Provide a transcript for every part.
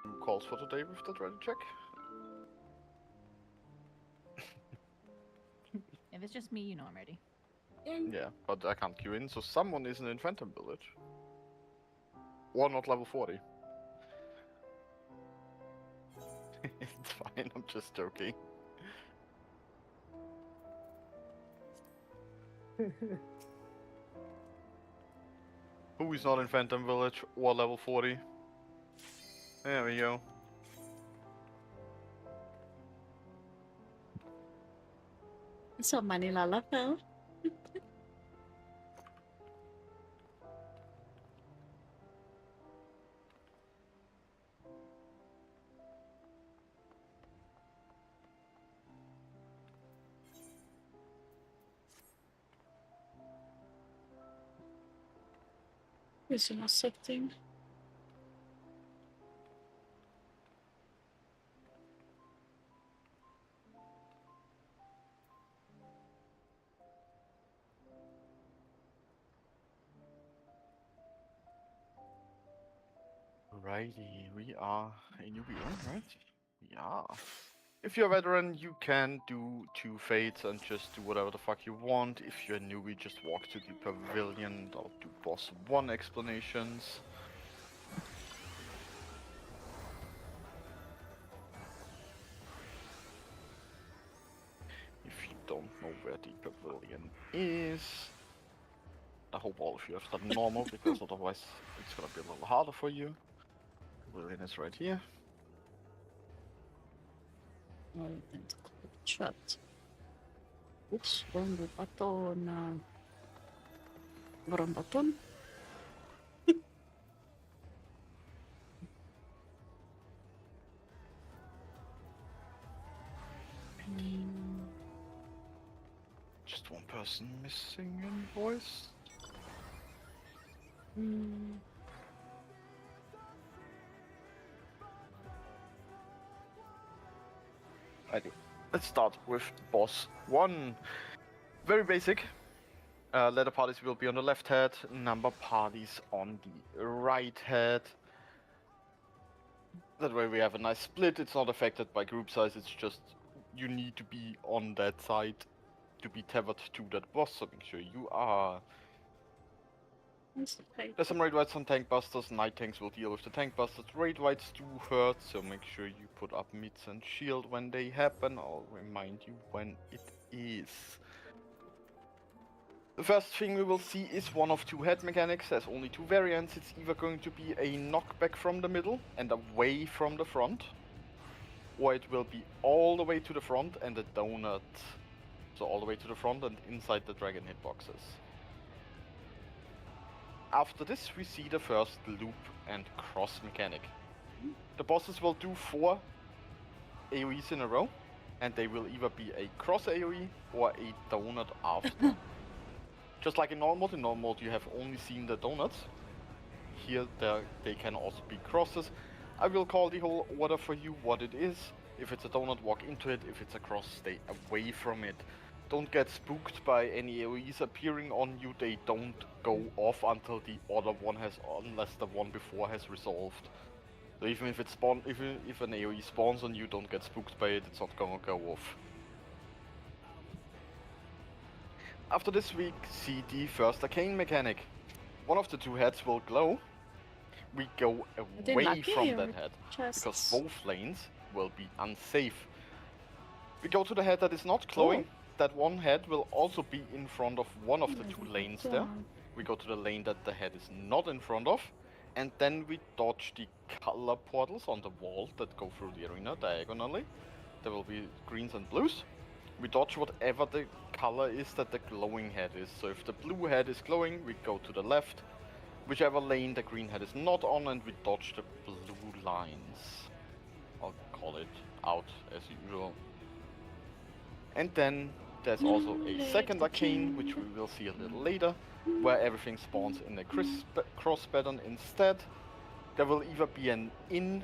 Who calls for today with that ready check? If it's just me, you know I'm ready. Yeah, but I can't queue in, so someone isn't in Phantom Village. Or not level 40. It's fine, I'm just joking. Who is not in Phantom Village or level 40? There we go. So Manila fell. Is not setting. Righty, we are a newbie, right? We are. If you're a veteran, you can do 2 fates and just do whatever the fuck you want. If you're a newbie, just walk to the pavilion. I'll do boss 1 explanations. If you don't know where the pavilion is, I hope all of you have started normal, because otherwise it's gonna be a little harder for you. Pavilion is right here. Shut. Oops, wrong button. Wrong button. Just one person missing invoice. Righty. Let's start with boss 1. Very basic. Letter parties will be on the left head, number parties on the right head. That way we have a nice split. It's not affected by group size, it's just you need to be on that side to be tethered to that boss, so make sure you are. There's some raid wights on tank busters. Night tanks will deal with the tank busters. Raid wights do hurt, so make sure you put up mids and shield when they happen. I'll remind you when it is. The first thing we will see is one of 2 head mechanics. There's only 2 variants. It's either going to be a knockback from the middle and away from the front, or it will be all the way to the front and a donut. So all the way to the front and inside the dragon hitboxes. After this, we see the first loop and cross mechanic. The bosses will do 4 AoEs in a row, and they will either be a cross AoE or a donut after. Just like in normal mode you have only seen the donuts. Here they can also be crosses. I will call the whole order for you what it is. If it's a donut, walk into it. If it's a cross, stay away from it. Don't get spooked by any AoEs appearing on you. They don't go off until the other one has, unless the one before has resolved. So even if it if an AoE spawns on you, don't get spooked by it. It's not gonna go off. After this we see the first arcane mechanic. One of the 2 heads will glow. We go away from that head, because both lanes will be unsafe. We go to the head that is not glowing. That one head will also be in front of one of the 2 lanes there. We go to the lane that the head is not in front of, and then we dodge the color portals on the wall that go through the arena diagonally. There will be greens and blues. We dodge whatever the color is that the glowing head is. So if the blue head is glowing, we go to the left. Whichever lane the green head is not on, and we dodge the blue lines. I'll call it out as usual. And then there's also a second arcane, which we will see a little later, where everything spawns in a cross pattern instead. There will either be an in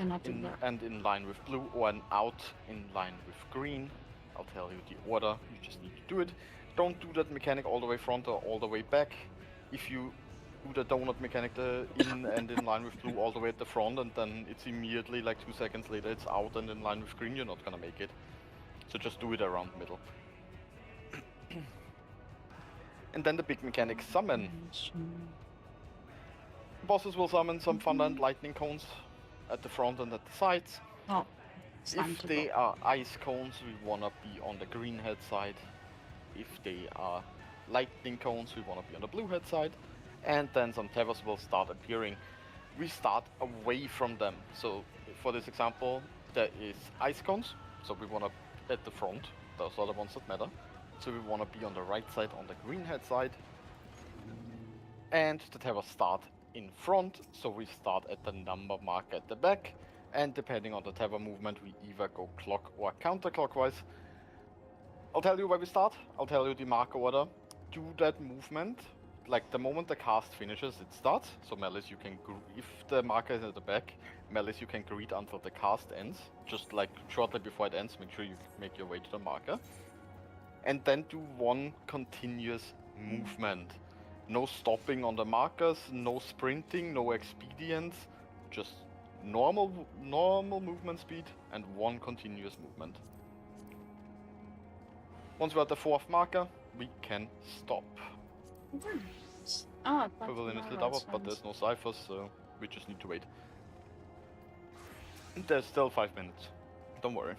and in line with blue, or an out in line with green. I'll tell you the order, you just need to do it. Don't do that mechanic all the way front or all the way back. If you the donut mechanic in and in line with blue all the way at the front, and then it's immediately like 2 seconds later it's out and in line with green, you're not gonna make it. So just do it around middle. And then the big mechanic summon. Bosses will summon some thunder and lightning cones at the front and at the sides. Oh, if they are ice cones, we wanna be on the green head side. If they are lightning cones, we wanna be on the blue head side. And then some tethers will start appearing. We start away from them. So for this example, there is ice cones. So we wanna at the front. Those are the ones that matter. So we wanna be on the right side, on the green head side. And the tethers start in front, so we start at the number mark at the back, and depending on the tether movement we either go clock or counterclockwise. I'll tell you where we start, I'll tell you the marker order. Do that movement, like the moment the cast finishes it starts, so Malice you can, if the marker is at the back, Malice you can greet until the cast ends, just like shortly before it ends, make sure you make your way to the marker. And then do one continuous movement. No stopping on the markers, no sprinting, no expedients, just normal movement speed and one continuous movement. Once we're at the 4th marker, we can stop. Oh, Pavilion is lit up, but there's no ciphers, so we just need to wait. There's still 5 minutes, don't worry.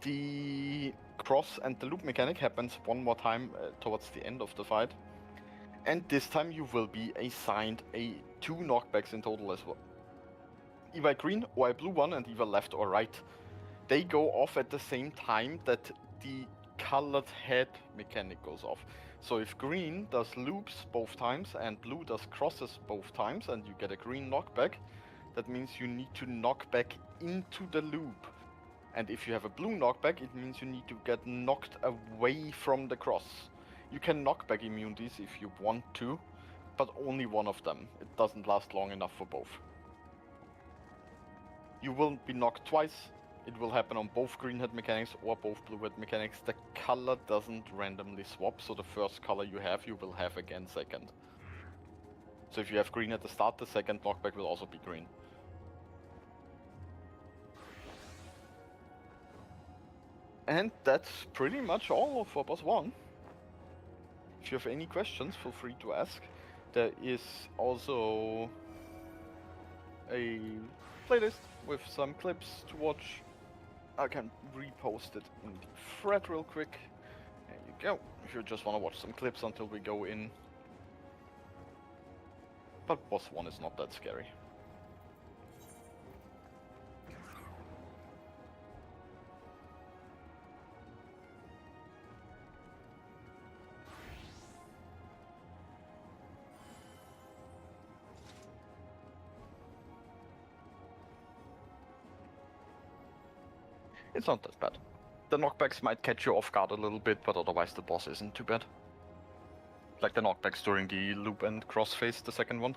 The cross and the loop mechanic happens one more time towards the end of the fight. And this time you will be assigned 2 knockbacks in total as well. Either a green or a blue one, and either left or right. They go off at the same time that the colored head mechanic goes off. So if green does loops both times and blue does crosses both times and you get a green knockback, that means you need to knock back into the loop. And if you have a blue knockback, it means you need to get knocked away from the cross. You can knock back immunities if you want to, but only one of them. It doesn't last long enough for both. You will be knocked twice. It will happen on both green head mechanics or both blue head mechanics. The color doesn't randomly swap, so the first color you will have again second. So if you have green at the start, the second knockback will also be green. And that's pretty much all for boss 1. If you have any questions, feel free to ask. There is also a playlist with some clips to watch. I can repost it in the thread real quick. There you go. If you just want to watch some clips until we go in. But boss 1 is not that scary. It's not that bad. The knockbacks might catch you off guard a little bit, but otherwise the boss isn't too bad. Like the knockbacks during the loop and cross phase, the second one.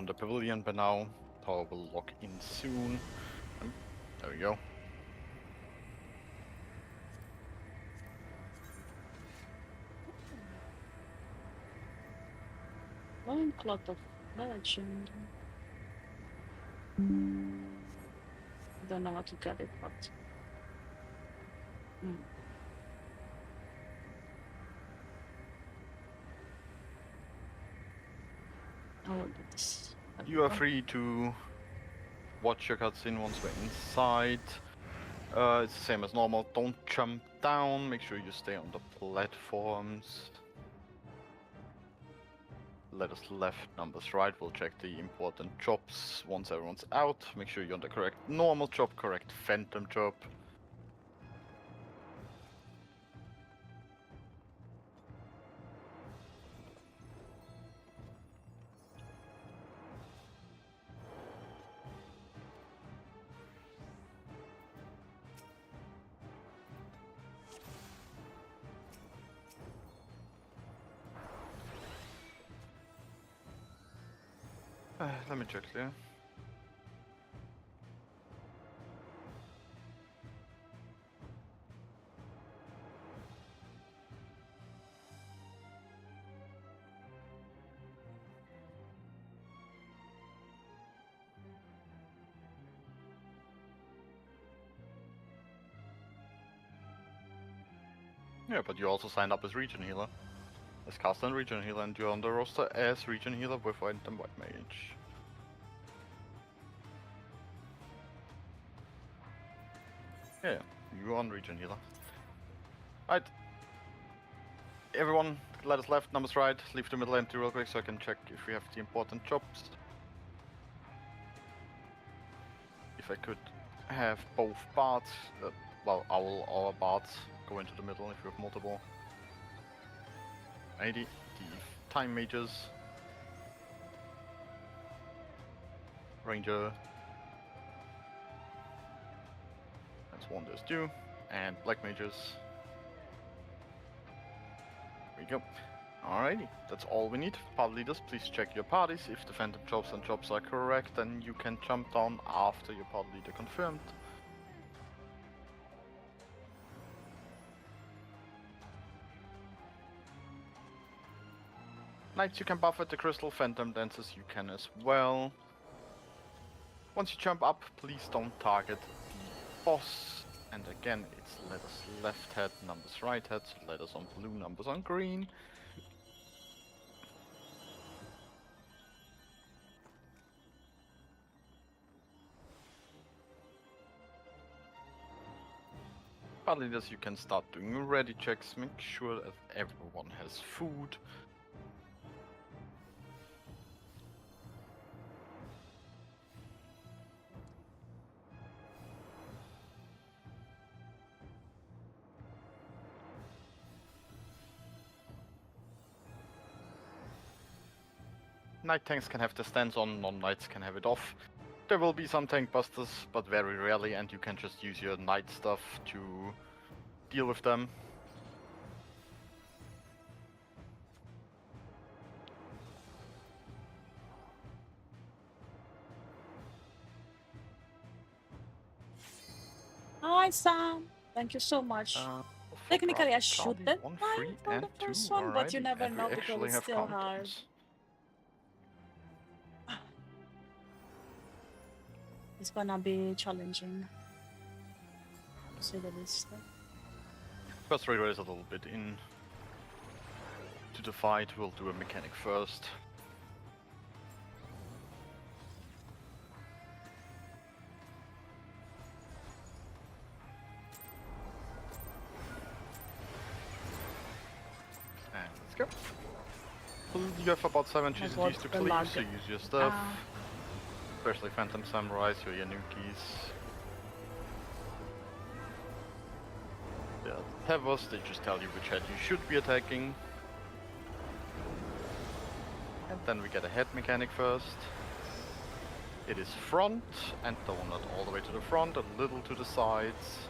on the pavilion by now. Tower will lock in soon. And there we go. Long clock of legend. Don't know how to get it, but. I will do this. You are free to watch your cutscene once we're inside. It's the same as normal. Don't jump down. Make sure you stay on the platforms. Letters left, numbers right. We'll check the important jobs once everyone's out. Make sure you're on the correct normal job, correct phantom job. Let me check there. Yeah, but you also signed up as Region Healer. As Caster and Region Healer, and you're on the roster as Region Healer with White and White Mage. Yeah, you're on Region Healer. Right. Everyone, letters left, numbers right. Leave the middle empty real quick so I can check if we have the important jobs. If I could have both bards, well, OwO or bards go into the middle if you have multiple. 80, the time mages. Ranger. That's one, there's two. And black mages. There we go. Alrighty, that's all we need. Party leaders, please check your parties. If the phantom jobs and jobs are correct, then you can jump down after your party leader confirmed. Knights, you can buff at the crystal. Phantom dancers, you can as well. Once you jump up, please don't target the boss. And again, it's letters left head, numbers right head, so letters on blue, numbers on green. Party leaders, you can start doing ready checks. Make sure that everyone has food. Night tanks can have the stance on, non-knights can have it off. There will be some tank busters, but very rarely, and you can just use your knight stuff to deal with them. Hi Sam, thank you so much. Technically I should have one, tried three, for and the two. first one, but you never And we know because actually it's have still hard. countdowns. It's gonna be challenging, to say the least. First Raider is a little bit in to the fight. We'll do a mechanic first. And let's go. You have about 7 GCGs to clear, so use your stuff. Especially Phantom Samurais or Yanukis. Yeah, Tevos, they just tell you which head you should be attacking. And then we get a head mechanic first. It is front, and not all the way to the front, a little to the sides.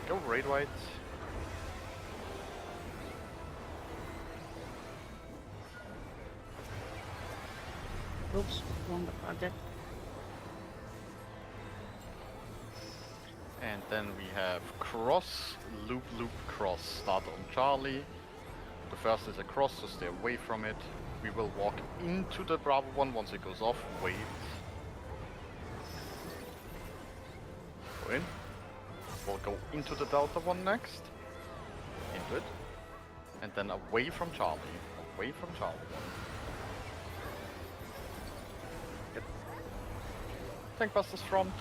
Go raid white. Oops, wrong project. And then we have cross, loop, loop, cross. Start on Charlie. The first is a cross, so stay away from it. We will walk into the Bravo one once it goes off. Wait. Go in. We'll go into the Delta one next. Into it. And then away from Charlie. Away from Charlie one. Yep. Tank busters front.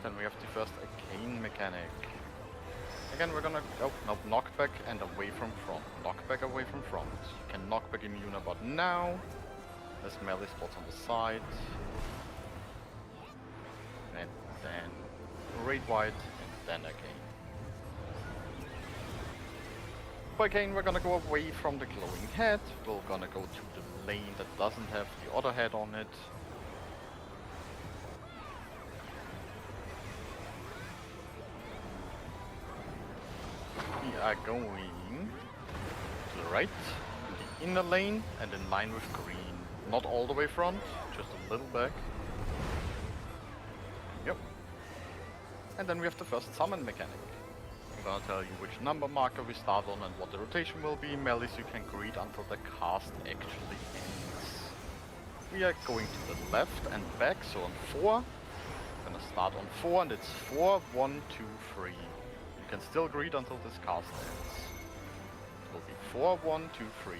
Then we have the first arcane mechanic. Again, we're gonna knockback and away from front. Knockback away from front. You can knockback immune about now. There's melee spots on the side. And then raid wide and then arcane. For arcane, we're gonna go away from the glowing head. We're gonna go to the lane that doesn't have the other head on it. We are going to the right, in the inner lane, and in line with green. Not all the way front, just a little back. Yep. And then we have the first summon mechanic. I'm gonna tell you which number marker we start on and what the rotation will be. Melees you can greet until the cast actually ends. We are going to the left and back, so on 4. I'm gonna start on 4, and it's 4, 1, 2, 3. You can still greet until this cast ends. It will be 4, 1, 2, 3.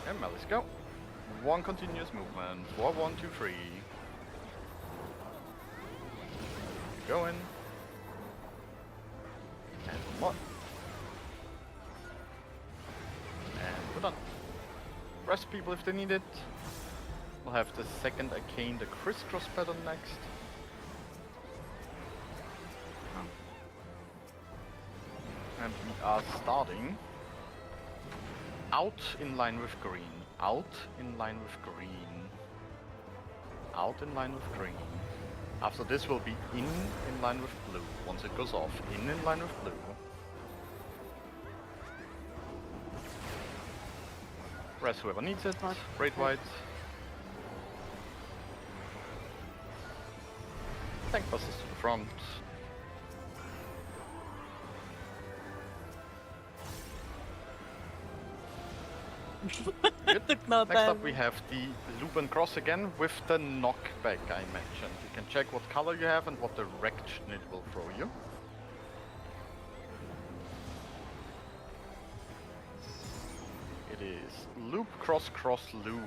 And let's go. 1 continuous movement. 4, 1, 2, 3. Keep going. And 1 more. And we're done. Rest people if they need it. We'll have the second arcane, the crisscross pattern next. And we are starting out in line with green, out in line with green, out in line with green. After this will be in line with blue. Once it goes off, in line with blue. Rest whoever needs it, raid white. Tank busters to the front. Good. Next up we have the loop and cross again with the knockback I mentioned. You can check what color you have and what direction it will throw you. It is loop, cross, cross, loop.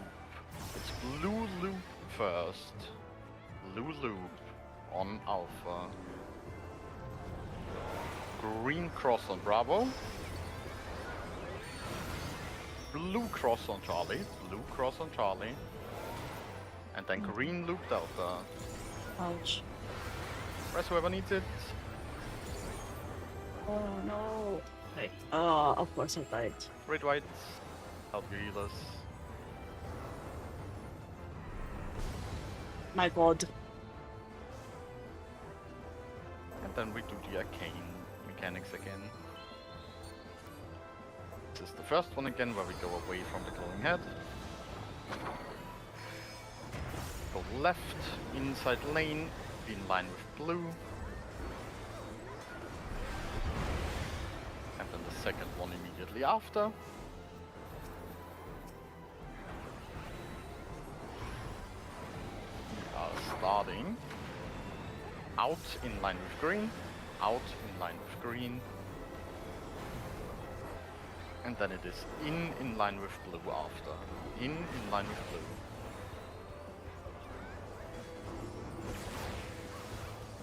It's blue loop first. Blue loop on Alpha. Green cross on Bravo. Blue cross on Charlie, blue cross on Charlie, and then green loop Delta. Ouch. Press whoever needs it. Oh no. Wait. Oh, of course I died. Raid whites, help your healers. My god. And then we do the arcane mechanics again. This is the first one again, where we go away from the glowing head. Go left, inside lane, in line with blue. And then the second one immediately after. We are starting out in line with green, out in line with green. And then it is in line with blue after. In line with blue.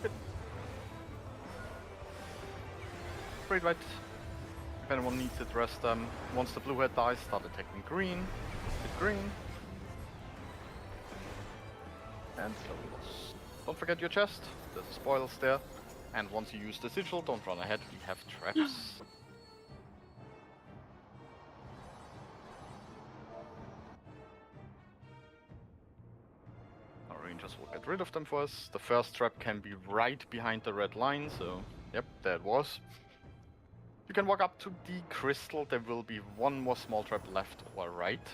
Good. Great white. If anyone needs it, rest them. Once the blue head dies, start attacking green. Hit green. And close. Don't forget your chest. There's spoils there. And once you use the sigil, don't run ahead. We have traps. Rangers will get rid of them for us. The first trap can be right behind the red line, so yep, there it was. You can walk up to the crystal. There will be one more small trap left or right.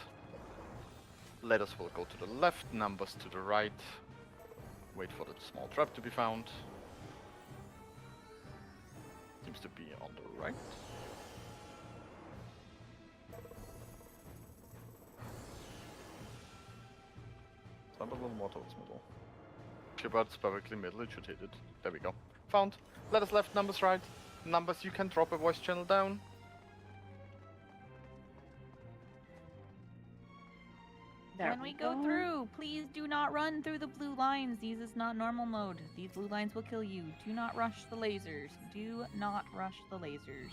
Letters will go to the left, numbers to the right. Wait for the small trap to be found. Seems to be on the right. Jump a little more towards middle. Okay, but it's perfectly middle, it should hit it. There we go. Found. Letters left, numbers right. Numbers, you can drop a voice channel down. When we go through, please do not run through the blue lines. This is not normal mode. These blue lines will kill you. Do not rush the lasers. Do not rush the lasers.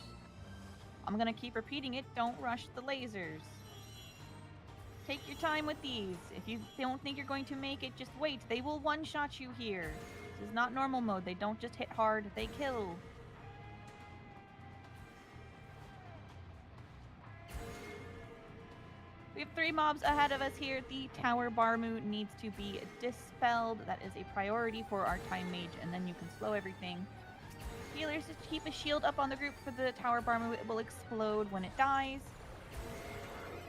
I'm gonna keep repeating it. Don't rush the lasers. Take your time with these. If you don't think you're going to make it, just wait. They will one-shot you here. This is not normal mode. They don't just hit hard, they kill. We have 3 mobs ahead of us here. The Tower Barmu needs to be dispelled. That is a priority for our Time Mage, and then you can slow everything. Healers, just keep a shield up on the group for the Tower Barmu. It will explode when it dies.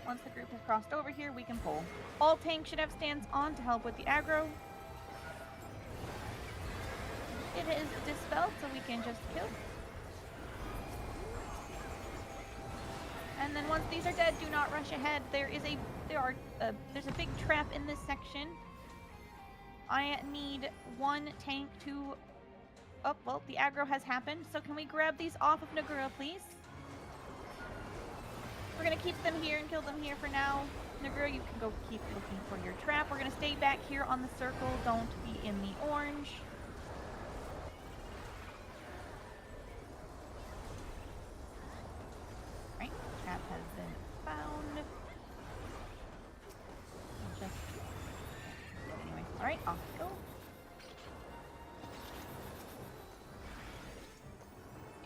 Once the group has crossed over here, we can pull. All tanks should have stands on to help with the aggro. It is dispelled, so we can just kill. And then once these are dead, do not rush ahead. There's a big trap in this section. I need 1 tank to... Oh, well, the aggro has happened. So can we grab these off of Nagura, please? We're gonna keep them here and kill them here for now. Nagura, you can go keep looking for your trap. We're gonna stay back here on the circle. Don't be in the orange. Right, trap has been found. Anyway, alright, off we go.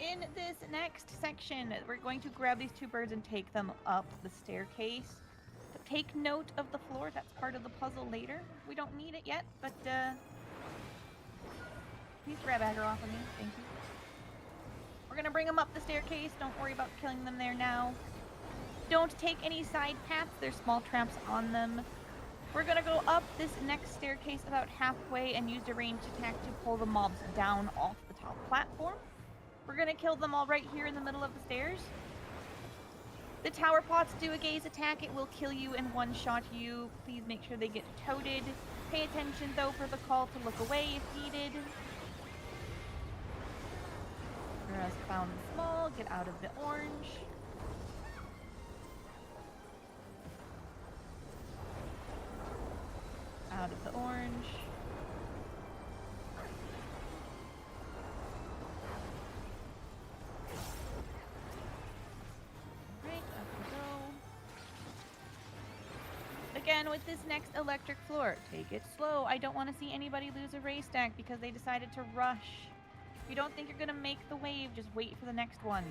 In this next section, we're going to grab these 2 birds and take them up the staircase. But take note of the floor. That's part of the puzzle later. We don't need it yet, but please grab aggro off of me. Thank you. We're going to bring them up the staircase. Don't worry about killing them there now. Don't take any side paths. There's small traps on them. We're going to go up this next staircase about halfway and use a ranged attack to pull the mobs down off the top platform. We're gonna kill them all right here in the middle of the stairs. The tower pots do a gaze attack. It will kill you and one-shot you. Please make sure they get toted. Pay attention, though, for the call to look away if needed. Just found the small. Get out of the orange. Out of the orange. Again, with this next electric floor, take it slow. I don't want to see anybody lose a race stack because they decided to rush. If you don't think you're going to make the wave, just wait for the next one.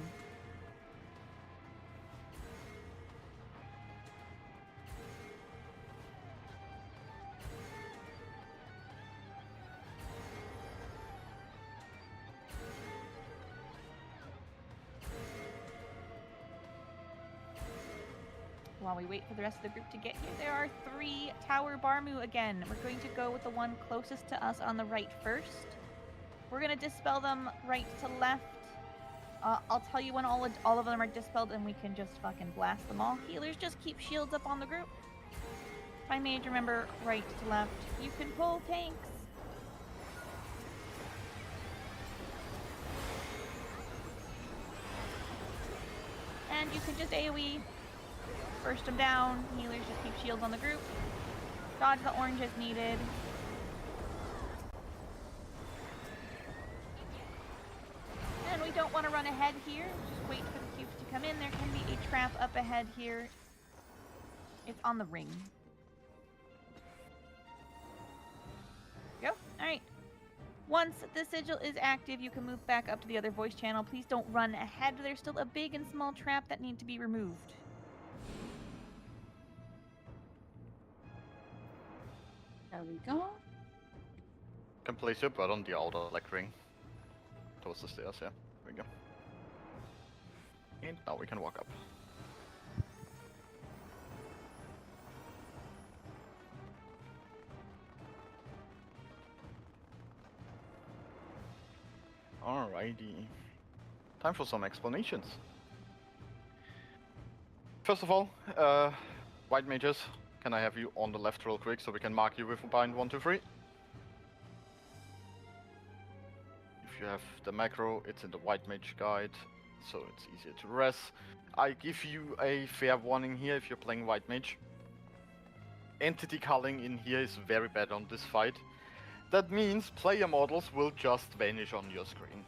While we wait for the rest of the group to get here, there are 3 Tower Barmu again. We're going to go with the one closest to us on the right first. We're going to dispel them right to left. I'll tell you when all of them are dispelled and we can just fucking blast them all. Healers, just keep shields up on the group. Time Mage, remember, right to left. You can pull tanks. And you can just AoE. Burst them down. Healers, just keep shields on the group. Dodge the orange as needed. And we don't want to run ahead here. Just wait for the cubes to come in. There can be a trap up ahead here. It's on the ring. Go. Alright. Once the sigil is active, you can move back up to the other voice channel. Please don't run ahead. There's still a big and small trap that need to be removed. There we go. can place your bird on the outer leg ring. Towards the stairs, yeah. There we go. And now we can walk up. Alrighty. Time for some explanations. First of all, white mages, can I have you on the left real quick so we can mark you with bind 1, 2, 3? If you have the macro, it's in the white mage guide, so it's easier to res. I give you a fair warning here if you're playing white mage. Entity culling in here is very bad on this fight. That means player models will just vanish on your screen.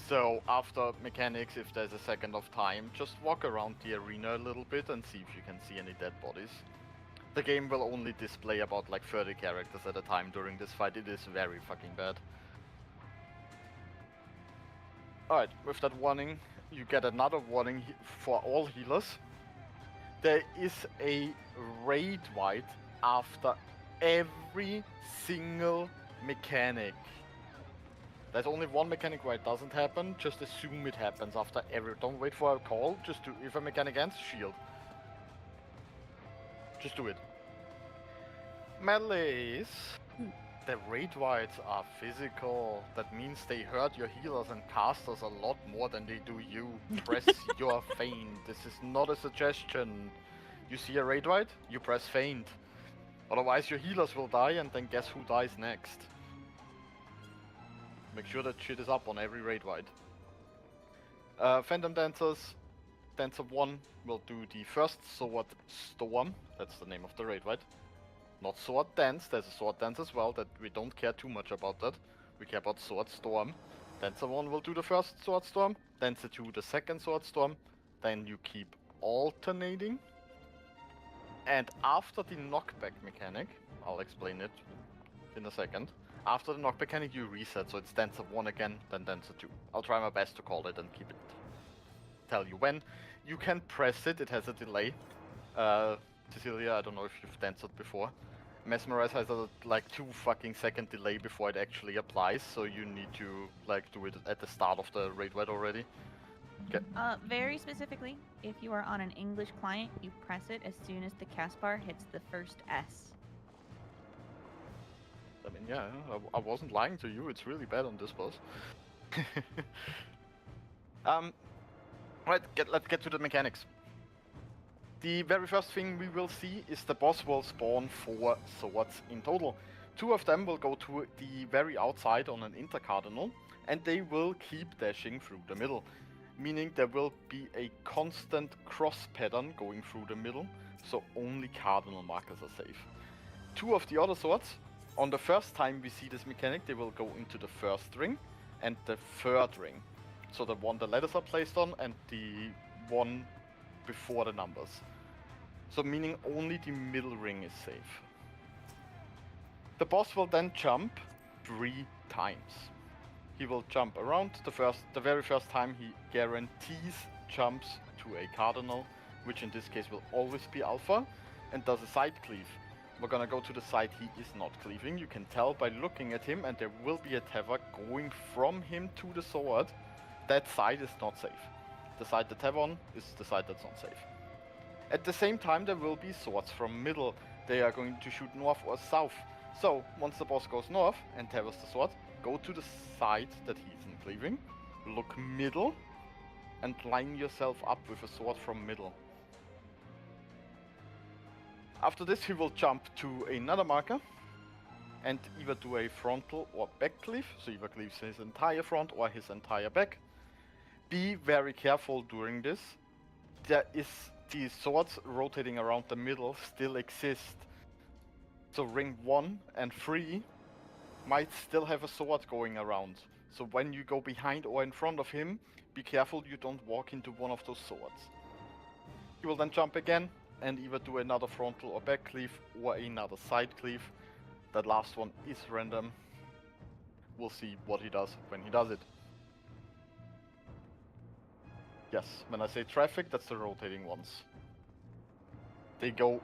So after mechanics, if there's a second of time, just walk around the arena a little bit and see if you can see any dead bodies. The game will only display about like 30 characters at a time during this fight. It is very fucking bad. Alright, with that warning, you get another warning for all healers. There is a raid wipe after every single mechanic. There's only one mechanic where it doesn't happen, just assume it happens after every... Don't wait for a call, just do... If a mechanic ends, shield. Just do it. Melees. The raid wides are physical. That means they hurt your healers and casters a lot more than they do you. Press your feint. This is not a suggestion. You see a raid wide, you press feint. Otherwise your healers will die, and then guess who dies next? Make sure that shit is up on every raid wide. Phantom Dancers. Dancer 1 will do the first Sword Storm. That's the name of the raid wide. Not Sword Dance, there's a Sword Dance as well, that we don't care too much about that. We care about Sword Storm. Dancer 1 will do the first Sword Storm. Dancer 2 the second Sword Storm. Then you keep alternating. And after the knockback mechanic, I'll explain it in a second. After the knockback mechanic you reset, so it's Dancer 1 again, then Dancer 2. I'll try my best to call it and keep it. Tell you when. You can press it, it has a delay. Cecilia, I don't know if you've danced before. Mesmerize has a like 2 fucking second delay before it actually applies, so you need to like do it at the start of the raid wide already. Okay. Very specifically, if you are on an English client, you press it as soon as the cast bar hits the first S. I mean, yeah, I wasn't lying to you, it's really bad on this boss. Right, let's get to the mechanics. The very first thing we will see is the boss will spawn 4 swords in total. 2 of them will go to the very outside on an intercardinal, and they will keep dashing through the middle. Meaning there will be a constant cross pattern going through the middle, so only cardinal markers are safe. 2 of the other swords, on the first time we see this mechanic, they will go into the first ring and the third ring. So the one the letters are placed on and the one before the numbers. So meaning only the middle ring is safe. The boss will then jump 3 times. He will jump around. The very first time he guarantees jumps to a cardinal, which in this case will always be alpha, and does a side cleave. We're gonna go to the side he is not cleaving. You can tell by looking at him, and there will be a tether going from him to the sword. That side is not safe. The side the tether on is the side that's not safe. At the same time there will be swords from middle. They are going to shoot north or south. So once the boss goes north and tethers the sword, go to the side that he isn't cleaving, look middle, and line yourself up with a sword from middle. After this he will jump to another marker and either do a frontal or back cleave, so either cleaves his entire front or his entire back. Be very careful during this. The swords rotating around the middle still exist. So ring 1 and 3 might still have a sword going around. So when you go behind or in front of him, be careful you don't walk into one of those swords. He will then jump again and either do another frontal or back cleave or another side cleave. That last one is random. We'll see what he does when he does it. Yes, when I say traffic, that's the rotating ones. They go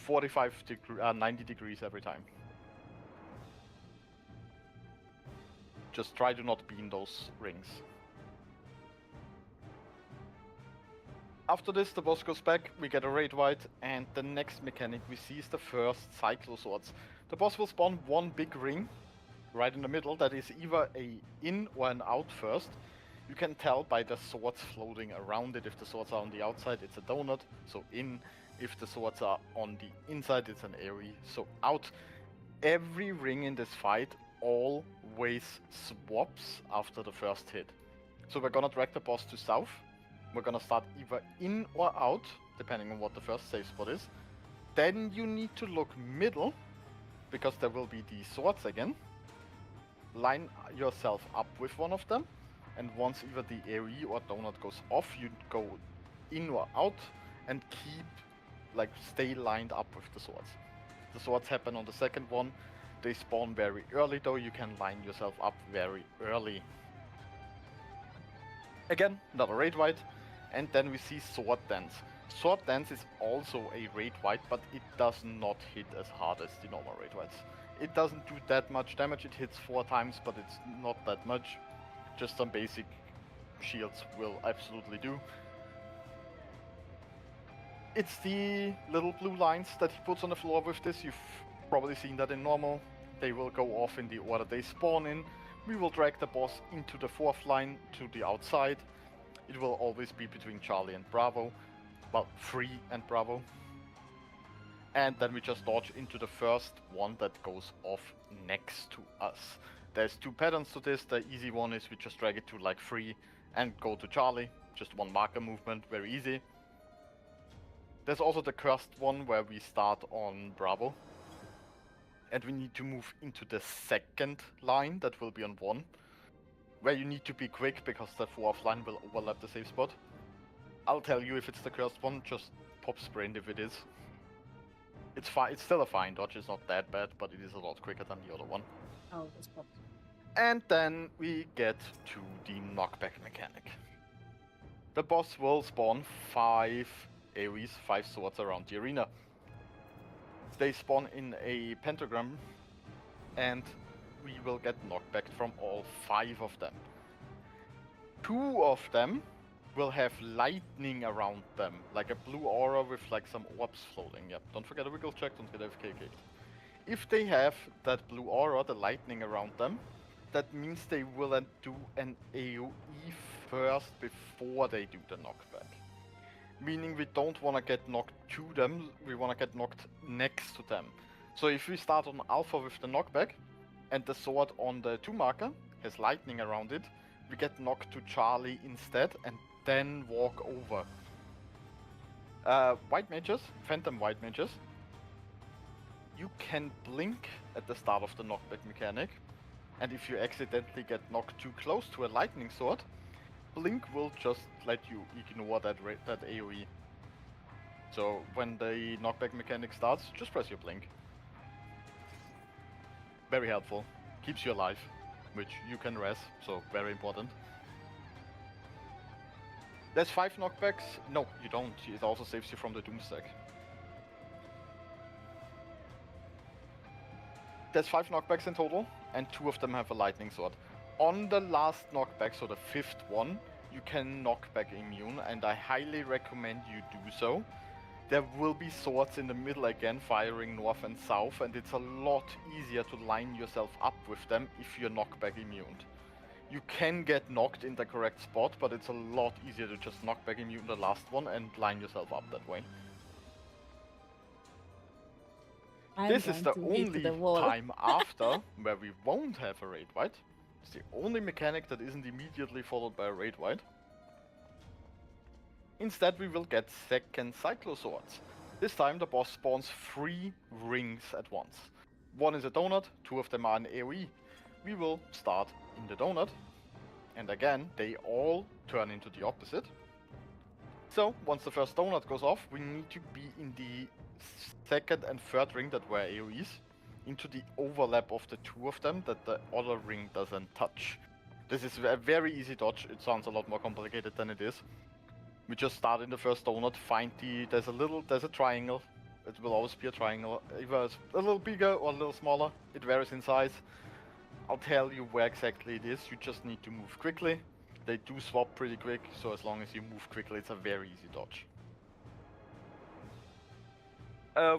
90 degrees every time. Just try to not be in those rings. After this, the boss goes back, we get a raid white, and the next mechanic we see is the first cycloswords. The boss will spawn one big ring right in the middle that is either a in or an out first. You can tell by the swords floating around it. If the swords are on the outside, it's a donut, so in. If the swords are on the inside, it's an AoE, so out. Every ring in this fight always swaps after the first hit. So we're gonna drag the boss to south. We're gonna start either in or out, depending on what the first safe spot is. Then you need to look middle, because there will be the swords again. Line yourself up with one of them, and once either the AoE or donut goes off, you go in or out, and stay lined up with the swords. The swords happen on the second one. They spawn very early though, you can line yourself up very early. Again, another raid white, and then we see Sword Dance. Sword Dance is also a raid white, but it does not hit as hard as the normal raid whites. It doesn't do that much damage, it hits 4 times, but it's not that much. Just some basic shields will absolutely do. It's the little blue lines that he puts on the floor with this. You've probably seen that in normal. They will go off in the order they spawn in. We will drag the boss into the 4th line to the outside. It will always be between Charlie and Bravo. Well, Free and Bravo. And then we just dodge into the first one that goes off next to us. There's 2 patterns to this. The easy one is we just drag it to like Free and go to Charlie. Just 1 marker movement, very easy. There's also the cursed one where we start on Bravo. And we need to move into the 2nd line that will be on 1. Where you need to be quick because the 4th line will overlap the safe spot. I'll tell you if it's the cursed one, just pop sprint if it is. It's fine. It's still a fine dodge, it's not that bad, but it is a lot quicker than the other one. Oh, that's popped. And then we get to the knockback mechanic. The boss will spawn 5 AoEs, 5 swords around the arena. They spawn in a pentagram, and we will get knockback from all 5 of them. 2 of them will have lightning around them, like a blue aura with like some orbs floating. Yep, don't forget a wiggle check, don't get AFK kicked. If they have that blue aura, the lightning around them, that means they will do an AoE first before they do the knockback. Meaning we don't want to get knocked to them, we want to get knocked next to them. So if we start on Alpha with the knockback, and the sword on the 2 marker has lightning around it, we get knocked to Charlie instead, and then walk over. White mages, phantom white mages, you can blink at the start of the knockback mechanic, and if you accidentally get knocked too close to a lightning sword, blink will just let you ignore that AoE. So when the knockback mechanic starts, just press your blink. Very helpful. Keeps you alive, which you can res, so very important. There's 5 knockbacks. No, you don't. It also saves you from the doom stack. There's 5 knockbacks in total, and 2 of them have a lightning sword. On the last knockback, so the 5th one, you can knockback immune, and I highly recommend you do so. There will be swords in the middle again, firing north and south, and it's a lot easier to line yourself up with them if you're knockback immune. You can get knocked in the correct spot, but it's a lot easier to just knockback immune the last one and line yourself up that way. This is the only time after where we won't have a raid white. It's the only mechanic that isn't immediately followed by a raid white. Instead we will get 2nd cycloswords. This time the boss spawns 3 rings at once. 1 is a donut, 2 of them are an AoE. We will start in the donut, and again they all turn into the opposite. So once the first donut goes off, we need to be in the 2nd and 3rd ring that were AoEs, into the overlap of the 2 of them that the other ring doesn't touch. This is a very easy dodge. It sounds a lot more complicated than it is. We just start in the first donut, find there's a triangle. It will always be a triangle, either a little bigger or a little smaller. It varies in size. I'll tell you where exactly it is. You just need to move quickly. They do swap pretty quick, so as long as you move quickly, it's a very easy dodge.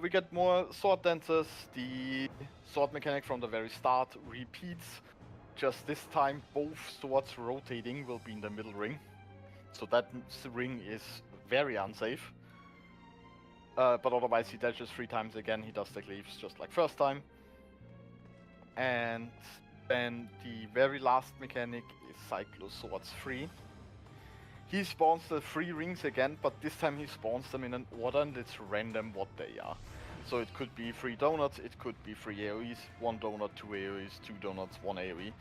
We get more sword dances. The sword mechanic from the very start repeats. Just this time, both swords rotating will be in the middle ring. So that ring is very unsafe. But otherwise, he dashes 3 times again. He does the cleaves just like first time. And then the very last mechanic is Cyclo Swords 3. He spawns the 3 rings again, but this time he spawns them in an order and it's random what they are. So it could be 3 donuts, it could be 3 AoEs, 1 donut, 2 AoEs, 2 donuts, 1 AoE.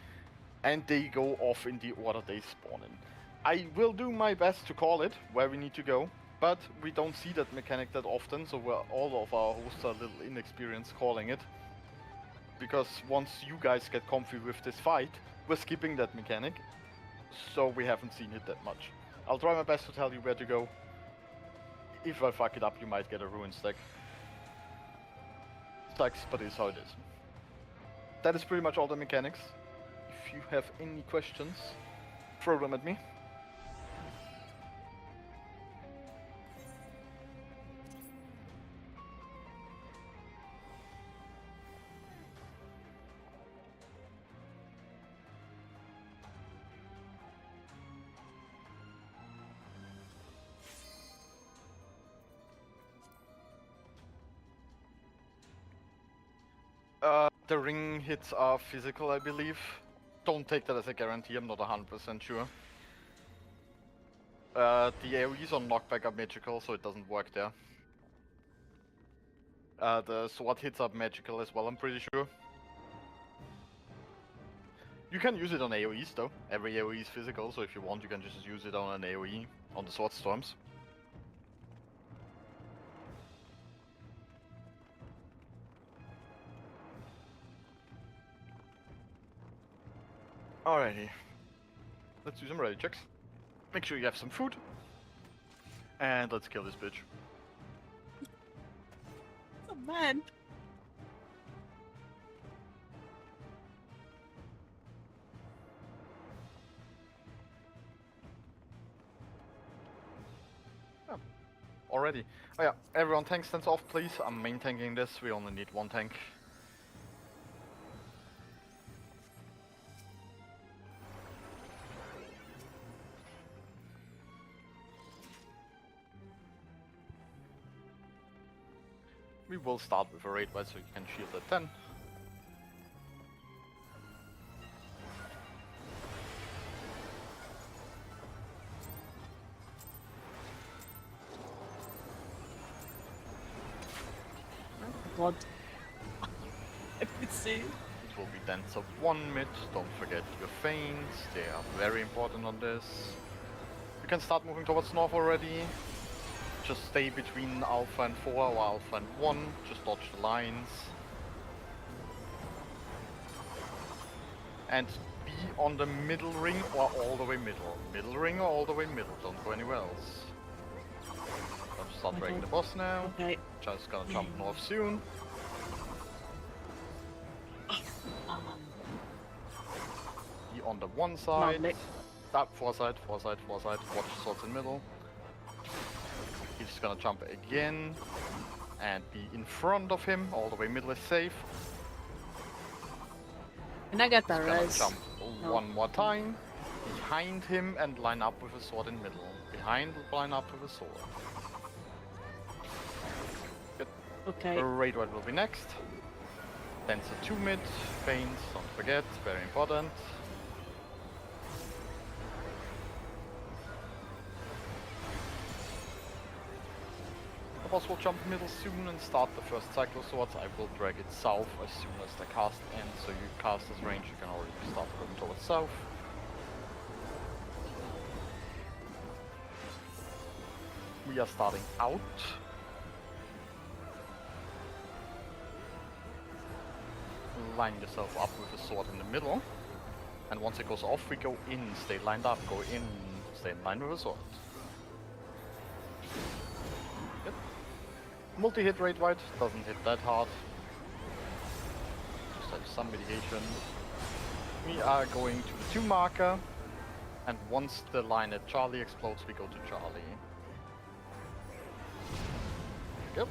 And they go off in the order they spawn in. I will do my best to call it where we need to go, but we don't see that mechanic that often, so all of our hosts are a little inexperienced calling it. Because once you guys get comfy with this fight, we're skipping that mechanic, so we haven't seen it that much. I'll try my best to tell you where to go. If I fuck it up, you might get a ruin stack. Sucks, but it's how it is. That is pretty much all the mechanics. If you have any questions, throw them at me. The ring hits are physical, I believe. Don't take that as a guarantee, I'm not 100% sure. The AoEs on knockback are magical, so it doesn't work there. The sword hits are magical as well, I'm pretty sure. You can use it on AoEs though. Every AoE is physical, so if you want you can just use it on an AoE on the sword storms. Alrighty. Let's do some ready checks. Make sure you have some food. And let's kill this bitch. Oh man. Oh, already. Oh yeah, everyone tank stands off please. I'm main tanking this, we only need 1 tank. We will start with a raid white so you can shield at 10. God. Let me see. It will be dance of 1 mid, don't forget your feints, they are very important on this. You can start moving towards north already. Just stay between Alpha and 4 or Alpha and 1, just dodge the lines. And be on the middle ring or all the way middle. Middle ring or all the way middle, don't go anywhere else. I'll start dragging the boss now. Okay. Just gonna jump north soon. Be on the 1 side. That 4 side, 4 side, 4 side. Watch swords in middle. He's just gonna jump again and be in front of him. All the way middle is safe. And I got the He's gonna res. jump 1 more time behind him and line up with a sword in middle. Behind, line up with a sword. Good. Okay. Raid white will be next. Dancer 2 mid, feints, don't forget, very important. The boss will jump middle soon and start the first Cyclo Swords. I will drag it south as soon as the cast ends, so you cast this range, you can already start going towards south. We are starting out. Line yourself up with a sword in the middle. And once it goes off, we go in, stay lined up, go in, stay in line with a sword. Good. Multi-hit raid white, doesn't hit that hard. Just have some mitigation. We are going to the 2 marker, and once the line at Charlie explodes, we go to Charlie. Yep.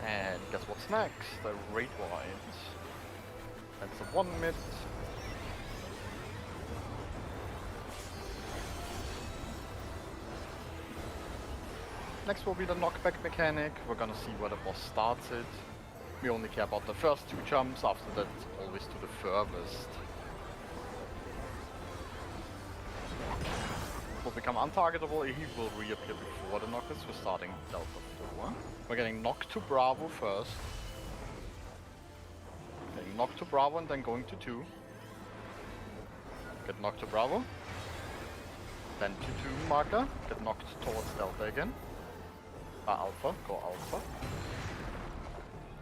And guess what's next? The Raid White. That's a 1 mid. Next will be the knockback mechanic. We're gonna see where the boss starts it. We only care about the first 2 jumps, after that always to the furthest. Will become untargetable, he will reappear before the knockers. We're starting Delta 4. We're getting knocked to Bravo first. Getting knocked to Bravo and then going to 2. Get knocked to Bravo. Then to 2 marker. Get knocked towards Delta again. Alpha, go Alpha.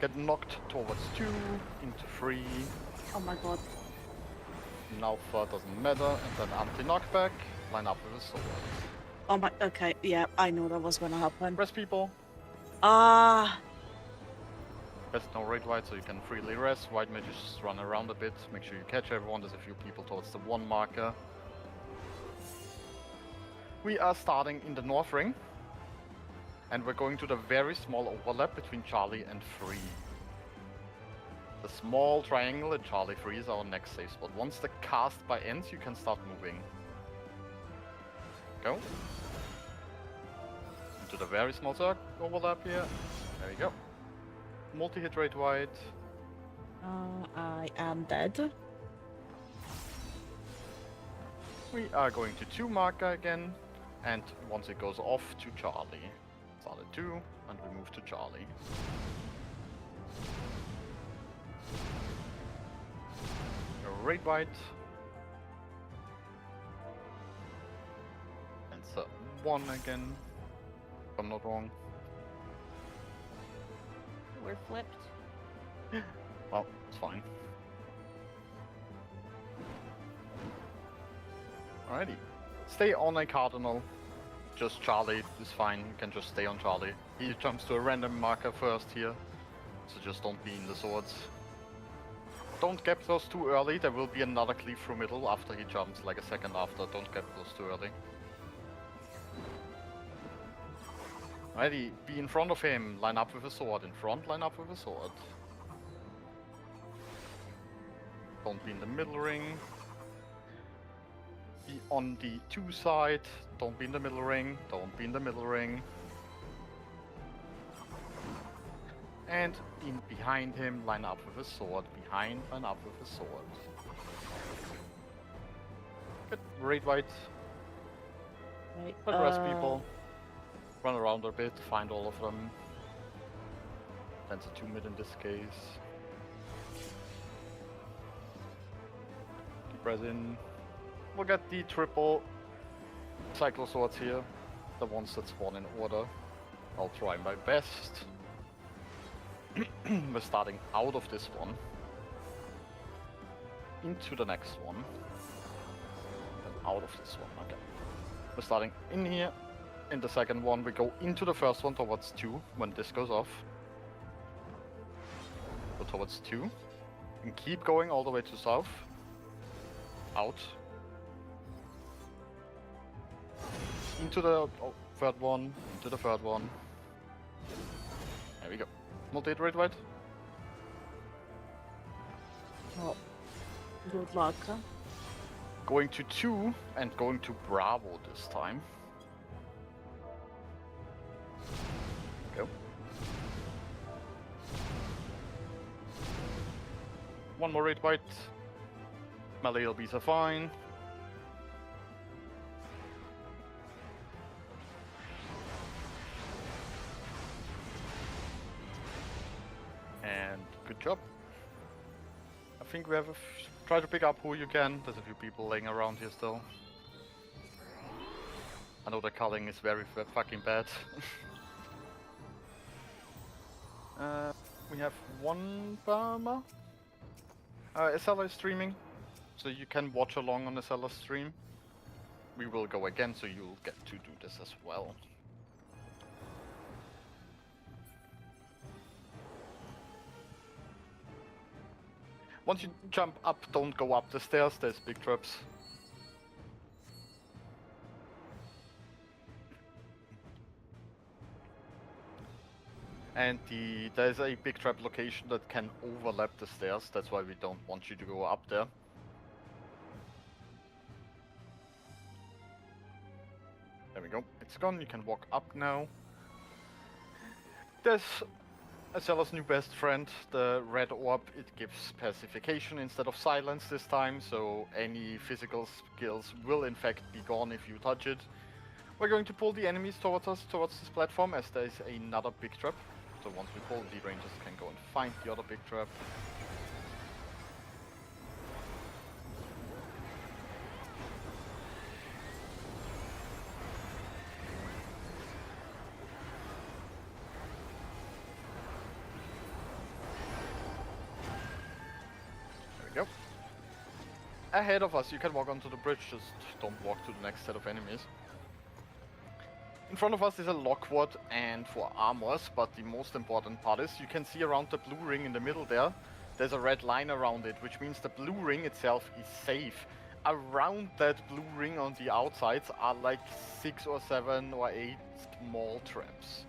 Get knocked towards 2, into 3. Oh my god. In Alpha doesn't matter, and then anti-knockback. Line up with a sword. Oh my, okay, yeah, I know that was gonna happen. Rest people. Ah! There's no raid white, so you can freely rest. White mages just run around a bit. Make sure you catch everyone. There's a few people towards the 1 marker. We are starting in the North Ring. And we're going to the very small overlap between Charlie and 3. The small triangle in Charlie 3 is our next safe spot. Once the cast by ends, you can start moving. Go. Into the very small overlap here. There we go. Multi-hit rate white. I am dead. We are going to 2 marker again. And once it goes off to Charlie. Start at 2, and we move to Charlie. A raid white. And so 1 again, if I'm not wrong. We're flipped. Well, it's fine. Alrighty. Stay on a cardinal. Just Charlie is fine, you can just stay on Charlie. He jumps to a random marker first here, so just don't be in the swords. Don't gap those too early, there will be another cleave through middle after he jumps, like a second after. Don't gap those too early. Alrighty, be in front of him, line up with a sword. In front, line up with a sword. Don't be in the middle ring. Be on the 2 side. Don't be in the middle ring. Don't be in the middle ring. And in behind him, line up with a sword. Behind, line up with a sword. Good. Raid white. Right, But rest people. Run around a bit, find all of them. That's a 2 mid in this case. Keep resin. We'll get the triple cyclo swords here. The ones that spawn in order. I'll try my best. We're starting out of this one. Into the next one. Then out of this one, okay. We're starting in here. In the second one, we go into the first one towards 2 when this goes off. Go towards 2. And keep going all the way to south. Out. Into the third one. Into the third one. There we go. Multi-hit rate white. Oh, good luck. Huh? Going to 2 and going to Bravo this time. Go. One more raid white. Melee LBs are fine. And good job. I think we have try to pick up who you can. There's a few people laying around here still. I know the culling is very fucking bad. We have 1 Burma. Isella is streaming, so you can watch along on Isella's stream. We will go again, so you'll get to do this as well. Once you jump up, don't go up the stairs, there's big traps. And there's a big trap location that can overlap the stairs, that's why we don't want you to go up there. There we go, it's gone, you can walk up now. There's Azella's new best friend, the red orb. It gives pacification instead of silence this time, so any physical skills will in fact be gone if you touch it. We're going to pull the enemies towards us, towards this platform, as there is another big trap. So once we pull, the rangers can go and find the other big trap. There we go. Ahead of us, you can walk onto the bridge, just don't walk to the next set of enemies. In front of us is a lockward and 4 armors, but the most important part is you can see around the blue ring in the middle there's a red line around it, which means the blue ring itself is safe. Around that blue ring on the outsides are like 6 or 7 or 8 small traps.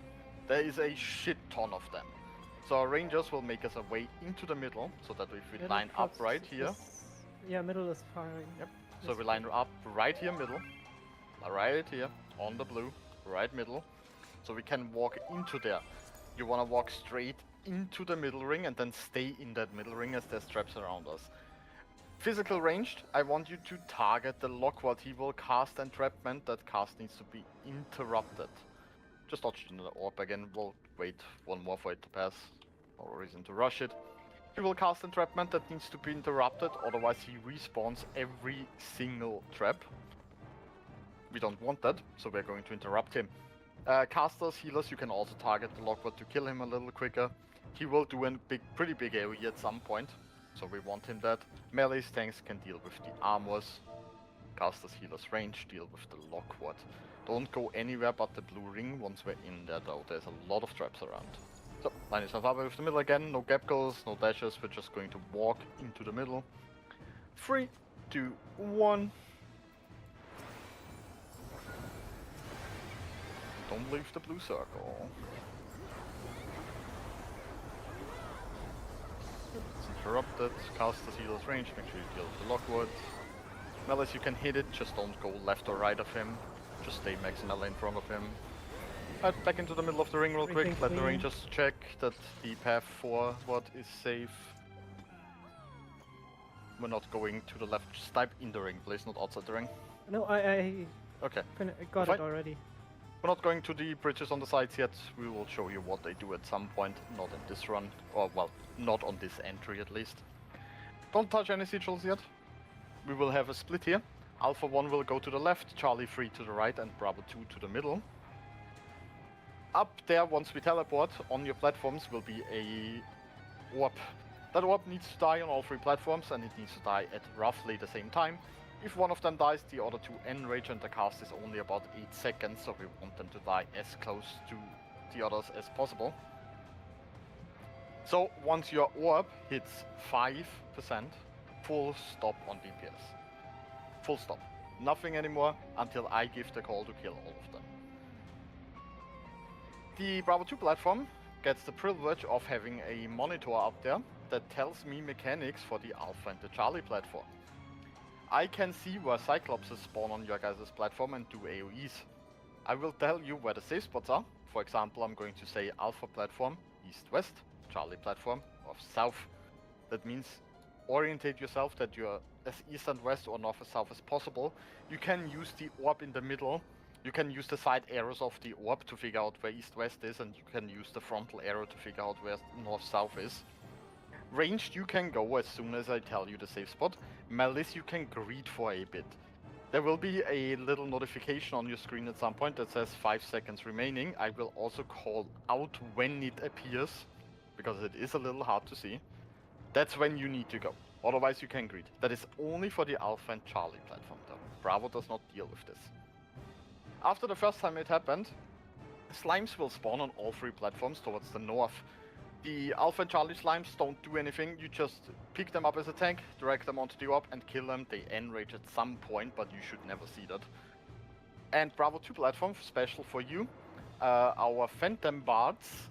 There is a shit ton of them. So our rangers will make us a way into the middle, so that if we line up right here... Yeah, middle is fine. Yep. So we line up right here middle, right here, on the blue. Right middle, so we can walk into there. You want to walk straight into the middle ring and then stay in that middle ring as there's traps around us. Physical ranged, I want you to target the lockward. He will cast entrapment. That cast needs to be interrupted. Just dodge the orb again. We'll wait one more for it to pass. No reason to rush it. He will cast entrapment that needs to be interrupted, otherwise he respawns every single trap. We don't want that, so we're going to interrupt him. Casters, healers, you can also target the lockward to kill him a little quicker. He will do a pretty big AoE at some point, so we want him dead. Melees, tanks can deal with the armors. Casters, healers, range, deal with the lockward. Don't go anywhere but the blue ring once we're in there though, there's a lot of traps around. So, line yourself up with the middle again, no gap goals, no dashes, we're just going to walk into the middle. 3, 2, 1. Don't leave the blue circle. It's interrupted. Casters, healers, range. Make sure you deal with the lockwood. Melees, you can hit it. Just don't go left or right of him. Just stay max melee in front of him. Back into the middle of the ring real quick. Let the rangers check that the path forward is safe. We're not going to the left. Just type in the ring, please, not outside the ring. No, I okay. Got it already. We're not going to the bridges on the sides yet. We will show you what they do at some point, not in this run. Or, well, not on this entry at least. Don't touch any sigils yet. We will have a split here. Alpha 1 will go to the left, Charlie 3 to the right, and Bravo 2 to the middle. Up there, once we teleport, on your platforms will be a orb. That orb needs to die on all 3 platforms, and it needs to die at roughly the same time. If one of them dies, the other 2 enrage, and the cast is only about 8 seconds, so we want them to die as close to the others as possible. So once your orb hits 5%, full stop on DPS. Full stop. Nothing anymore until I give the call to kill all of them. The Bravo 2 platform gets the privilege of having a monitor up there that tells me mechanics for the Alpha and the Charlie platform. I can see where Cyclopses spawn on your guys' platform and do AoEs. I will tell you where the safe spots are. For example, I'm going to say Alpha platform, east-west, Charlie platform, north-south. That means orientate yourself that you're as east and west or north and south as possible. You can use the orb in the middle. You can use the side arrows of the orb to figure out where east-west is, and you can use the frontal arrow to figure out where north-south is. Ranged you can go as soon as I tell you the safe spot. Melees you can greet for a bit. There will be a little notification on your screen at some point that says 5 seconds remaining. I will also call out when it appears, because it is a little hard to see. That's when you need to go. Otherwise you can greet. That is only for the Alpha and Charlie platform though. Bravo does not deal with this. After the first time it happened, slimes will spawn on all 3 platforms towards the north. The Alpha and Charlie slimes don't do anything. You just pick them up as a tank, drag them onto the orb, and kill them. They enrage at some point, but you should never see that. And Bravo 2 platform, special for you. Our Phantom Bards.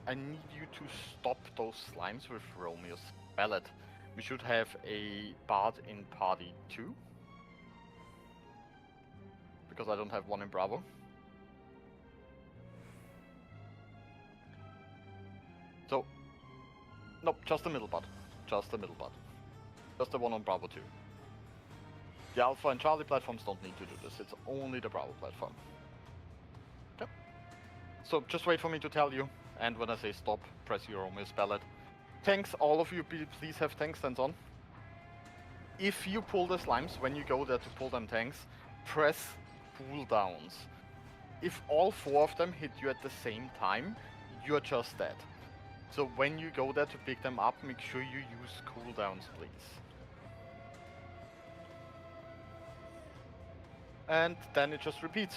I need you to stop those slimes with Romeo's Ballad. We should have a Bard in Party 2. Because I don't have one in Bravo. So, nope, just the middle bot. Just the middle bot. Just the one on Bravo 2. The Alpha and Charlie platforms don't need to do this, it's only the Bravo platform. Okay. So just wait for me to tell you, and when I say stop, press your Romeo's Ballad. Tanks, all of you please have tank stands on. If you pull the slimes, when you go there to pull them tanks, press cooldowns. If all 4 of them hit you at the same time, you're just dead. So when you go there to pick them up, make sure you use cooldowns, please. And then it just repeats.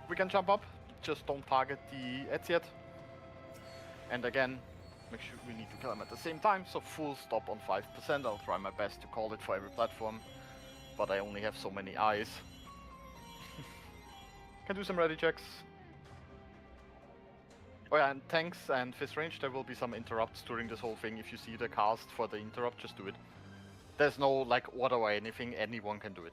We can jump up, just don't target the ads yet. And again, make sure we need to kill them at the same time, so full stop on 5%. I'll try my best to call it for every platform, but I only have so many eyes. Can do some ready checks. Oh yeah, and tanks and fist range, there will be some interrupts during this whole thing. If you see the cast for the interrupt, just do it. There's no like order or anything, anyone can do it.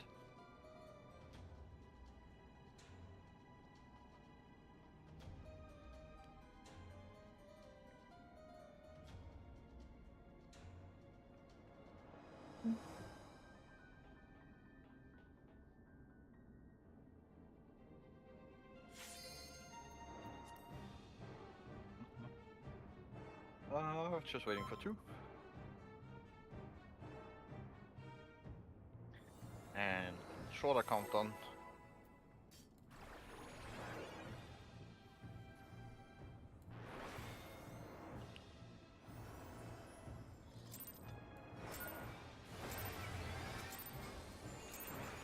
Just waiting for 2. And shorter countdown.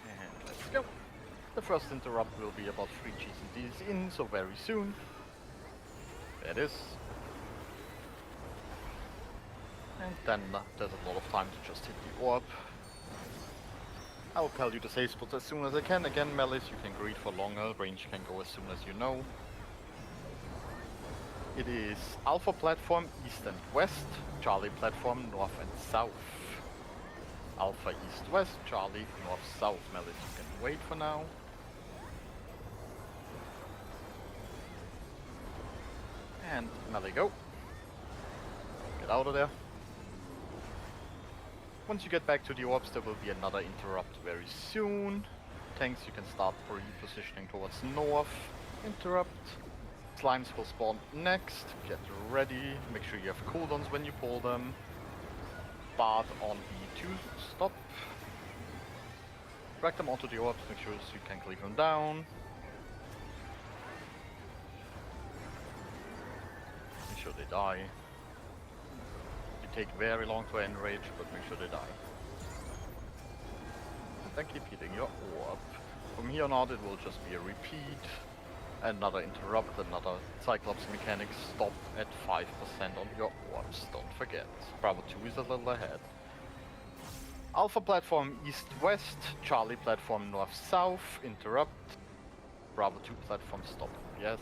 And let's go. The first interrupt will be about 3 Gs and Ds in, so very soon. There it is. And then there's a lot of time to just hit the orb. I'll tell you the safe spots as soon as I can. Again, Malice, you can greed for longer, range can go as soon as you know. It is Alpha platform east and west, Charlie platform north and south. Alpha east west, Charlie north south. Malice, you can wait for now. And Melee, go. Get out of there. Once you get back to the orbs, there will be another interrupt very soon. Tanks, you can start repositioning towards north. Interrupt. Slimes will spawn next. Get ready. Make sure you have cooldowns when you pull them. Bard on E2. Stop. Drag them onto the orbs. Make sure you can cleave them down. Make sure they die. Take very long to enrage, but make sure they die. And then keep hitting your orb. From here on out it will just be a repeat. Another interrupt, another Cyclops mechanic stop at 5% on your orbs, don't forget. Bravo 2 is a little ahead. Alpha platform east-west, Charlie platform north-south, interrupt. Bravo 2 platform stop, yes.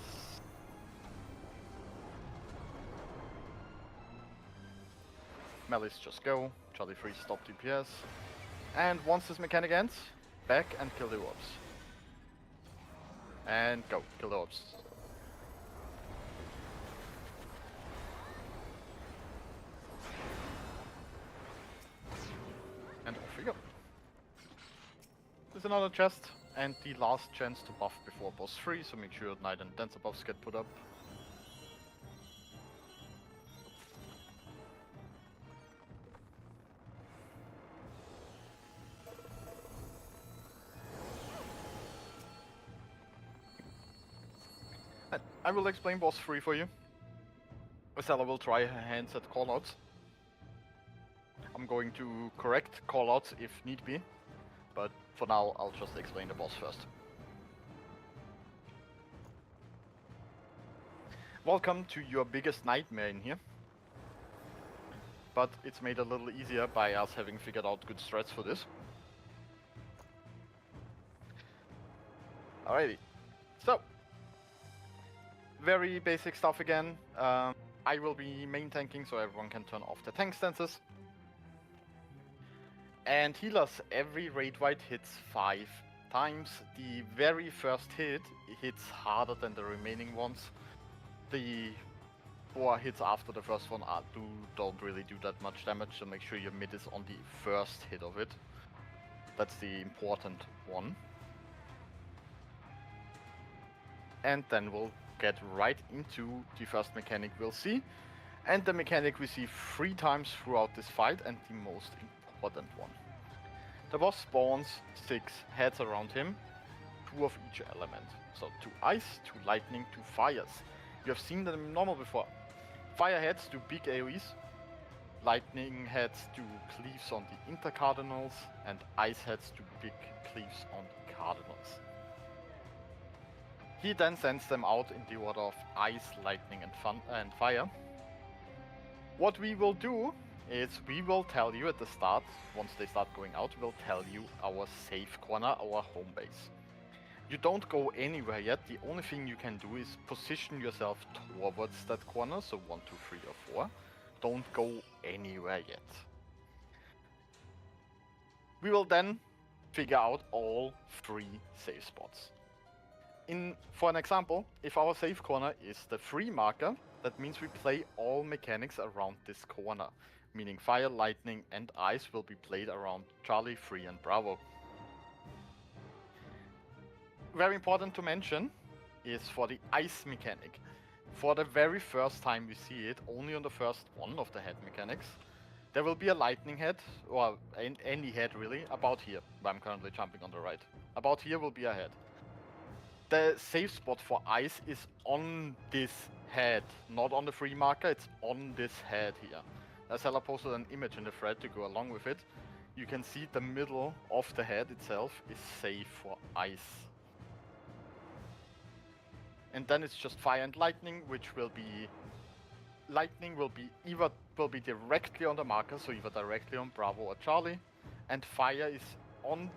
Malice, just go. Charlie 3, stop DPS. And once this mechanic ends, back and kill the orbs. And go, kill the orbs. And off we go. There's another chest, and the last chance to buff before boss 3, so make sure Knight and Dancer buffs get put up. I will explain boss 3 for you. Estella will try her hands at callouts. I'm going to correct callouts if need be, but for now I'll just explain the boss first. Welcome to your biggest nightmare in here. But it's made a little easier by us having figured out good strats for this. Alrighty. So, very basic stuff again. I will be main tanking so everyone can turn off the tank stances. And healers, every raid wight hits 5 times. The very first hit hits harder than the remaining ones. The 4 hits after the first one don't really do that much damage, so make sure your mid is on the first hit of it. That's the important one. And then we'll get right into the first mechanic we'll see. And the mechanic we see 3 times throughout this fight, and the most important one. The boss spawns 6 heads around him, 2 of each element. So 2 ice, 2 lightning, 2 fires. You have seen them normal before. Fire heads do big AoEs, lightning heads do cleaves on the intercardinals, and ice heads do big cleaves on the cardinals. He then sends them out in the order of ice, lightning, and fire. What we will do is we will tell you at the start, once they start going out, we'll tell you our safe corner, our home base. You don't go anywhere yet. The only thing you can do is position yourself towards that corner, so 1, 2, 3 or 4. Don't go anywhere yet. We will then figure out all 3 safe spots. For an example, if our safe corner is the 3 marker, that means we play all mechanics around this corner, meaning fire, lightning, and ice will be played around Charlie, 3, and Bravo. Very important to mention is for the ice mechanic. For the very first time we see it, only on the first one of the head mechanics, there will be a lightning head, or any head really, about here, where I'm currently jumping on the right. About here will be a head. The safe spot for ice is on this head, not on the 3 marker, it's on this head here. As I posted an image in the thread to go along with it, you can see the middle of the head itself is safe for ice. And then it's just fire and lightning, which will be... Lightning will be directly on the marker, so either directly on Bravo or Charlie. And fire is on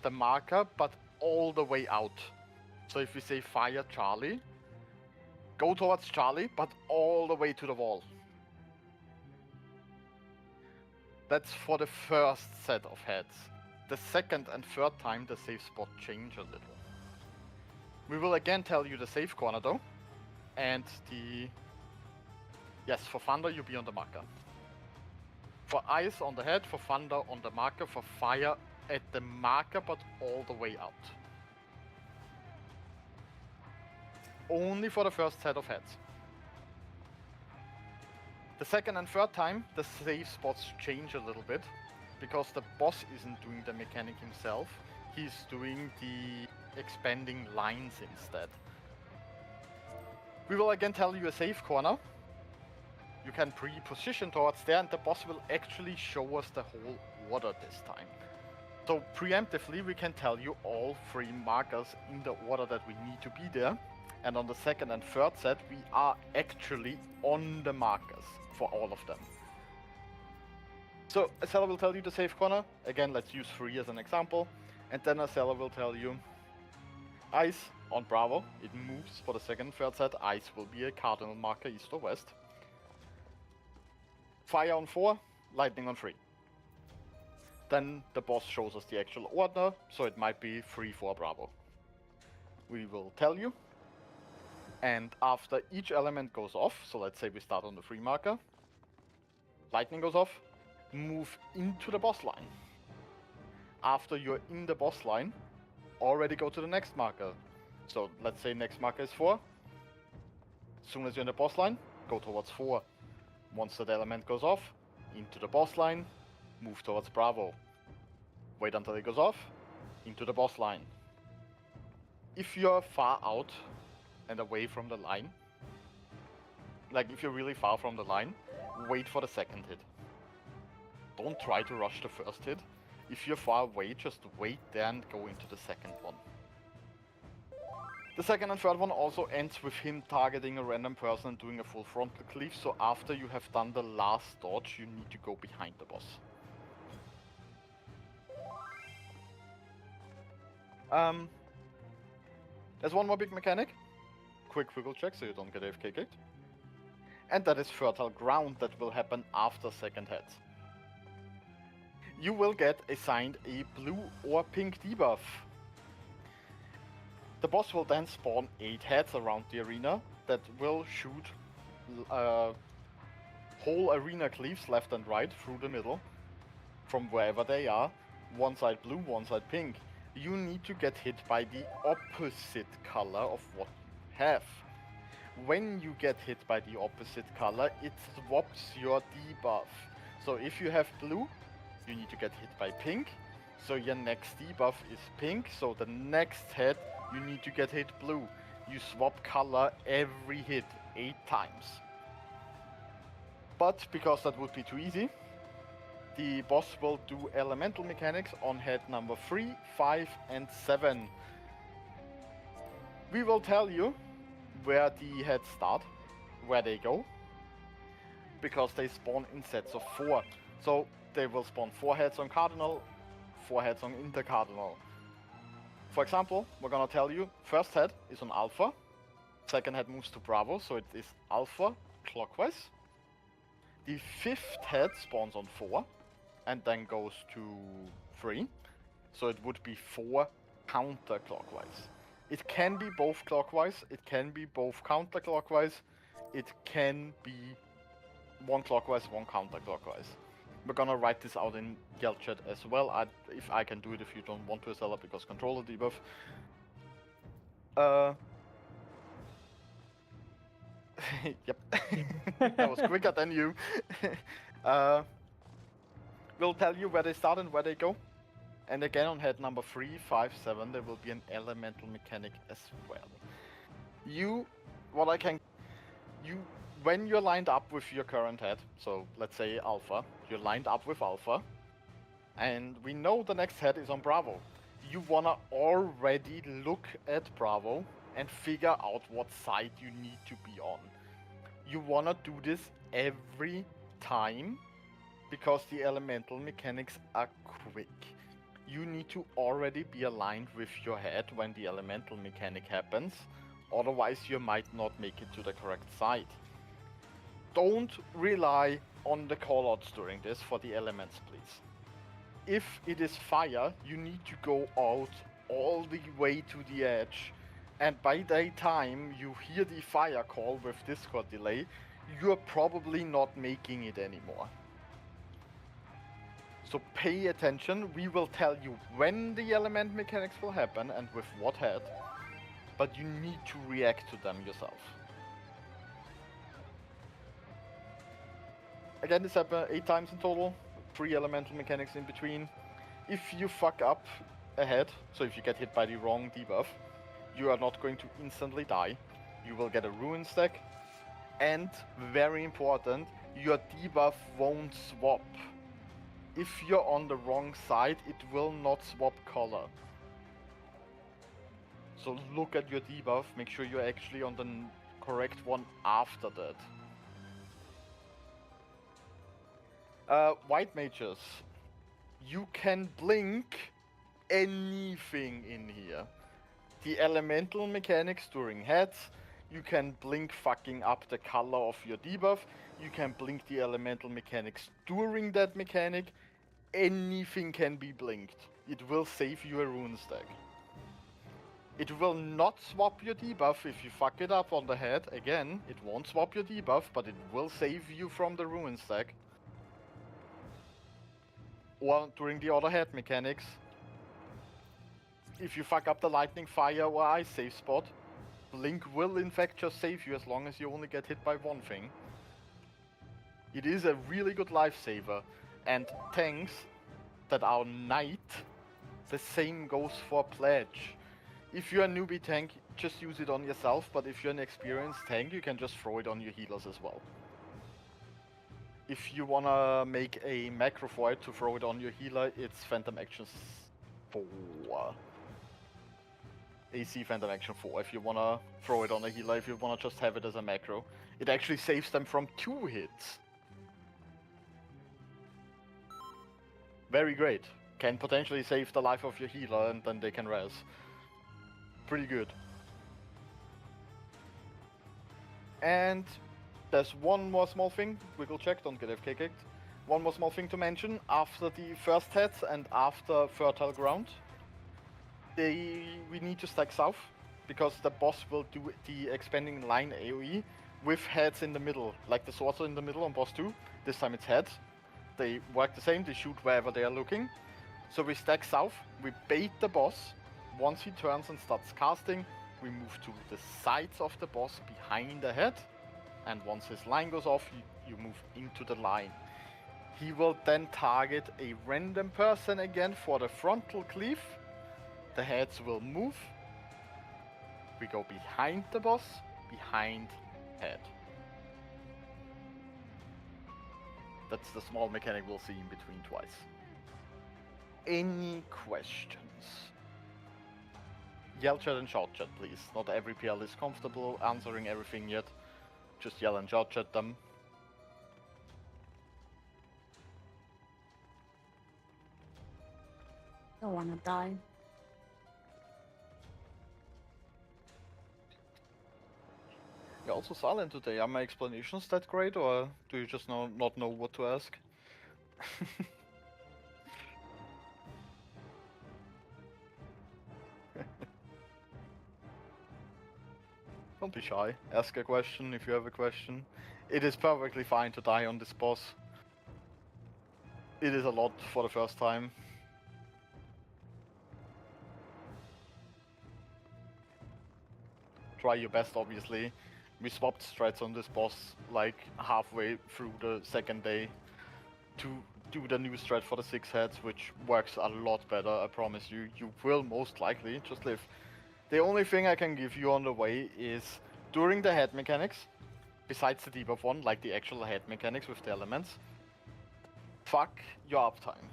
the marker, but all the way out. So if we say fire Charlie, go towards Charlie, but all the way to the wall. That's for the first set of heads. The second and third time the safe spot change a little. We will again tell you the safe corner though. And yes, for thunder you be on the marker. For ice on the head, for thunder on the marker, for fire at the marker but all the way out. Only for the first set of heads. The second and third time the safe spots change a little bit, because the boss isn't doing the mechanic himself, he's doing the expanding lines instead. We will again tell you a safe corner. You can pre-position towards there, and the boss will actually show us the whole order this time. So preemptively we can tell you all 3 markers in the order that we need to be there, and on the second and third set we are actually on the markers for all of them. So Acela will tell you the safe corner. Again, let's use 3 as an example. And then Acela will tell you ice on Bravo. It moves for the second and third set. Ice will be a cardinal marker, east or west. Fire on 4, lightning on 3. Then the boss shows us the actual order, so it might be 3, 4, Bravo. We will tell you. And after each element goes off, so let's say we start on the 3 marker, lightning goes off, move into the boss line. After you're in the boss line, already go to the next marker. So let's say next marker is 4. As soon as you're in the boss line, go towards 4. Once that element goes off, into the boss line, move towards Bravo. Wait until it goes off, into the boss line. If you're far out and away from the line, like if you're really far from the line, wait for the second hit. Don't try to rush the first hit. If you're far away, just wait there and go into the second one. The second and third one also ends with him targeting a random person and doing a full frontal cleave, so after you have done the last dodge, you need to go behind the boss. There's one more big mechanic. Quick wiggle check so you don't get AFK kicked. And that is fertile ground that will happen after second head. You will get assigned a blue or pink debuff. The boss will then spawn 8 heads around the arena that will shoot whole arena cleaves left and right through the middle from wherever they are. One side blue, one side pink. You need to get hit by the opposite color of what you have. When you get hit by the opposite color, it swaps your debuff. So if you have blue, you need to get hit by pink. So your next debuff is pink, so the next hit you need to get hit blue. You swap color every hit 8 times. But because that would be too easy, the boss will do elemental mechanics on head number 3, 5 and 7. We will tell you where the heads start, where they go, because they spawn in sets of 4. So they will spawn 4 heads on cardinal, 4 heads on intercardinal. For example, we're gonna tell you, first head is on alpha, second head moves to bravo, so it is alpha clockwise. The 5th head spawns on 4, and then goes to 3, so it would be 4 counterclockwise. It can be both clockwise, it can be both counterclockwise, it can be one clockwise, one counterclockwise. We're gonna write this out in Yell chat as well, if I can do it if you don't want to, Estella, because controller debuff. Yep, that was quicker than you. We'll tell you where they start and where they go. And again on head number 3, 5, 7, there will be an elemental mechanic as well. When you're lined up with your current head, so let's say Alpha, you're lined up with Alpha, and we know the next head is on Bravo. You wanna already look at Bravo and figure out what side you need to be on. You wanna do this every time, because the elemental mechanics are quick. You need to already be aligned with your head when the elemental mechanic happens, otherwise you might not make it to the correct side. Don't rely on the callouts during this for the elements, please. If it is fire, you need to go out all the way to the edge, and by the time you hear the fire call with Discord delay, you're probably not making it anymore. So pay attention, we will tell you when the element mechanics will happen and with what head, but you need to react to them yourself. Again, this happened 8 times in total, 3 elemental mechanics in between. If you fuck up a head, so if you get hit by the wrong debuff, you are not going to instantly die. You will get a ruin stack, and very important, your debuff won't swap. If you're on the wrong side, it will not swap color. So look at your debuff, make sure you're actually on the correct one after that. White mages, you can blink anything in here. The elemental mechanics during heads, you can blink fucking up the color of your debuff, you can blink the elemental mechanics during that mechanic. Anything can be blinked. It will save you a rune stack. It will not swap your debuff if you fuck it up on the head. Again, it won't swap your debuff, but it will save you from the ruin stack. Or during the other head mechanics, if you fuck up the lightning, fire or ice save spot, blink will in fact just save you as long as you only get hit by one thing. It is a really good lifesaver. And tanks that are knight, the same goes for pledge. If you're a newbie tank, just use it on yourself, but if you're an experienced tank, you can just throw it on your healers as well. If you wanna make a macro for it to throw it on your healer, it's Phantom Actions 4. AC Phantom Action 4 if you wanna throw it on a healer, if you wanna just have it as a macro. It actually saves them from 2 hits. Very great. Can potentially save the life of your healer and then they can res. Pretty good. And there's one more small thing. Wiggle check, don't get FK kicked. One more small thing to mention. After the first head and after Fertile Ground, we need to stack south, because the boss will do the expanding line AoE with heads in the middle, like the swords are in the middle on boss 2. This time it's heads. They work the same, they shoot wherever they are looking. So we stack south, we bait the boss. Once he turns and starts casting, we move to the sides of the boss behind the head. And once his line goes off, you move into the line. He will then target a random person again for the frontal cleave. The heads will move. We go behind the boss, behind head. That's the small mechanic we'll see in between twice. Any questions? Yell chat and shout chat, please. Not every PL is comfortable answering everything yet. Just yell and shout chat them. Don't wanna die. You're also silent today. Are my explanations that great, or do you just not know what to ask? Don't be shy. Ask a question if you have a question. It is perfectly fine to die on this boss. It is a lot for the first time. Try your best, obviously. We swapped strats on this boss like halfway through the second day to do the new strat for the 6 heads, which works a lot better, I promise you. You will most likely just live. The only thing I can give you on the way is during the head mechanics, besides the debuff one, like the actual head mechanics with the elements, fuck your uptime.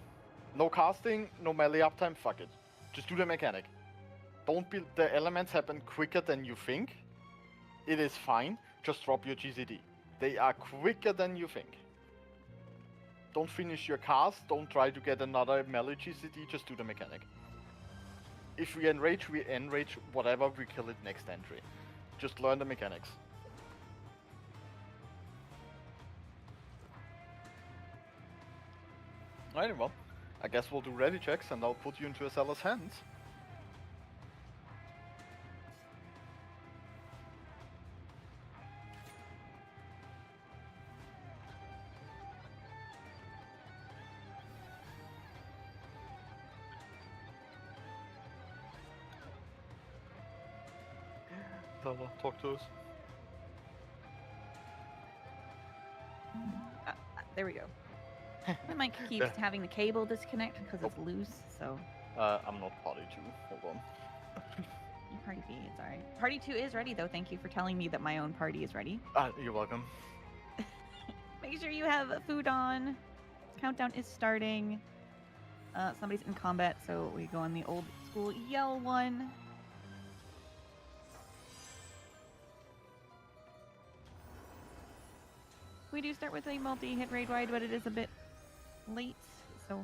No casting, no melee uptime, fuck it. Just do the mechanic. Don't be, the elements happen quicker than you think. It is fine, just drop your GCD. They are quicker than you think. Don't finish your cast, don't try to get another melee GCD, just do the mechanic. If we enrage, whatever, we kill it next entry. Just learn the mechanics. Alright, well, I guess we'll do ready checks and I'll put you into a seller's hands. Talk to us. There we go. My mic keeps having the cable disconnect because it's loose, so. I'm not party 2. Hold on. Party B, it's alright. Party 2 is ready though. Thank you for telling me that my own party is ready. You're welcome. Make sure you have food on. Countdown is starting. Somebody's in combat, so we go on the old school yell one. We do start with a multi-hit raid wide, but it is a bit late, so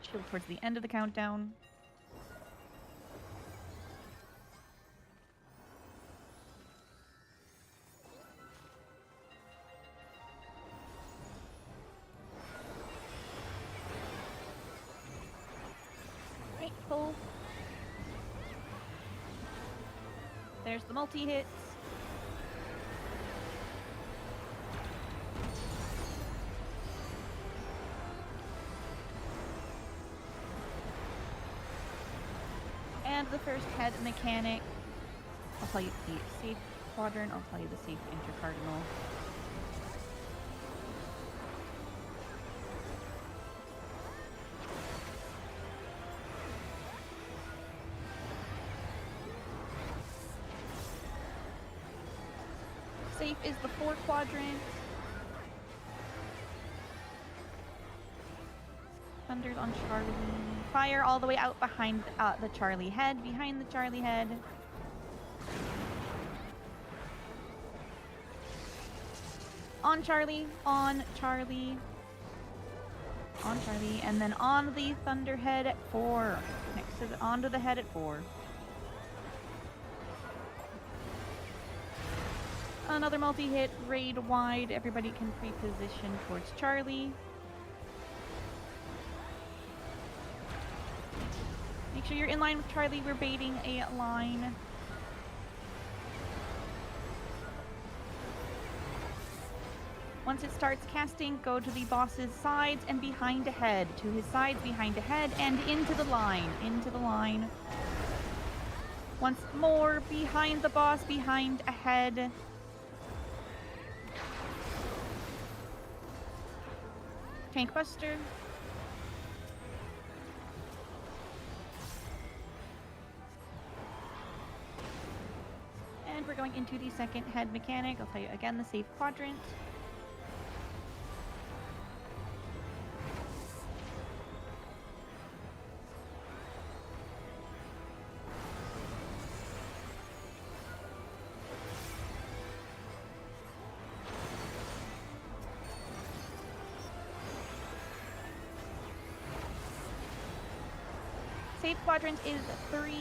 shield towards the end of the countdown. Right, pull. There's the multi-hits. And the first head mechanic. I'll tell you the safe quadrant, I'll tell you the safe intercardinal. Safe is the 4 quadrant. Thundered on Charlie. Fire all the way out behind the Charlie head, behind the Charlie head. On Charlie, on Charlie. On Charlie, and then on the Thunderhead at 4. Next to the, onto the head at 4. Another multi-hit, raid wide. Everybody can pre-position towards Charlie. Make sure you're in line with Charlie. We're baiting a line. Once it starts casting, go to the boss's sides and behind ahead. To his sides, behind ahead, and into the line. Into the line. Once more, behind the boss, behind ahead. Tank Buster. And we're going into the second head mechanic. I'll tell you again, the safe quadrant. Safe quadrant is 3.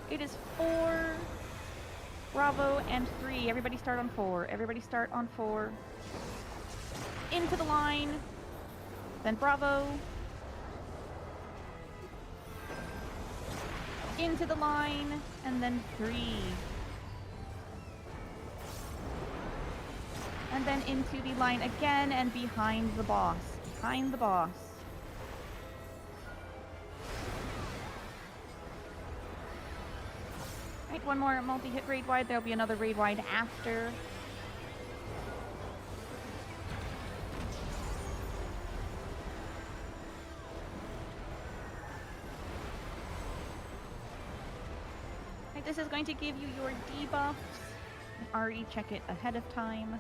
It is 4, Bravo, and 3. Everybody start on 4. Everybody start on 4. Into the line. Then Bravo. Into the line, and then 3. And then into the line again, and behind the boss. Behind the boss. Right, one more multi-hit raid wide. There'll be another raid wide after. This is going to give you your debuffs. Already check it ahead of time.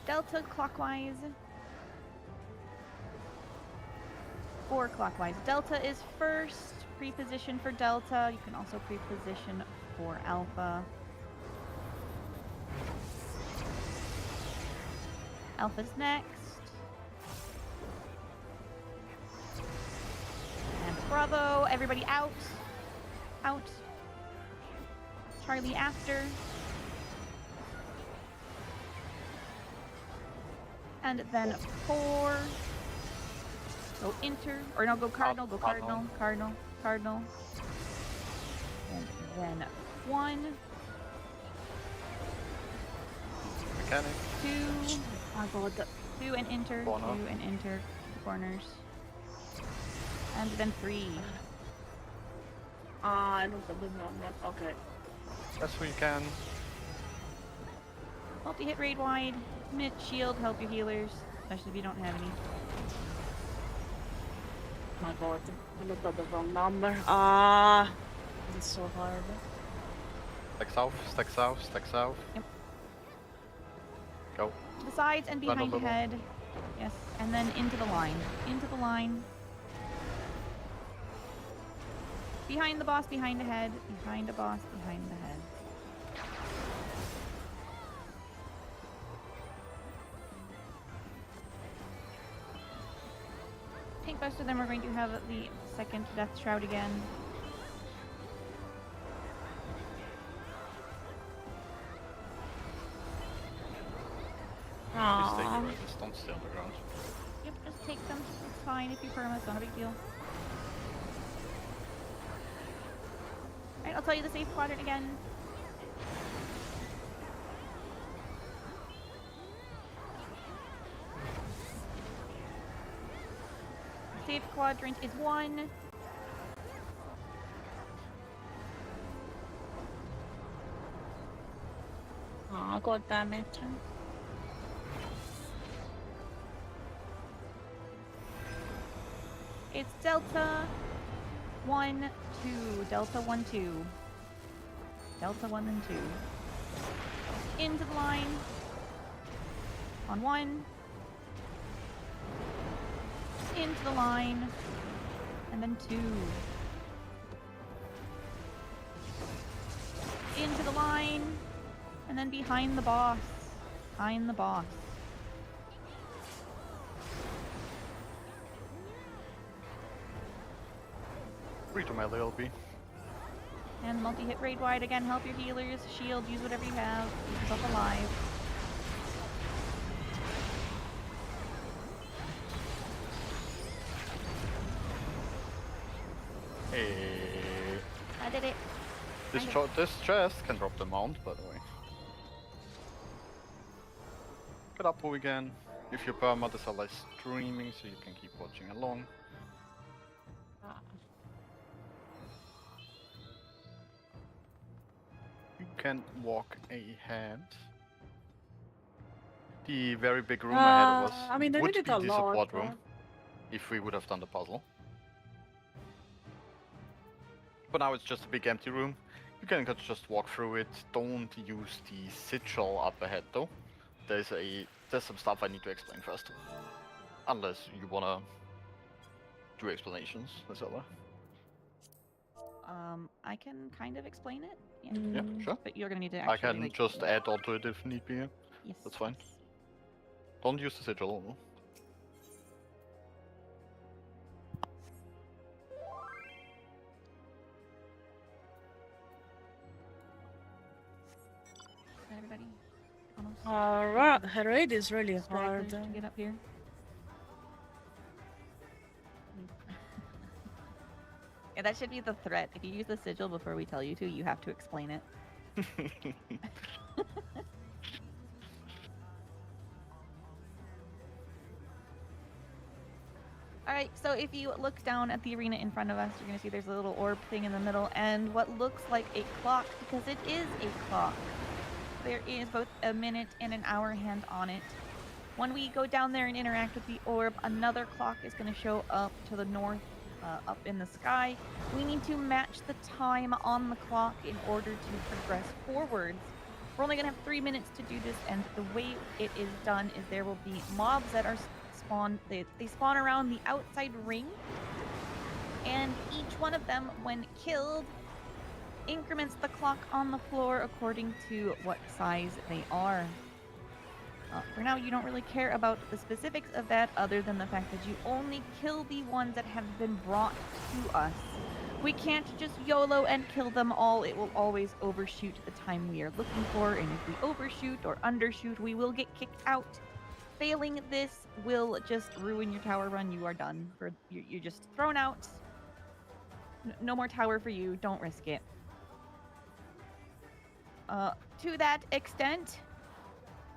Delta clockwise. 4 clockwise. Delta is first. Pre-position for Delta. You can also pre-position for Alpha. Alpha's next. And Bravo. Everybody out. Out. Charlie after. And then 4. Go Inter, or no, go Cardinal, go Cardinal, Cardinal, Cardinal. And then 1. Mechanic. 2. Oh god, 2 and Inter, Corner. 2 and Inter, corners. And then 3. I don't have the wrong one. Okay. Yes, we can. Multi-hit raid wide, mid shield, help your healers, especially if you don't have any. My god, I looked at the wrong number. It's so hard. Stack south, stack south, stack south. Yep. Go. To the sides and behind Bundle. head. Yes, and then into the line. Into the line. Behind the boss, behind the head. Behind the boss, behind the head. Tank Buster, then we're going to have the second Death Shroud again. Please take your items, don't stay on the ground. Yep, just take them. It's fine if you perma, it's not a big deal. Alright, I'll tell you the safe quadrant again. Safe quadrant is 1. Oh, god damn it. It's Delta 1, 2. Delta 1, 2. Delta 1 and 2. Into the line. On 1. Into the line. And then 2. Into the line. And then behind the boss. Behind the boss. Free to my LB. And multi-hit raid wide again. Help your healers. Shield. Use whatever you have. Keep yourself alive. Hey. I did it. This chest can drop the mount, by the way. Get up again. If your permadeaths are like streaming, so you can keep watching along. You can walk ahead. The very big room ahead of us I mean, they would did be it a the lot, support but... room if we would have done the puzzle. But now it's just a big empty room. You can just walk through it. Don't use the sigil up ahead though. There's some stuff I need to explain first. Unless you wanna do explanations, Azella. I can kind of explain it. Yeah, Yeah, sure. but you're gonna need to actually. I can like, just add onto it if need be. Yeah. Yes, That's fine. yes. Don't use the sigil. Everybody, almost. Alright, her raid is really hard. Stragglers to get up here. Yeah, that should be the threat. If you use the sigil before we tell you to, you have to explain it. Alright, so if you look down at the arena in front of us, you're going to see there's a little orb thing in the middle and what looks like a clock, because it is a clock. There is both a minute and an hour hand on it. When we go down there and interact with the orb, another clock is going to show up to the north, up in the sky. We need to match the time on the clock in order to progress forwards. We're only going to have 3 minutes to do this, and the way it is done is there will be mobs that are spawned. They spawn around the outside ring, and each one of them, when killed, increments the clock on the floor according to what size they are. For now, you don't really care about the specifics of that other than the fact that you only kill the ones that have been brought to us. We can't just YOLO and kill them all. It will always overshoot the time we are looking for, and if we overshoot or undershoot, we will get kicked out. Failing this will just ruin your tower run. You are done. You're just thrown out. No more tower for you. Don't risk it. To that extent,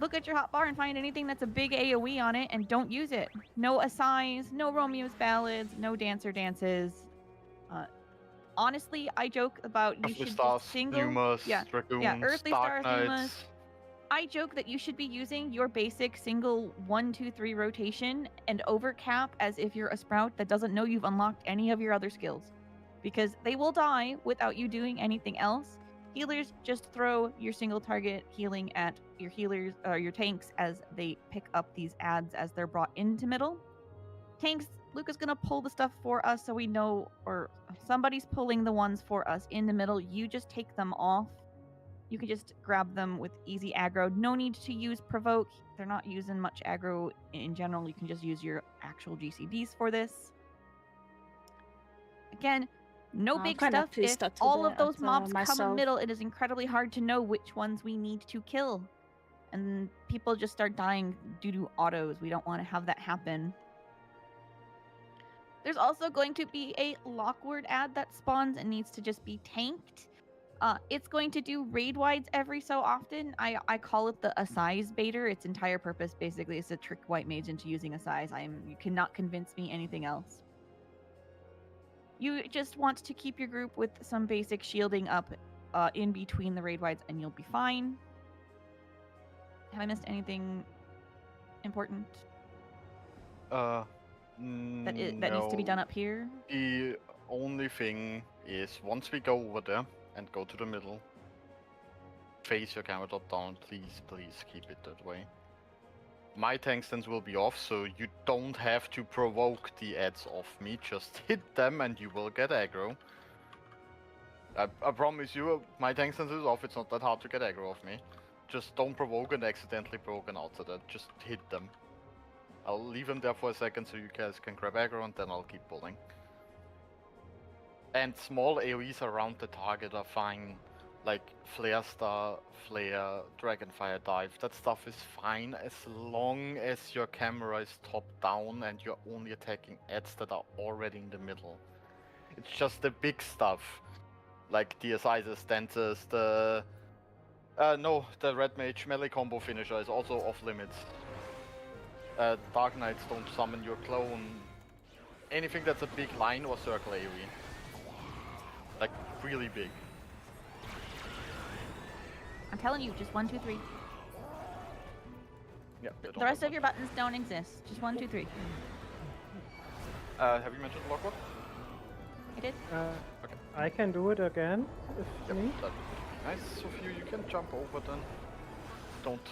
look at your hotbar and find anything that's a big AoE on it and don't use it. No Asais, no Romeo's ballads, no dancer dances. Honestly, I joke about you should just single... Numas, Dragoons, Earthly Dark Stars, Numas. Knights. I joke that you should be using your basic single 1, 2, 3 rotation and overcap as if you're a sprout that doesn't know you've unlocked any of your other skills. Because they will die without you doing anything else. Healers, just throw your single target healing at your healers or your tanks as they pick up these adds as they're brought into middle. Tanks, Luca's gonna pull the stuff for us so we know, or somebody's pulling the ones for us in the middle. You just take them off. You can just grab them with easy aggro. No need to use provoke. They're not using much aggro in general. You can just use your actual GCDs for this. Again, no big stuff. If all of those mobs come in middle, it is incredibly hard to know which ones we need to kill. And people just start dying due to autos. We don't want to have that happen. There's also going to be a Lockward ad that spawns and needs to just be tanked. It's going to do raid wides every so often. I call it the Asais baiter. Its entire purpose basically is to trick white mage into using Asais. You cannot convince me anything else. You just want to keep your group with some basic shielding up in between the raid wides, and you'll be fine. Have I missed anything important? That needs to be done up here? The only thing is, once we go over there and go to the middle, face your camera top down. Please keep it that way. My tank stance will be off, so you don't have to provoke the ads off me. Just hit them and you will get aggro. I promise you, my tank stance is off. It's not that hard to get aggro off me. Just don't provoke and accidentally provoke an outsider. Just hit them. I'll leave them there for a second so you guys can grab aggro, and then I'll keep pulling. And small AoEs around the target are fine. Like Flare Star, Flare, Dragonfire Dive, that stuff is fine as long as your camera is top down and you're only attacking ads that are already in the middle. It's just the big stuff, like DSIs, stances, the Red Mage melee combo finisher is also off limits. Dark Knights don't summon your clone. Anything that's a big line or circle AoE. Like, really big. I'm telling you, just 1, 2, 3. Yeah. The rest of your buttons don't exist. Just 1, 2, 3. Have you mentioned Lockwood? I did. Okay. I can do it again if you need. That would be nice of you. You can jump over then. Don't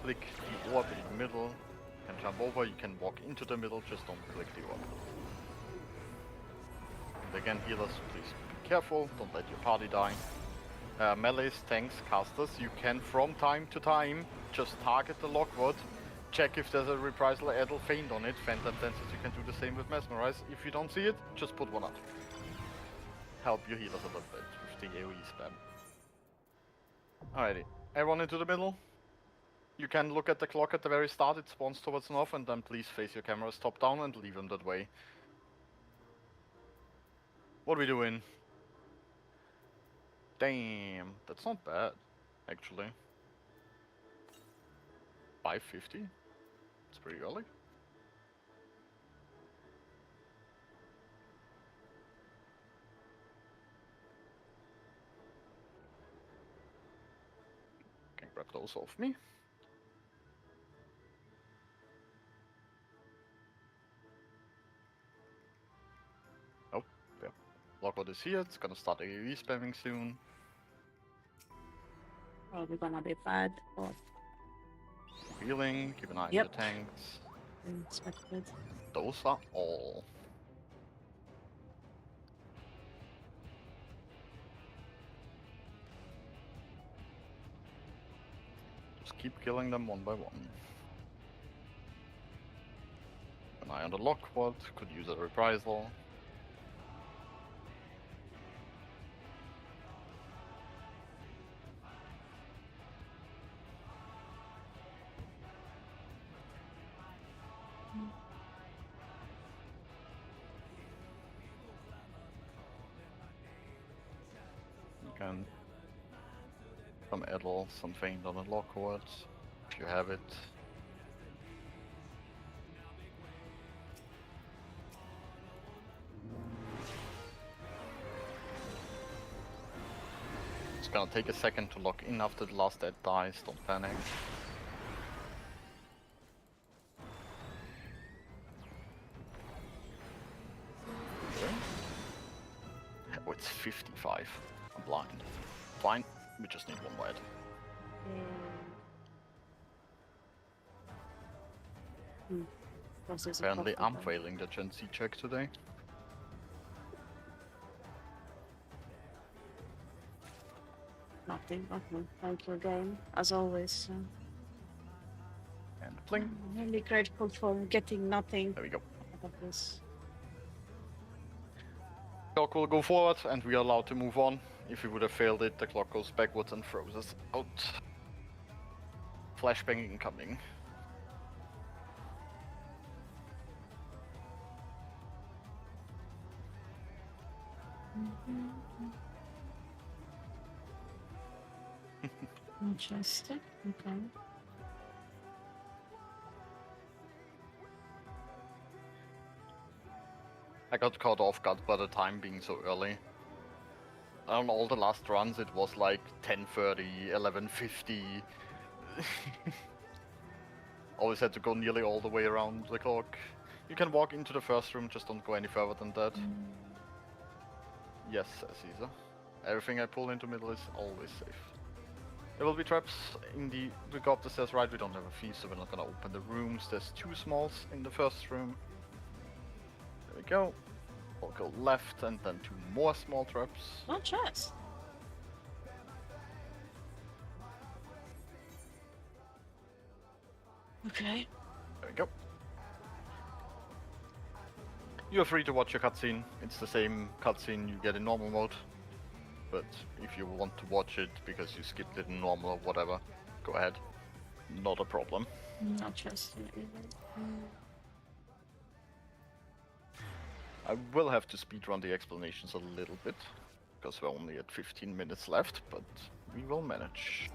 click the orb in the middle. You can jump over, you can walk into the middle, just don't click the orb. And again, healers, please be careful, don't let your party die. Melees, tanks, casters, you can from time to time just target the Lockwood, check if there's a reprisal Edel Feint on it. Phantom Dances, you can do the same with Mesmerize. If you don't see it, just put one up. Help your healers a little bit with the AoE spam. Alrighty, everyone into the middle. You can look at the clock at the very start, it spawns towards an off, and then please face your cameras top down and leave them that way. What are we doing? Damn, that's not bad, actually. 550? It's pretty early. Can grab those off me. Oh, yeah. Lockwood is here, it's gonna start AoE spamming soon. Probably gonna be bad, but Healing, keep an eye on Yep. the tanks. expected. Those are all. Just keep killing them one by one. An eye on the Lockwood, could use a reprisal. Can some Edel, some Feint on the Lockwood, if you have it. It's gonna take a second to lock in after the last Ed dies, don't panic. Okay. Oh, it's 55. I'm blind. Fine, we just need one more Ed. Apparently I'm failing the Gen Z check today. Nothing. Thank you again, as always. And pling. I'm really grateful for getting nothing There we go. out of this. Clock will go forward and we are allowed to move on. If we would have failed it, the clock goes backwards and throws us out. Flashbang incoming. Interesting. Okay. I got caught off guard by the time being so early. On all the last runs, it was like 10:30, 11:50. Always had to go nearly all the way around the clock. You can walk into the first room, just don't go any further than that. Yes, Caesar. Everything I pull into middle is always safe. There will be traps in the... We got the stairs right, we don't have a fee, so we're not gonna open the rooms. There's 2 smalls in the first room. There we go. We'll go left and then 2 more small traps. Oh, chest. Okay. There we go. You're free to watch your cutscene. It's the same cutscene you get in normal mode. But if you want to watch it because you skipped it in normal or whatever, go ahead. Not a problem. Not chest. I will have to speedrun the explanations a little bit, because we're only at 15 minutes left, but we will manage.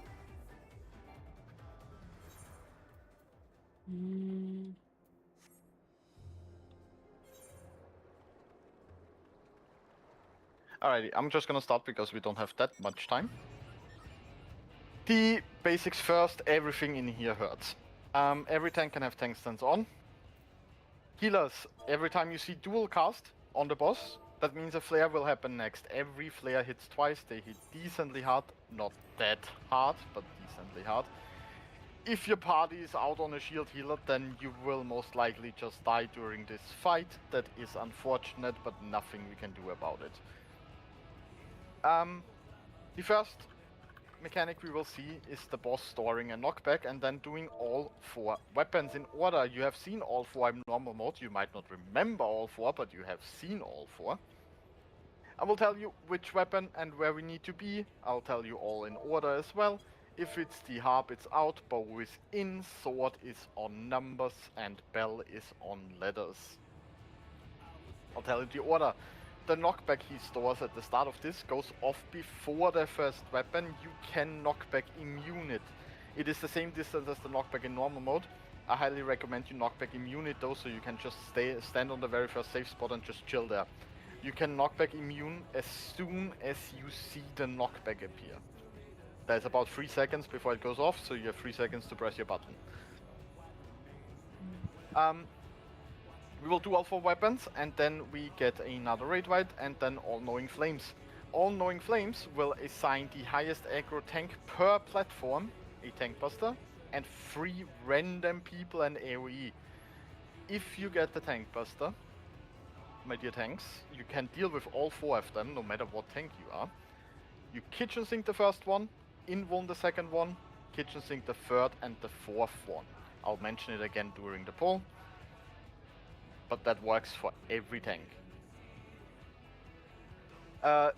Alrighty, I'm just gonna start because we don't have that much time. The basics first, everything in here hurts. Every tank can have tank stance on. Healers, every time you see dual cast on the boss, that means a flare will happen next. Every flare hits twice, they hit decently hard, not that hard, but decently hard. If your party is out on a shield healer, then you will most likely just die during this fight. That is unfortunate, but nothing we can do about it. The first mechanic we will see is the boss storing a knockback and then doing all 4 weapons in order. You have seen all 4 in normal mode. You might not remember all 4, but you have seen all 4. I will tell you which weapon and where we need to be. I'll tell you all in order as well. If it's the harp, it's out, bow is in, sword is on numbers, and bell is on letters. I'll tell you the order. The knockback he stores at the start of this goes off before the first weapon. You can knockback immune it. It is the same distance as the knockback in normal mode. I highly recommend you knockback immune it though, so you can just stand on the very first safe spot and just chill there. You can knockback immune as soon as you see the knockback appear. There's about 3 seconds before it goes off, so you have 3 seconds to press your button. We will do all 4 weapons, and then we get another raid wight, and then All-Knowing Flames. All-Knowing Flames will assign the highest aggro tank per platform, a tank buster, and 3 random people and AoE. If you get the tank buster, my dear tanks, you can deal with all 4 of them, no matter what tank you are. You kitchen sink the first one, invuln the second one, kitchen sink the third and the fourth one. I'll mention it again during the poll. But that works for every tank.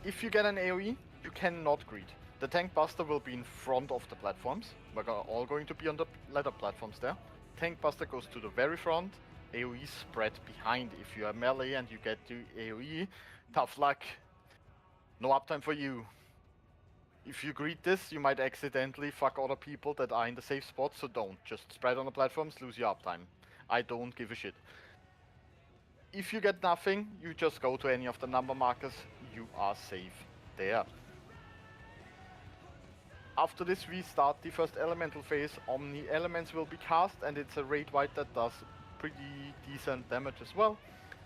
If you get an AoE, you cannot greet. The tank buster will be in front of the platforms. We're all going to be on the ladder platforms there. Tank buster goes to the very front, AoE spread behind. If you are melee and you get to AoE, tough luck. No uptime for you. If you greet this, you might accidentally fuck other people that are in the safe spot, so don't. Just spread on the platforms, lose your uptime. I don't give a shit. If you get nothing, you just go to any of the number markers, you are safe there. After this we start the first elemental phase. Omni elements will be cast and it's a raid wight that does pretty decent damage as well.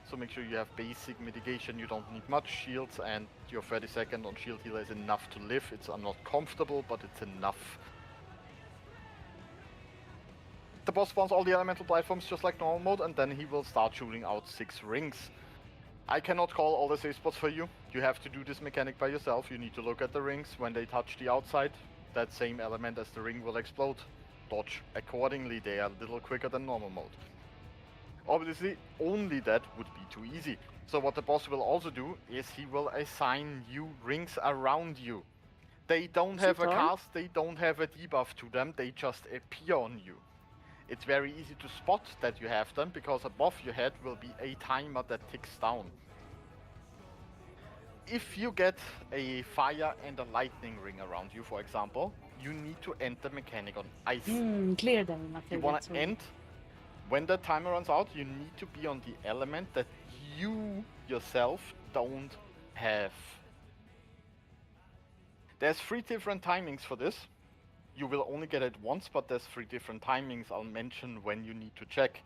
So make sure you have basic mitigation, you don't need much shields, and your 30 second on shield healer is enough to live. It's not comfortable, but it's enough. The boss spawns all the elemental platforms just like normal mode, and then he will start shooting out 6 rings. I cannot call all the safe spots for you. You have to do this mechanic by yourself. You need to look at the rings. When they touch the outside, that same element as the ring will explode. Dodge accordingly, they are a little quicker than normal mode. Obviously, only that would be too easy. So what the boss will also do is he will assign you rings around you. They don't have a cast, they don't have a debuff to them, they just appear on you. It's very easy to spot that you have them, because above your head will be a timer that ticks down. If you get a fire and a lightning ring around you, for example, you need to end the mechanic on ice. Clear them. Okay, you want to end. When the timer runs out, you need to be on the element that you yourself don't have. There's 3 different timings for this. You will only get it once, but there's 3 different timings I'll mention when you need to check.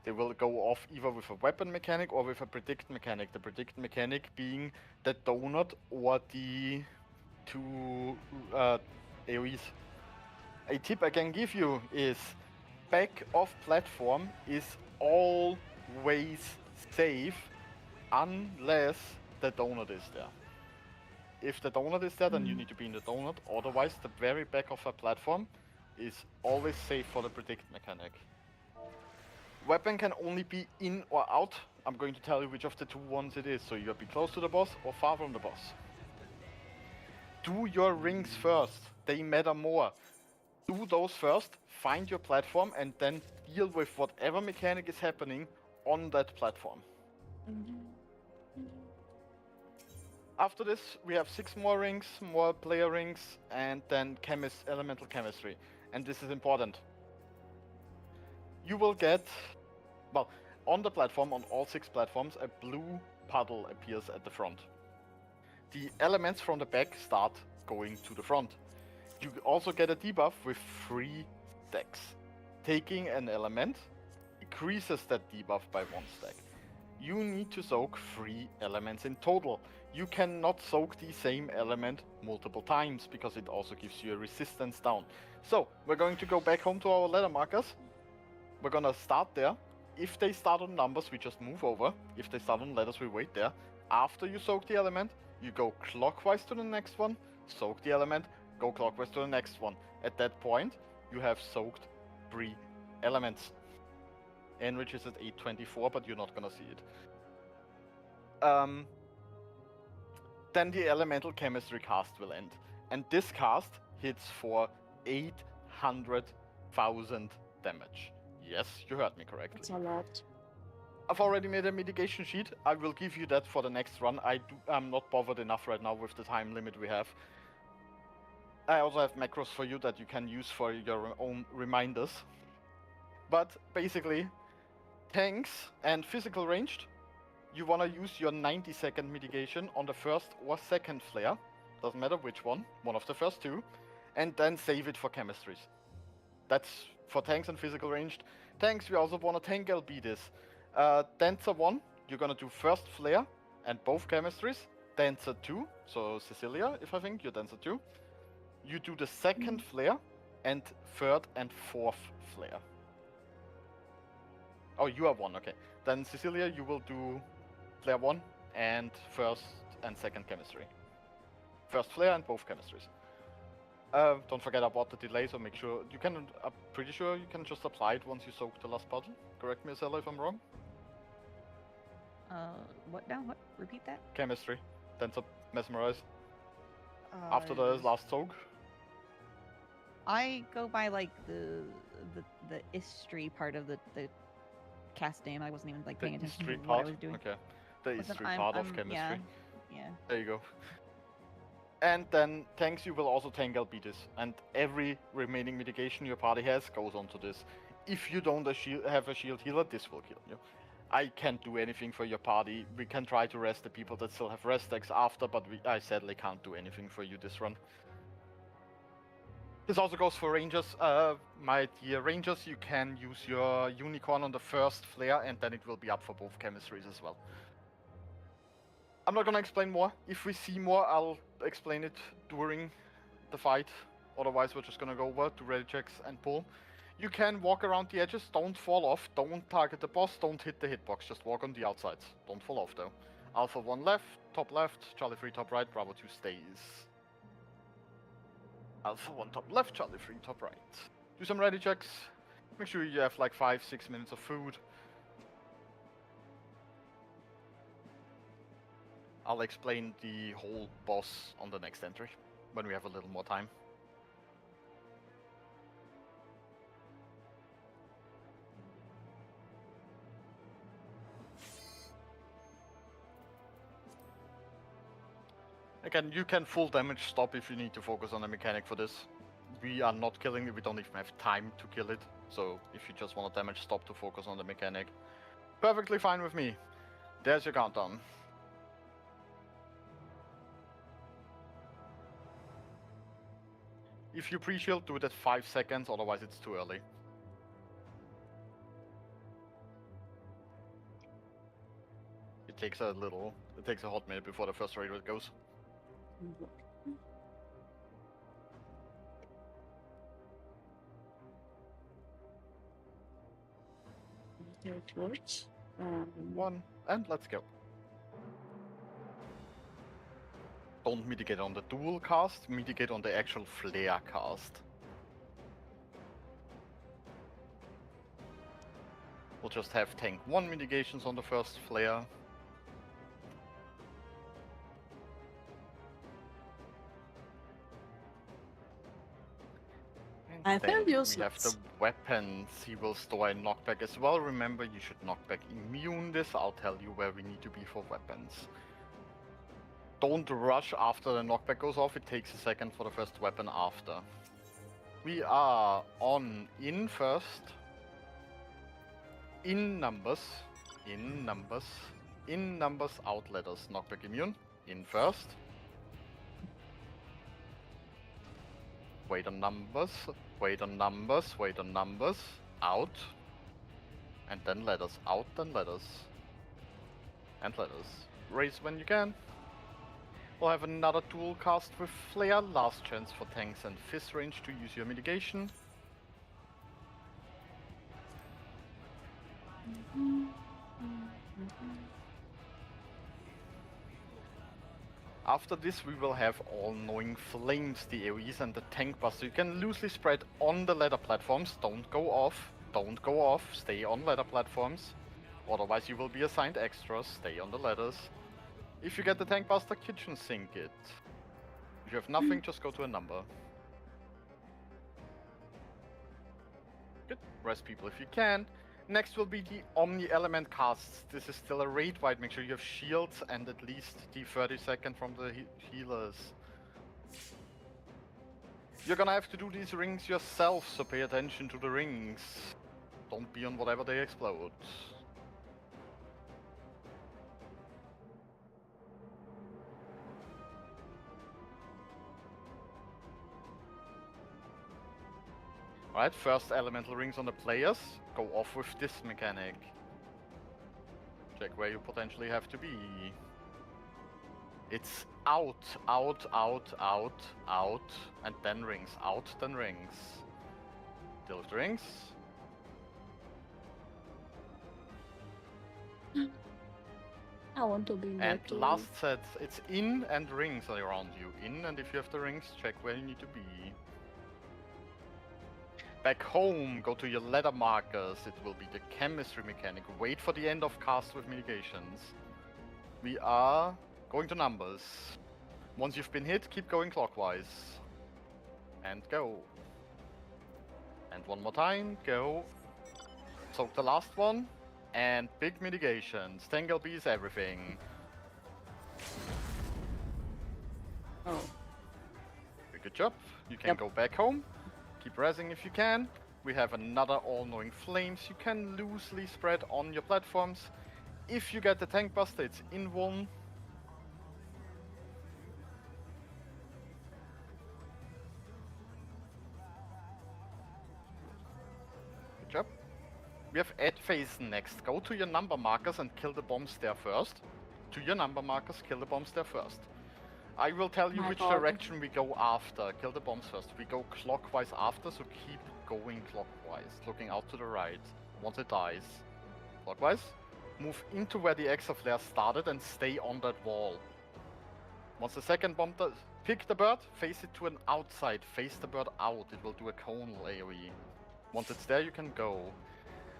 They will go off either with a weapon mechanic or with a predict mechanic. The predict mechanic being the donut or the 2 AoEs. A tip I can give you is back of platform is always safe unless the donut is there. If the donut is there, then you need to be in the donut. Otherwise, the very back of a platform is always safe for the predict mechanic. Weapon can only be in or out. I'm going to tell you which of the 2 ones it is, so you'll be close to the boss or far from the boss. Do your rings first, they matter more. Do those first, find your platform, and then deal with whatever mechanic is happening on that platform. After this, we have 6 more rings, more player rings, and then elemental chemistry. And this is important. You will get, well, on the platform, on all 6 platforms, a blue puddle appears at the front. The elements from the back start going to the front. You also get a debuff with 3 stacks. Taking an element increases that debuff by 1 stack. You need to soak 3 elements in total. You cannot soak the same element multiple times because it also gives you a resistance down. So, we're going to go back home to our ladder markers. We're gonna start there. If they start on numbers, we just move over. If they start on letters, we wait there. After you soak the element, you go clockwise to the next one, soak the element, go clockwise to the next one. At that point, you have soaked 3 elements. Enrich is at 824, but you're not gonna see it. Then the elemental chemistry cast will end. And this cast hits for 800,000 damage. Yes, you heard me correctly. That's a lot. I've already made a mitigation sheet. I will give you that for the next run. I'm not bothered enough right now with the time limit we have. I also have macros for you that you can use for your own reminders. But basically, tanks and physical ranged, you want to use your 90-second mitigation on the first or second flare. Doesn't matter which one of the first 2. And then save it for chemistries. That's for tanks and physical ranged. Tanks, we also want to tank LB this. Dancer 1, you're gonna do first flare and both chemistries. Dancer 2, so Cecilia, if I think, you're Dancer 2. You do the second flare and third and fourth flare. Oh, you are 1, okay. Then Cecilia, you will do flare 1 and first and second chemistry. First flare and both chemistries. Don't forget about the delay, so make sure you can. I'm pretty sure you can just apply it once you soak the last puddle. Correct me, Azella, if I'm wrong. What now? What? Repeat that? Chemistry. Then mesmerize. After the last soak. I go by like the history part of the cast name. I wasn't even like paying attention to what I was doing. Okay. The history part of chemistry. Yeah. There you go. And then tanks, you will also tank LB this, and every remaining mitigation your party has goes onto this. If you don't have a shield healer, this will kill you. I can't do anything for your party. We can try to rest the people that still have rest decks after, but I sadly can't do anything for you this run. This also goes for rangers. My dear rangers, you can use your unicorn on the first flare, and then it will be up for both chemistries as well. I'm not gonna explain more. If we see more, I'll explain it during the fight. Otherwise, we're just gonna go over to ready checks and pull. You can walk around the edges, don't fall off, don't target the boss, don't hit the hitbox, just walk on the outsides. Don't fall off though. Alpha 1 left, Charlie 3 top right, Bravo 2 stays. Alpha 1 top left, Charlie 3 top right. Do some ready checks. Make sure you have like 5-6 minutes of food. I'll explain the whole boss on the next entry, when we have a little more time. Again, you can full damage stop if you need to focus on the mechanic for this. We are not killing it, we don't even have time to kill it. So if you just want a damage stop to focus on the mechanic, perfectly fine with me. There's your countdown. If you pre-shield, do it at 5 seconds, otherwise it's too early. It takes a hot minute before the first raid goes. It works. 1, and let's go. Don't mitigate on the dual cast, mitigate on the actual flare cast. We'll just have tank 1 mitigations on the first flare. I Then feel we useless. have the weapons. He will store a knockback as well. Remember, you should knockback immune this. I'll tell you where we need to be for weapons. Don't rush after the knockback goes off. It takes a second for the first weapon after. We are on in first. In numbers. In numbers. In numbers, out letters. Knockback immune. In first. Wait on numbers. Wait on numbers. Wait on numbers. Out. And then letters. Out, then letters. And letters. Raise when you can. We'll have another dual cast with Flare. Last chance for tanks and fist range to use your mitigation. After this we will have All-Knowing Flames, the AoEs and the tank buster. You can loosely spread on the ladder platforms. Don't go off. Don't go off. Stay on ladder platforms. Otherwise you will be assigned extras. Stay on the ladders. If you get the tank buster, kitchen sink it. If you have nothing, just go to a number. Good. Rest people if you can. Next will be the Omni Element casts. This is still a raid wide. Make sure you have shields and at least the 30-second from the healers. You're gonna have to do these rings yourself, so pay attention to the rings. Don't be on whatever they explode. Alright, first elemental rings on the players. Go off with this mechanic. Check where you potentially have to be. It's out, out, out, out, out, and then rings. Out, then rings. Deal with the rings. I want to be in And that too. last set, it's in and rings are around you. In, and if you have the rings, check where you need to be. Back home, go to your ladder markers. It will be the chemistry mechanic. Wait for the end of cast with mitigations. We are going to numbers. Once you've been hit, keep going clockwise. And go. And one more time, go. Soak the last one. And big mitigations. Tangle bees, everything. Oh. Good job. You can go back home. Keep rezzing if you can. We have another All-Knowing Flames. You can loosely spread on your platforms. If you get the tank buster, it's in one. Good job. We have Ed phase next. Go to your number markers and kill the bombs there first. To your number markers, kill the bombs there first. I will tell you which direction we go after. Kill the bombs first. We go clockwise after, so keep going clockwise. Looking out to the right. Once it dies. Clockwise. Move into where the Exo Flare started and stay on that wall. Once the second bomb does, pick the bird, face it to an outside. Face the bird out. It will do a conal AoE. Once it's there, you can go.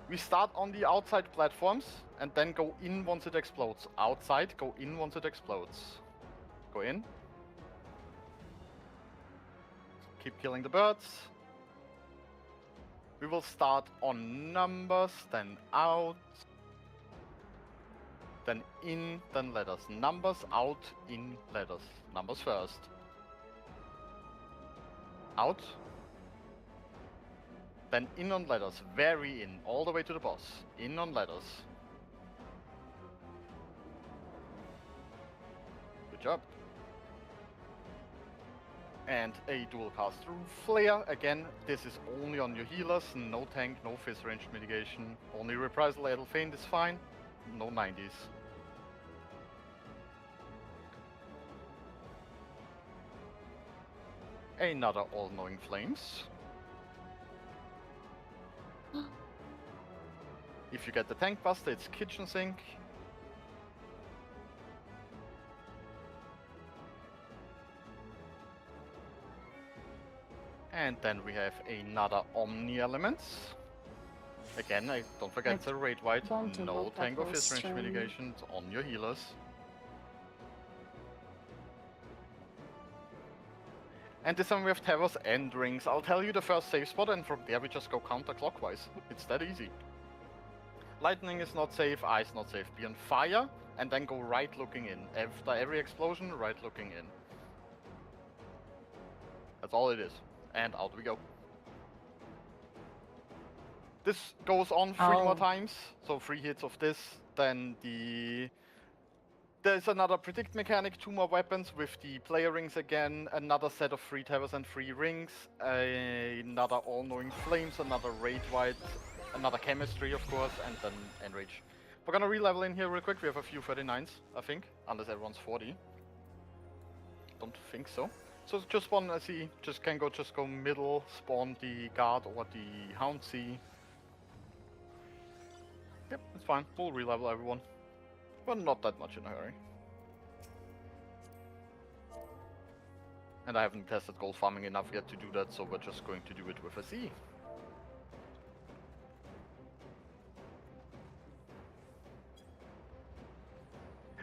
We start on the outside platforms and then go in once it explodes. Outside, go in once it explodes. Go in. Keep killing the birds. We will start on numbers, then out. Then in, then letters. Numbers, out, in, letters. Numbers first. Out. Then in on letters. Very in. All the way to the boss. In on letters. Good job. And a dual cast through Flare. Again, this is only on your healers, no tank, no fizz range mitigation. Only Reprisal Idle Feint is fine, no 90s. Another All-Knowing Flames. If you get the tank buster, it's Kitchen Sink. And then we have another Omni Elements. Again, don't forget the Raid White, no tank or fizz range mitigation on your healers. And this time we have Towers and Rings. I'll tell you the first safe spot, and from there we just go counterclockwise. It's that easy. Lightning is not safe, Ice not safe. Be on fire, and then go right looking in. After every explosion, right looking in. That's all it is. And out we go. This goes on 3 more times, so 3 hits of this, then there's another predict mechanic, 2 more weapons with the player rings again, another set of 3 towers and 3 rings, another all-knowing flames, another raid white, another chemistry of course, and then enrage. We're gonna re-level in here real quick. We have a few 39s, I think, unless everyone's 40. Don't think so. So just one, just go middle, spawn the guard or the hound sea. Yep, it's fine. We'll re-level everyone. But not that much in a hurry. And I haven't tested gold farming enough yet to do that, so we're just going to do it with a C.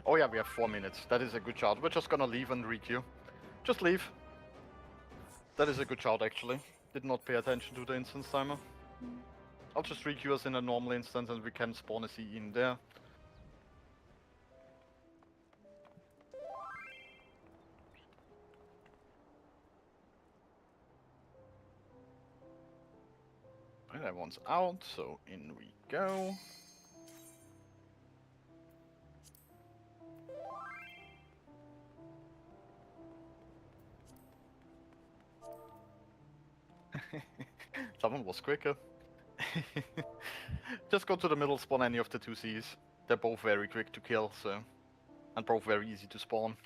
Oh yeah, we have 4 minutes. That is a good shout. We're just gonna leave and re-queue. Just leave. That is a good shout actually. Did not pay attention to the instance timer. I'll just re-queue us in a normal instance and we can spawn a CE in there. And everyone's out, so in we go. Someone was quicker. Just go to the middle, spawn any of the 2 Cs. They're both very quick to kill, so... and both very easy to spawn.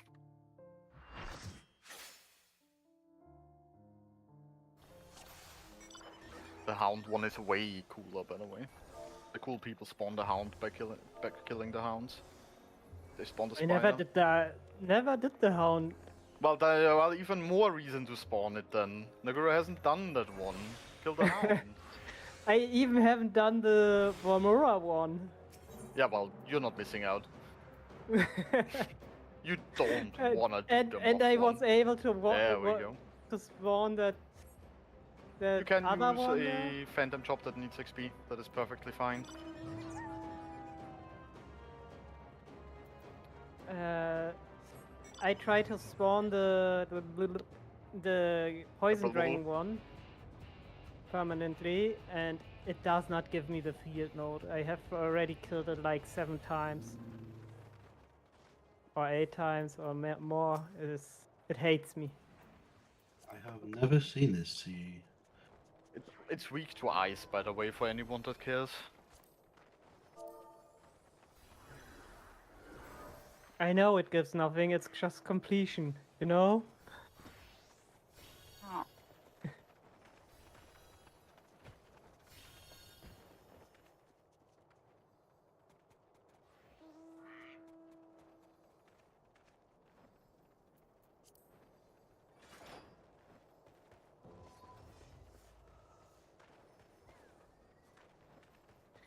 The Hound one is way cooler, by the way. The cool people spawn the Hound by killing the Hounds. They spawn the Spider. Never did the Hound. Well, even more reason to spawn it then. Nagura hasn't done that one. Kill the Hound. I even haven't done the Vormora one. Yeah, well, you're not missing out. You don't wanna do the And I was able to to spawn that you can other use one a there? Phantom Chop that needs XP. That is perfectly fine. I tried to spawn the Poison Dragon one permanently, and it does not give me the field node. I have already killed it like 7 times. Or 8 times or more. It hates me. I have never seen this sea. It's weak to ice, by the way, for anyone that cares. I know it gives nothing, it's just completion, you know?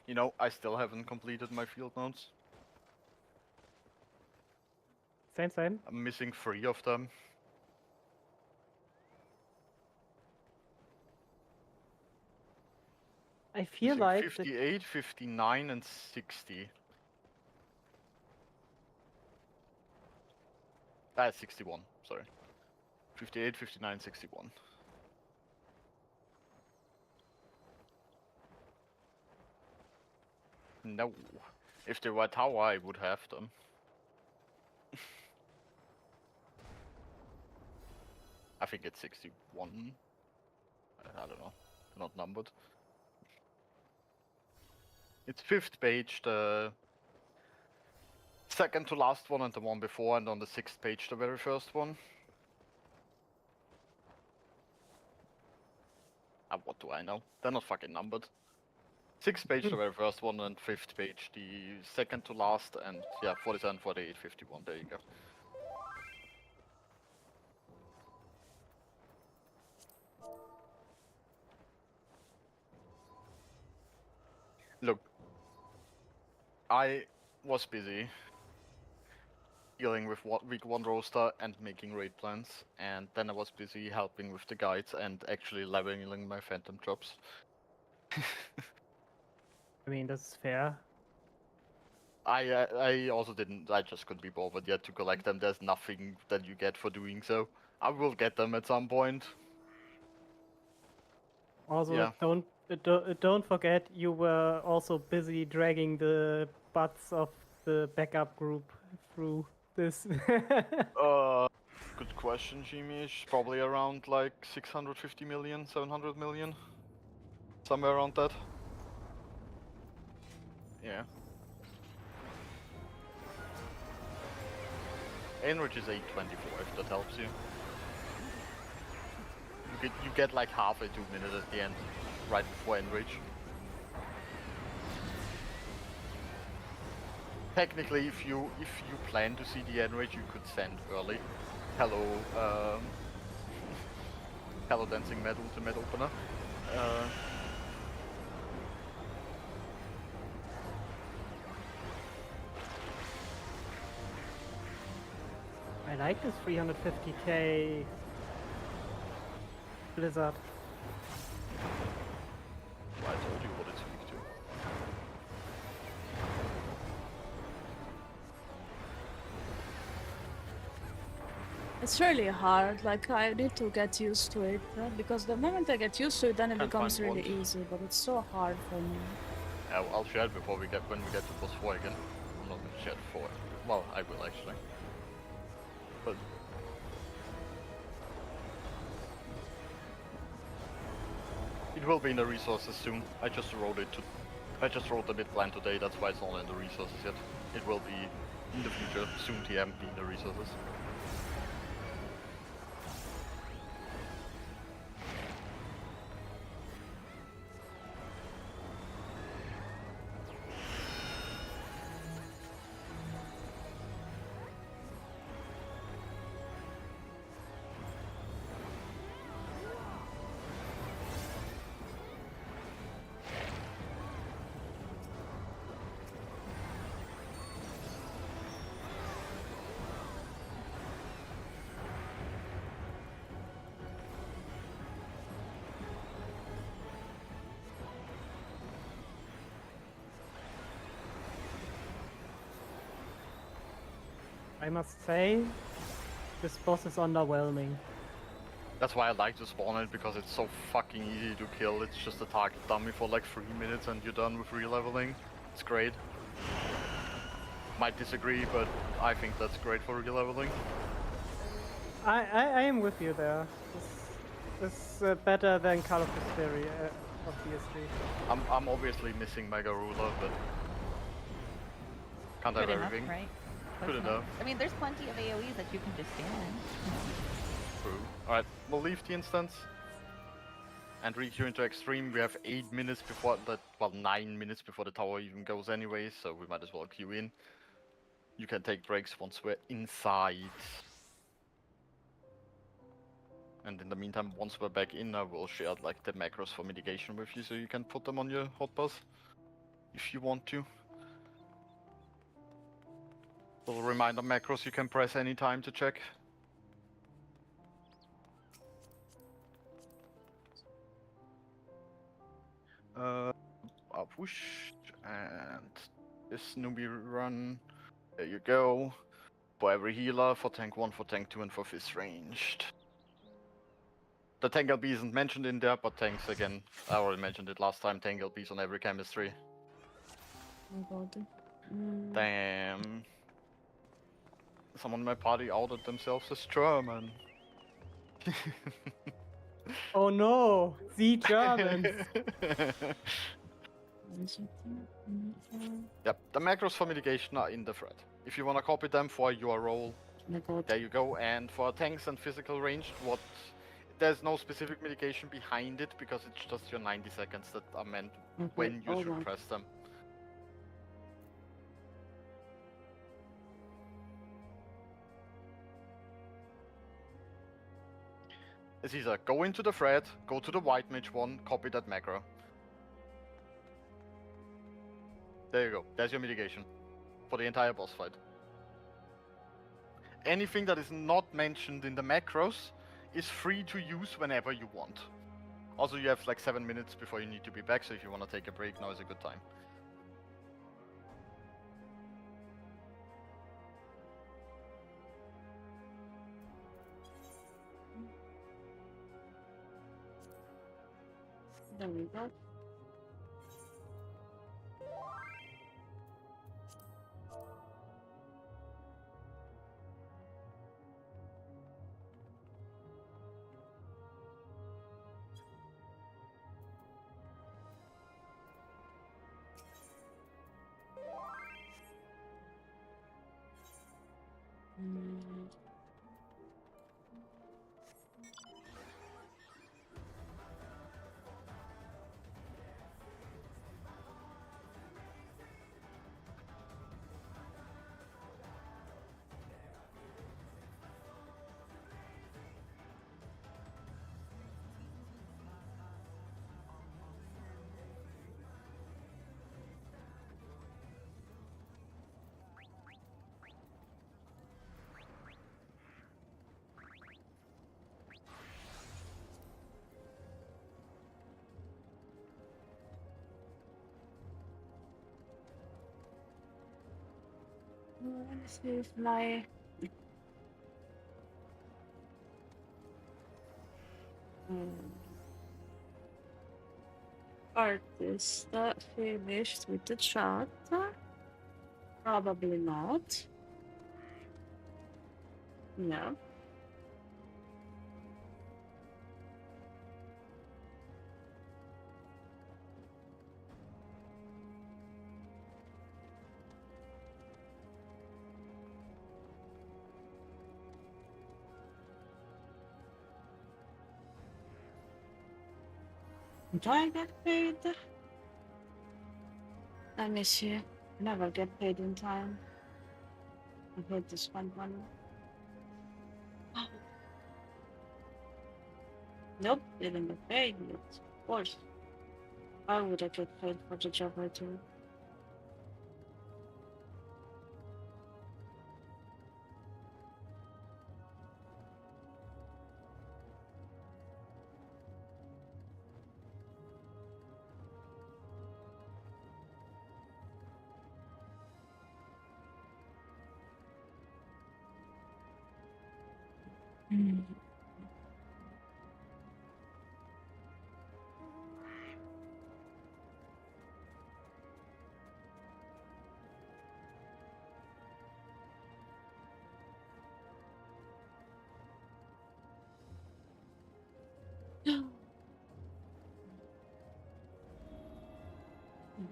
You know, I still haven't completed my field nodes. Same. I'm missing 3 of them. I feel missing like 58, 59 and 60. 61, sorry. 58, 59, 61. No. If they were tower, I would have them. I think it's 61. I don't know. Not numbered. It's 5th page, the second to last one and the one before, and on the 6th page the very first one. What do I know? They're not fucking numbered. 6th page the very first one, and 5th page the second to last, and yeah, 47, 48, 51, there you go. Look, I was busy dealing with week 1 roster and making raid plans, and then I was busy helping with the guides and actually leveling my phantom jobs. I mean, that's fair. I also didn't. I just couldn't be bothered yet to collect them. There's nothing that you get for doing so. I will get them at some point. Also, Yeah. don't forget you were also busy dragging the butts of the backup group through this. Good question, Jimish. Probably around like 650 million, 700 million, somewhere around that. Yeah. Enrich is 824 if that helps you. You get like half a 2 minutes at the end, right before Enrich. Technically, if you plan to see the Enrich, you could send early. Hello, hello, Dancing Med Ultimate Opener. I like this 350k Blizzard. I told you what it's weak to. It's really hard, like I need to get used to it, because the moment I get used to it, then it becomes really easy, but it's so hard for me. I'll share it before when we get to plus 4 again. I'm not gonna share it before. Well, I will actually. But it will be in the resources soon. I just wrote the mid plan today, that's why it's not in the resources yet. It will be in the future, soon TM be in the resources. I must say, this boss is underwhelming. That's why I like to spawn it, because it's so fucking easy to kill. It's just a target dummy for like 3 minutes and you're done with re-leveling. It's great. Might disagree, but I think that's great for re-leveling. I am with you there. This is better than Call of Hysteria, obviously. I'm obviously missing Mega Ruler, but can't have everything. Enough, right? Good enough. I mean, there's plenty of AoEs that you can just stand in. True. Alright, we'll leave the instance and re-queue into Extreme. We have 8 minutes before that, well, 9 minutes before the tower even goes anyway, so we might as well queue in. You can take breaks once we're inside. And in the meantime, once we're back in, I will share like the macros for mitigation with you, so you can put them on your hotbars if you want to. Little reminder macros you can press anytime to check. Whoosh, and this newbie run. There you go. For every healer, for tank 1, for tank 2, and for fist ranged. The tank LB isn't mentioned in there, but tanks again. I already mentioned it last time. Tank LBs on every chemistry. Oh god. Damn. Someone in my party outed themselves as German. Oh no, the Germans. Yep, the macros for mitigation are in the thread. If you want to copy them for your role, there you go. And for tanks and physical range, there's no specific mitigation behind it because it's just your 90 seconds that are meant when you should press them. It's either go into the thread, go to the white mage one, copy that macro. There you go. There's your mitigation for the entire boss fight. Anything that is not mentioned in the macros is free to use whenever you want. Also, you have like 7 minutes before you need to be back, so if you want to take a break, now is a good time. There we go. Let me see if my artist finished with the chat. Probably not. No. Do I get paid? Let me see. Never get paid in time. I hate to spend money. Nope, didn't get paid yet. Of course. Why would I get paid for the job I do?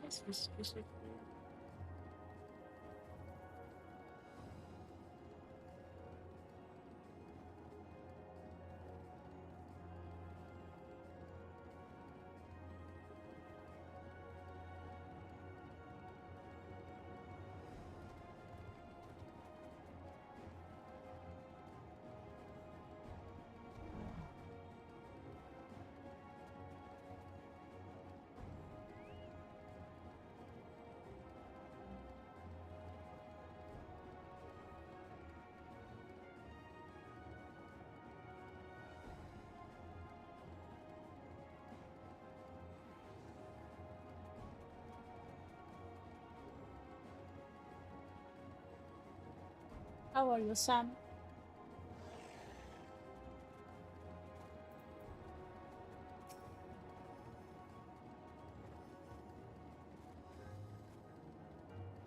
This is basically. How are you, Sam?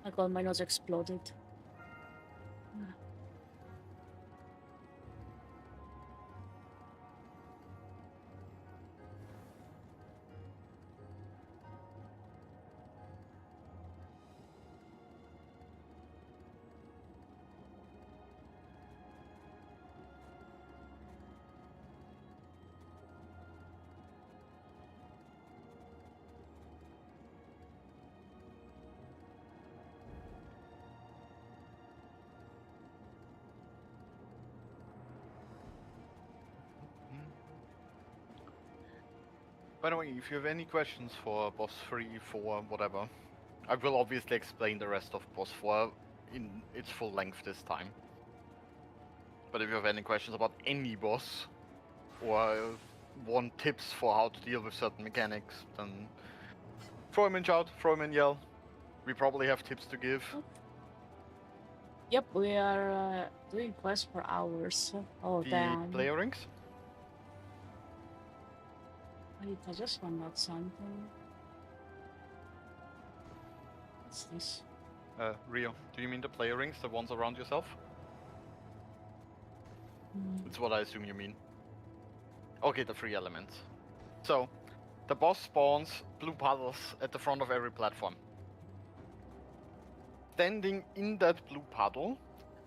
My god, my nose exploded. By the way, if you have any questions for boss 3, 4, whatever, I will obviously explain the rest of boss 4 in its full length this time. But if you have any questions about any boss, or want tips for how to deal with certain mechanics, then throw him in shout, throw him in yell. We probably have tips to give. Yep, we are doing quests for hours. Oh, the damn. player rings? Wait, I just found out something. What's this? Rio, do you mean the player rings, the ones around yourself? That's what I assume you mean. Okay, the 3 elements. So, the boss spawns blue puddles at the front of every platform. Standing in that blue puddle,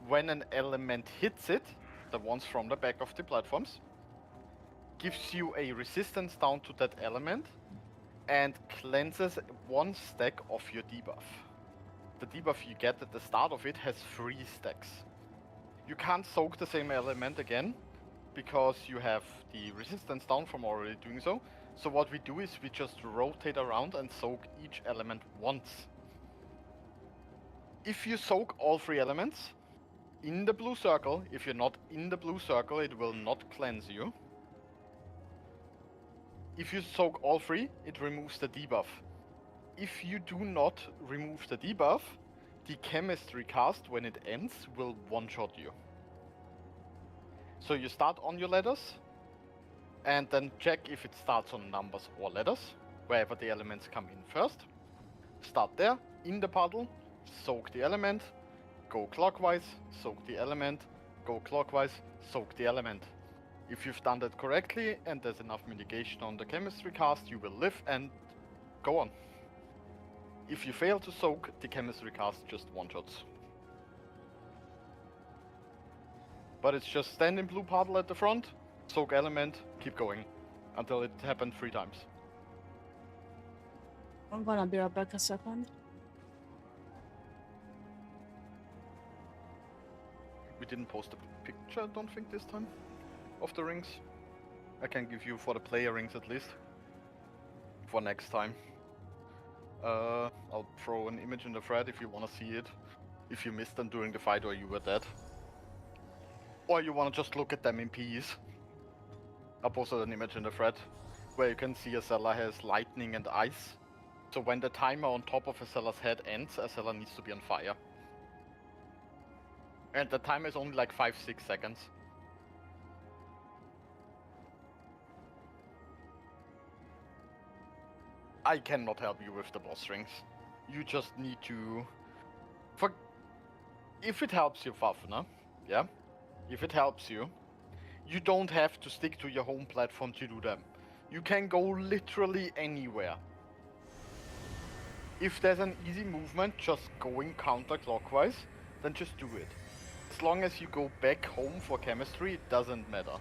when an element hits it, the ones from the back of the platforms, gives you a resistance down to that element and cleanses 1 stack of your debuff. The debuff you get at the start of it has 3 stacks. You can't soak the same element again because you have the resistance down from already doing so. So what we do is we just rotate around and soak each element once. If you soak all 3 elements in the blue circle, if you're not in the blue circle, it will not cleanse you. If you soak all 3, it removes the debuff. If you do not remove the debuff, the chemistry cast, when it ends, will one-shot you. So you start on your letters, and then check if it starts on numbers or letters, wherever the elements come in first. Start there, in the puddle, soak the element, go clockwise, soak the element, go clockwise, soak the element. If you've done that correctly, and there's enough mitigation on the chemistry cast, you will live and go on. If you fail to soak, the chemistry cast just one-shots. But it's just stand in blue puddle at the front, soak element, keep going, until it happened 3 times. I'm gonna be right back a second. We didn't post a picture, I don't think, this time, of the rings. I can give you for the player rings at least. For next time. I'll throw an image in the thread if you want to see it. If you missed them during the fight or you were dead. Or you want to just look at them in peace. I posted an image in the thread where you can see Acela has lightning and ice. So when the timer on top of Acela's head ends, Acela needs to be on fire. And the timer is only like 5-6 seconds. I cannot help you with the boss rings. You just need to... If it helps you, Fafner, yeah? If it helps you, you don't have to stick to your home platform to do them. You can go literally anywhere. If there's an easy movement just going counterclockwise, then just do it. As long as you go back home for chemistry, it doesn't matter.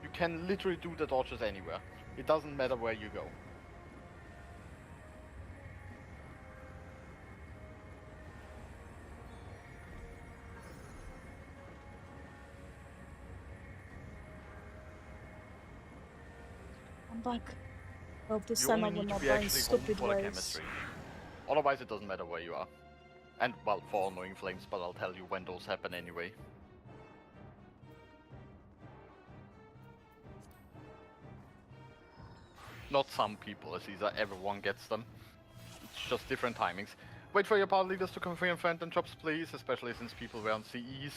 You can literally do the dodges anywhere. It doesn't matter where you go. I'm back. Hope this You time I only will need to not be die in actually home stupid for the ways. chemistry. Otherwise it doesn't matter where you are. And, well, for annoying flames, but I'll tell you when those happen anyway. Not some people, Aziza, everyone gets them. It's just different timings. Wait for your party leaders to confirm phantom jobs, please, especially since people were on CEs.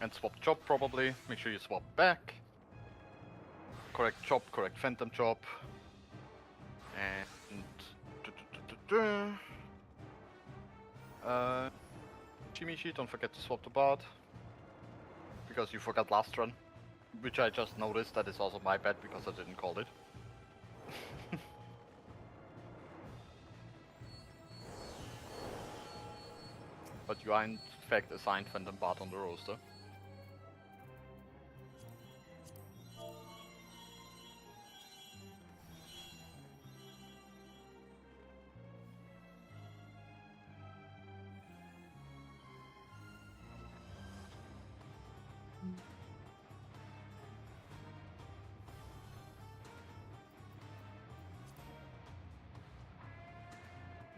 And swap job, probably. Make sure you swap back. Correct job, correct phantom job. And... Chimichi, don't forget to swap the bot. Because you forgot last run. Which I just noticed, that is also my bad because I didn't call it. But you are in fact assigned Phantom Bard on the roster.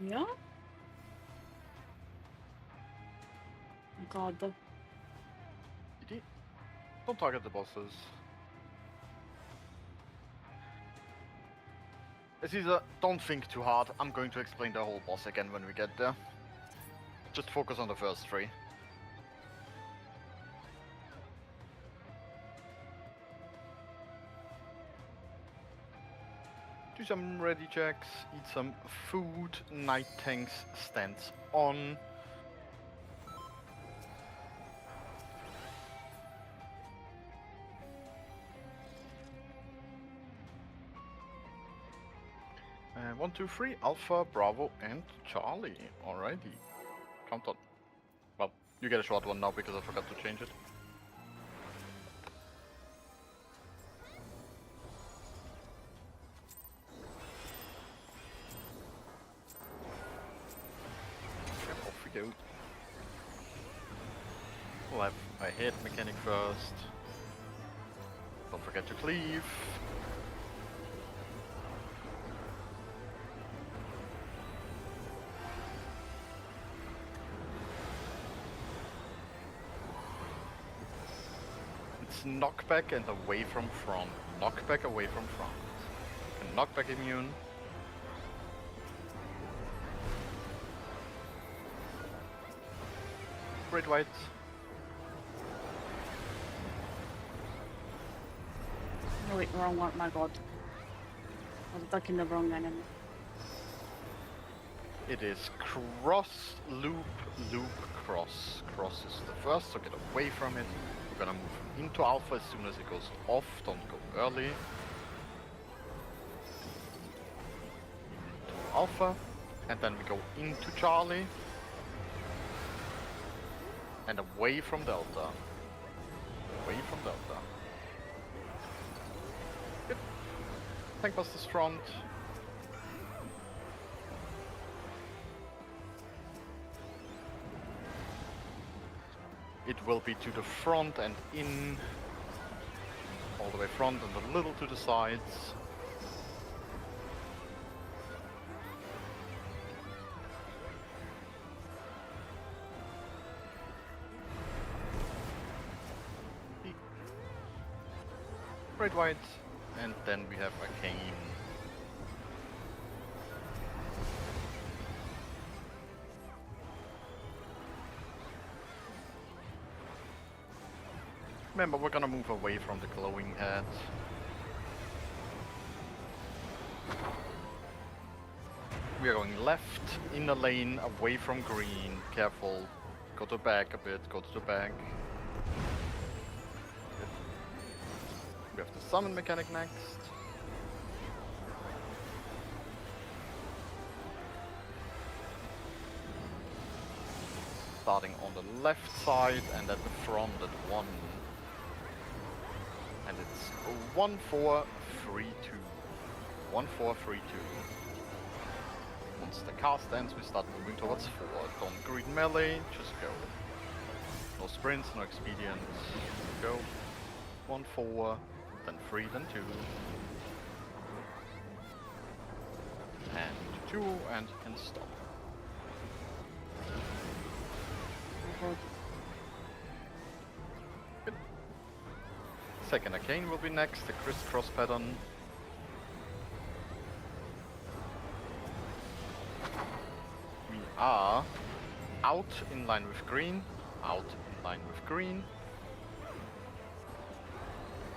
Yeah? God. Don't target the bosses. Caesar, don't think too hard. I'm going to explain the whole boss again when we get there. Just focus on the first 3. Do some ready checks, eat some food, night tanks stands on. And 1, 2, 3, Alpha, Bravo, and Charlie. Alrighty. Count on. Well, you get a short one now because I forgot to change it. Yep, off we go. We'll have a head mechanic first. Don't forget to cleave. It's knockback and away from front. Knockback away from front. And knockback immune. Great white. No, wait, wrong one. My god. I was attacking the wrong enemy. It is cross, loop, loop, cross. Cross is the first, so get away from it. We're gonna move into Alpha as soon as it goes off. Don't go early. Into Alpha. And then we go into Charlie. And away from Delta. Away from Delta. Good. Tank Buster's front. It will be to the front and in. All the way front and a little to the sides. Great white, and then we have Arcane. Remember, we're gonna move away from the glowing head. We are going left, in the lane, away from green. Careful. Go to the back a bit, go to the back. We have the summon mechanic next. Starting on the left side and at the front at 1. And it's 1, 4, 3, 2. 1, 4, 3, 2. Once the cast ends, we start moving towards 4. Don't greed melee, just go. No sprints, no expedients. Go. 1, 4. Then 3, then 2. And 2, and stop. Good. Second Arcane will be next, the crisscross pattern. We are out in line with green, out in line with green.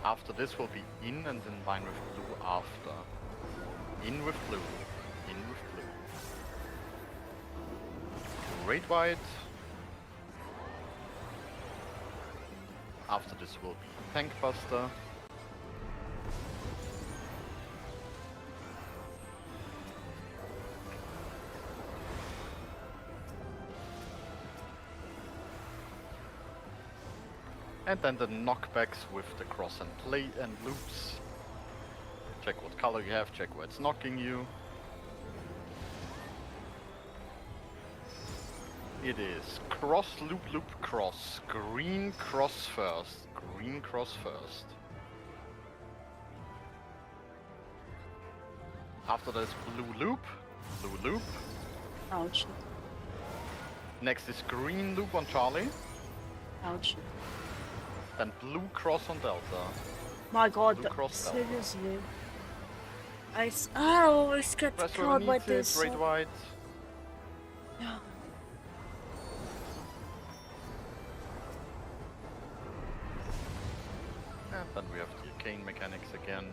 After this will be in and in line with blue after. In with blue. In with blue. Great white. After this will be Tank Buster. And then the knockbacks with the cross and play and loops. Check what color you have, check where it's knocking you. It is cross, loop, loop, cross. Green cross first. Green cross first. After this blue loop, Ouch. Next is green loop on Charlie. Ouch. Then blue cross on Delta. My god, Blue cross Delta. seriously. I always get Press caught by needs it, this. red white. Yeah. And then we have the arcane mechanics again.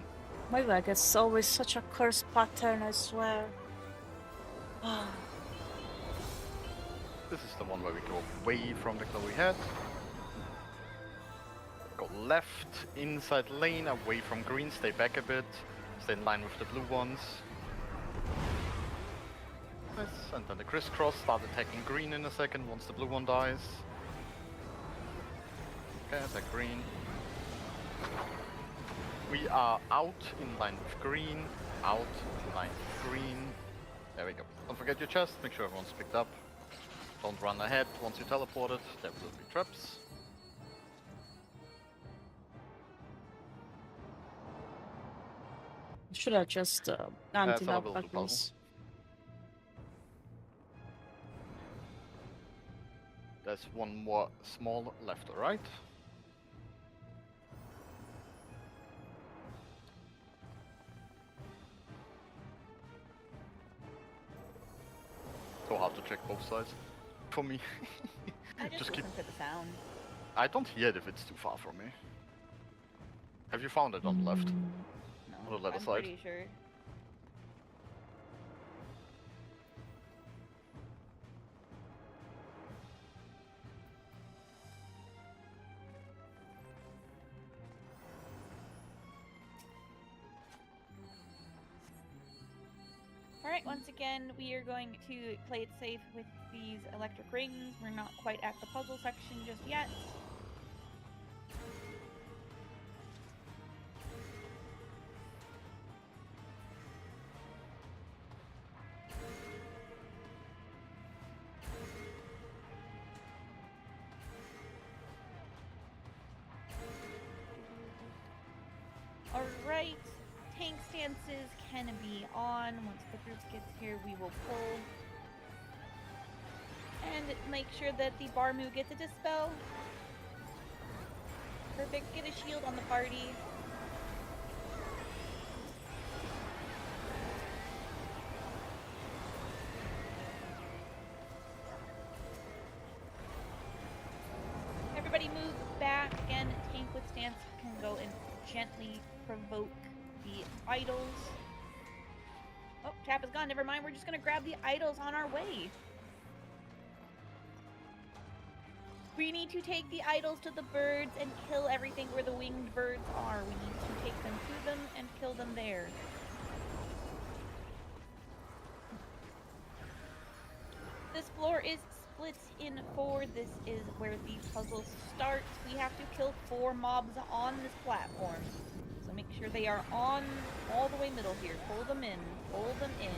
My leg is always such a cursed pattern, I swear. This is the one where we go away from the glowy head. Go left, inside lane, away from green, stay back a bit. Stay in line with the blue ones. Nice, and then the crisscross, start attacking green in a second once the blue one dies. Okay, attack green. We are out in line with green, out in line with green. There we go. Don't forget your chest, make sure everyone's picked up. Don't run ahead once you teleported, there will be traps. Should have just emptied I out will do buttons. There's one more small left or right. So hard to check both sides for me. I just keep. listen to the sound. I don't hear it if it's too far from me. Have you found it on the left? No, On the other I'm side? pretty sure. Alright, once again, we are going to play it safe with these electric rings. We're not quite at the puzzle section just yet. Alright, tank stances can be on. Once the group gets here, we will pull. And make sure that the Barmu gets a dispel. Perfect, get a shield on the party. Everybody move back. Again, tank with stance can go and gently provoke the idols. Oh, Chap is gone. Never mind. We're just going to grab the idols on our way. We need to take the idols to the birds and kill everything where the winged birds are. We need to take them to them and kill them there. This floor is split in 4. This is where the puzzle starts. We have to kill 4 mobs on this platform. So make sure they are on all the way middle here. Pull them in. Pull them in.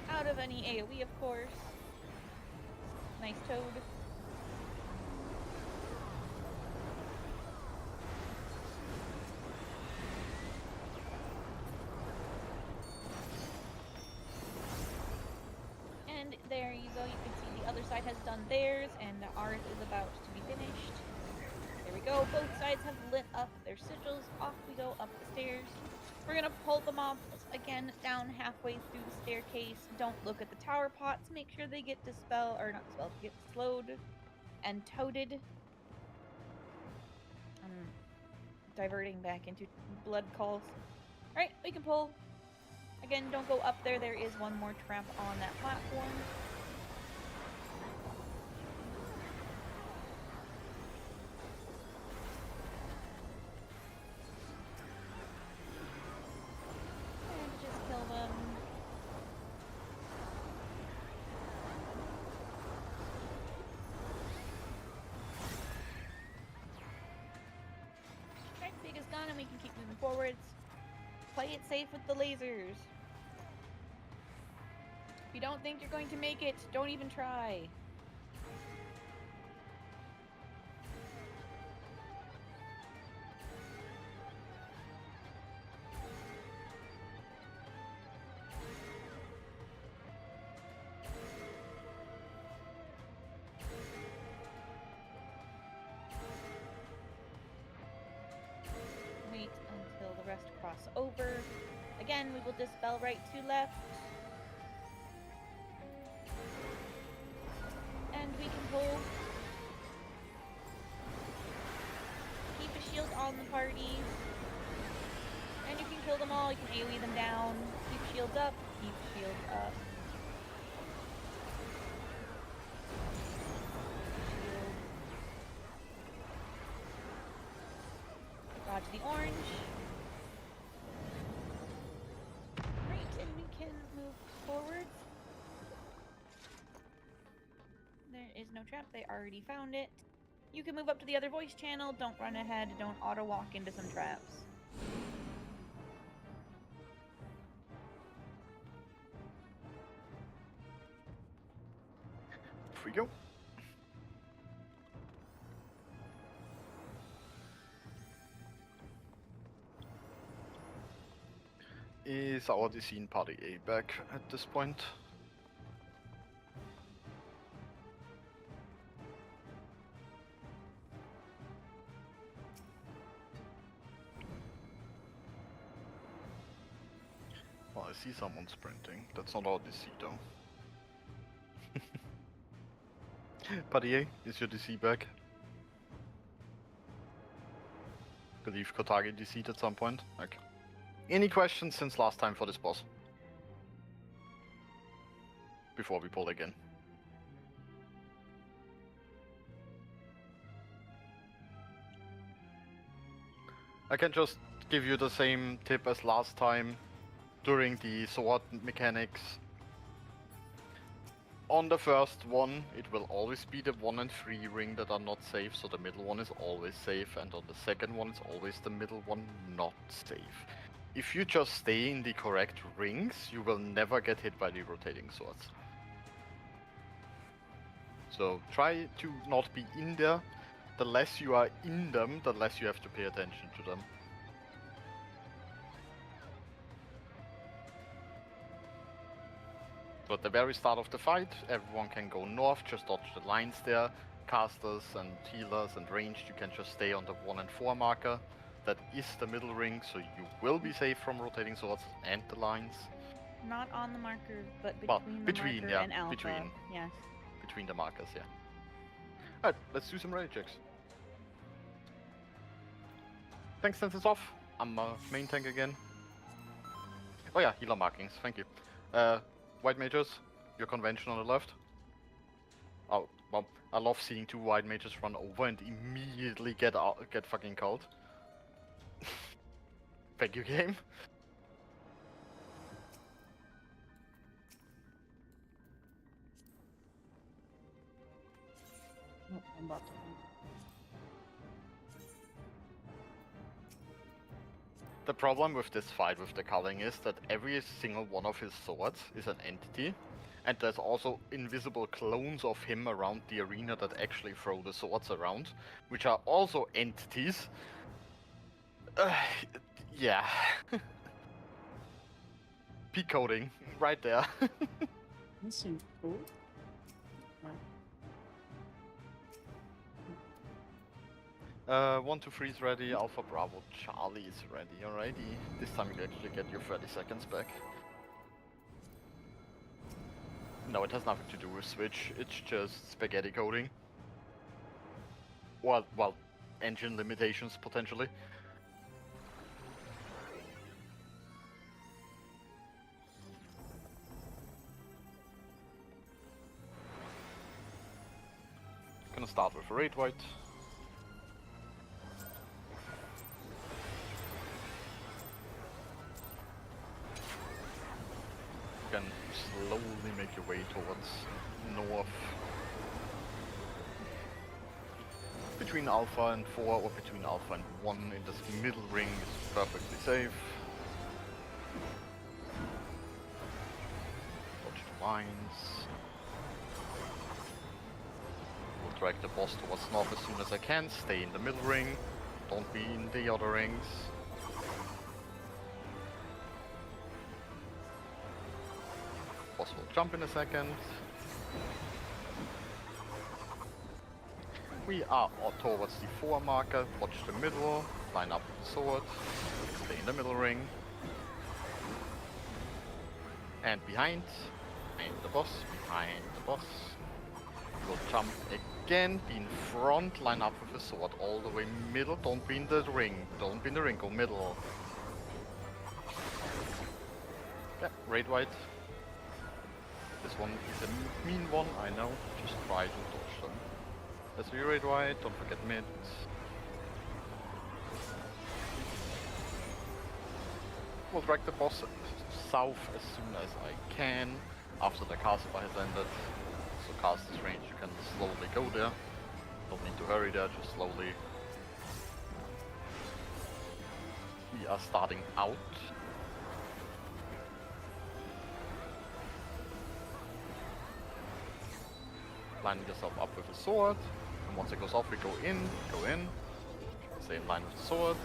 Out of any AoE, of course. Nice toad. And there you go. You can see the other side has done theirs, and ours is about to be finished. There we go. Both sides have lit up their sigils. Off we go up the stairs. We're gonna pull them off again down halfway through the staircase. Don't look at the tower pots. Make sure they get dispelled, or not dispelled, get slowed and toaded. I'm diverting back into blood calls. Alright, we can pull. Again, don't go up there. There is one more trap on that platform. And just kill them. Alright, big is gone and we can keep moving forwards. Play it safe with the lasers. If you don't think you're going to make it, don't even try. rest cross over. Again, we will dispel right to left. And we can pull. Keep a shield on the party. And you can kill them all, you can AoE them down. Keep shields up, keep shields up. Shield. Dodge the orange. Great, and we can move forward. There is no trap, they already found it. You can move up to the other voice channel, don't run ahead, don't auto-walk into some traps. Off we go. Is our Dcene party A back at this point? Well, I see someone sprinting. That's not our DC though. Party A, is your DC back? Believe Kotagi DC'd at some point. Okay. Any questions since last time for this boss? Before we pull again. I can just give you the same tip as last time during the sword mechanics. On the first one, it will always be the 1 and 3 ring that are not safe, so the middle one is always safe, and on the second one, it's always the middle one not safe. If you just stay in the correct rings, you will never get hit by the rotating swords. So try to not be in there. The less you are in them, the less you have to pay attention to them. So at the very start of the fight, everyone can go north, just dodge the lines there. Casters and healers and ranged, you can just stay on the 1 and 4 marker. That is the middle ring, so you will be safe from rotating swords and the lines. Not on the marker, but between the marker and alpha. Yes. Yes. Between the markers, yeah. Alright, let's do some ready checks. Tank stance is off. I'm main tank again. Oh yeah, healer markings, thank you. White mages, your convention on the left. Oh, well, I love seeing 2 white mages run over and immediately get fucking called. Thank you, game. No, I'm about to. The problem with this fight with the culling is that every single one of his swords is an entity, and there's also invisible clones of him around the arena that actually throw the swords around, which are also entities. Yeah. Peak coding, right there. That seems cool. Right. 1, 2, 3 is ready, Alpha Bravo Charlie is ready, alrighty. This time you actually get your 30 seconds back. No, it has nothing to do with Switch, it's just spaghetti coding. Well, engine limitations potentially. Gonna start with a raid white. You can slowly make your way towards north. Between Alpha and 4 or between Alpha and 1 in this middle ring is perfectly safe. Watch the lines. Will drag the boss towards north as soon as I can. Stay in the middle ring. Don't be in the other rings. Boss will jump in a second. We are towards the 4 marker. Watch the middle. Line up the sword. Stay in the middle ring. And behind the boss, behind the boss. We'll jump again, be in front, line up with a sword all the way middle. Don't be in the ring, don't be in the ring, go middle. Yeah, raid white. This one is a mean one, I know. Just try to dodge them. Let's be raid white, don't forget mid. We'll drag the boss south as soon as I can, after the caster has ended. So caster's range, you can slowly go there. Don't need to hurry there, just slowly. We are starting out. Line yourself up with a sword, and once it goes off we go in, stay in line with the swords.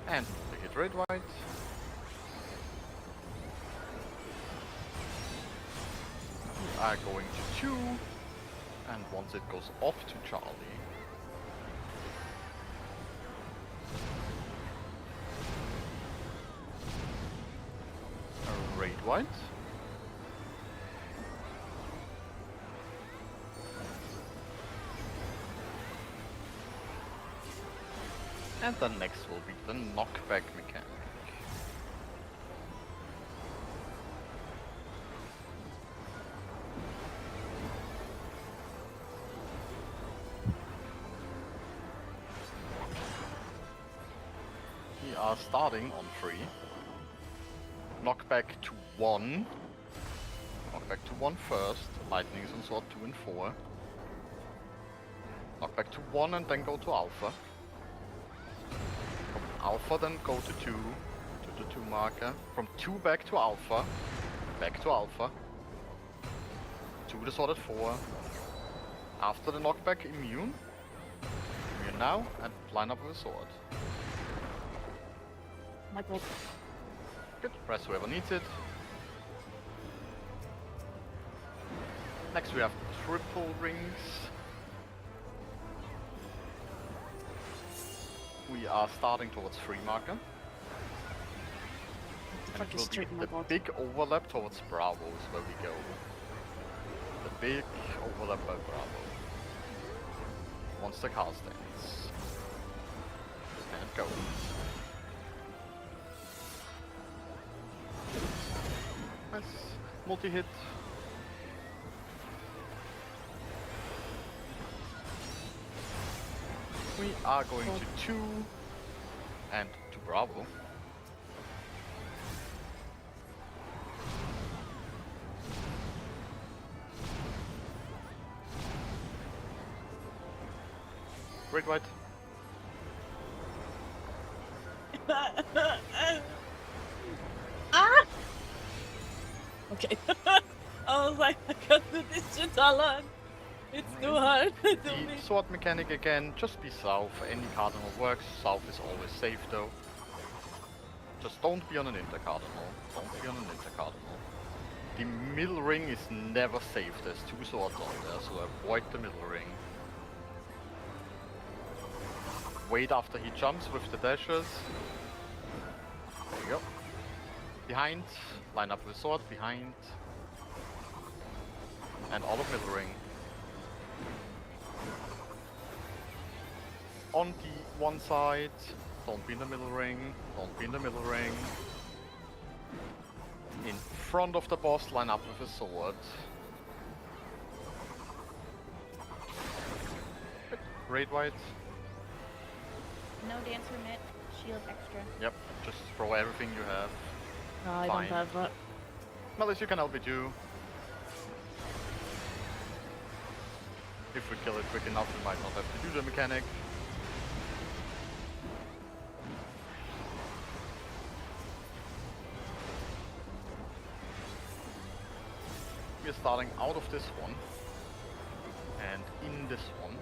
And we hit red white. We are going to 2, and once it goes off to Charlie. Red white. And the next will be the knockback mechanic. We are starting on 3. Knockback to 1. Knockback to 1 first. Lightning is on sword 2 and 4. Knockback to 1 and then go to alpha. Alpha, then go to 2, to the 2 marker. From 2 back to alpha, 2 the sword at 4. After the knockback, immune now, and line up with a sword. My god. Good, press whoever needs it. Next we have triple rings. We are starting towards 3 marker. And it will be the big overlap towards Bravo is where we go. The big overlap by Bravo. Once the cast ends. And go. Nice. Multi-hit. We are going to 2 and to Bravo. Red white. Ah! Okay. I was like, I can't do this shit alone. It's too hard to The me. sword mechanic again, just be south. Any cardinal works. South is always safe though. Just don't be on an intercardinal. Don't be on an intercardinal. The middle ring is never safe. There's 2 swords on there, so avoid the middle ring. Wait after he jumps with the dashes. There you go. Behind, line up with sword, behind. And all of middle ring. On the one side, don't be in the middle ring, don't be in the middle ring. In front of the boss, line up with a sword. Good. Raid white. No dancer mitt, shield extra. Yep, just throw everything you have. No, I Fine. don't have that. Melis, you can LB2. If we kill it quick enough, we might not have to do the mechanic. We are starting out of this one, and in this one,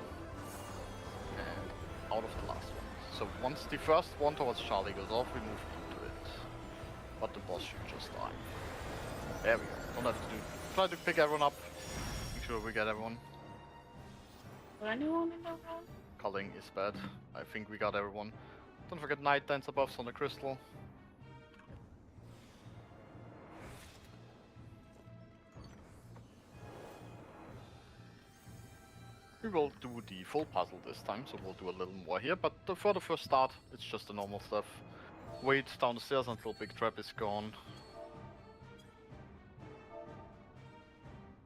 and out of the last one. So once the first one towards Charlie goes off, we move into it. But the boss should just die. There we go. Don't have to do. Try to pick everyone up. Make sure we get everyone. Anyone in the room? culling is bad. I think we got everyone. Don't forget Night Dancer buffs on the crystal. We will do the full puzzle this time, so we'll do a little more here, but for the first start, it's just the normal stuff. Wait down the stairs until Big Trap is gone.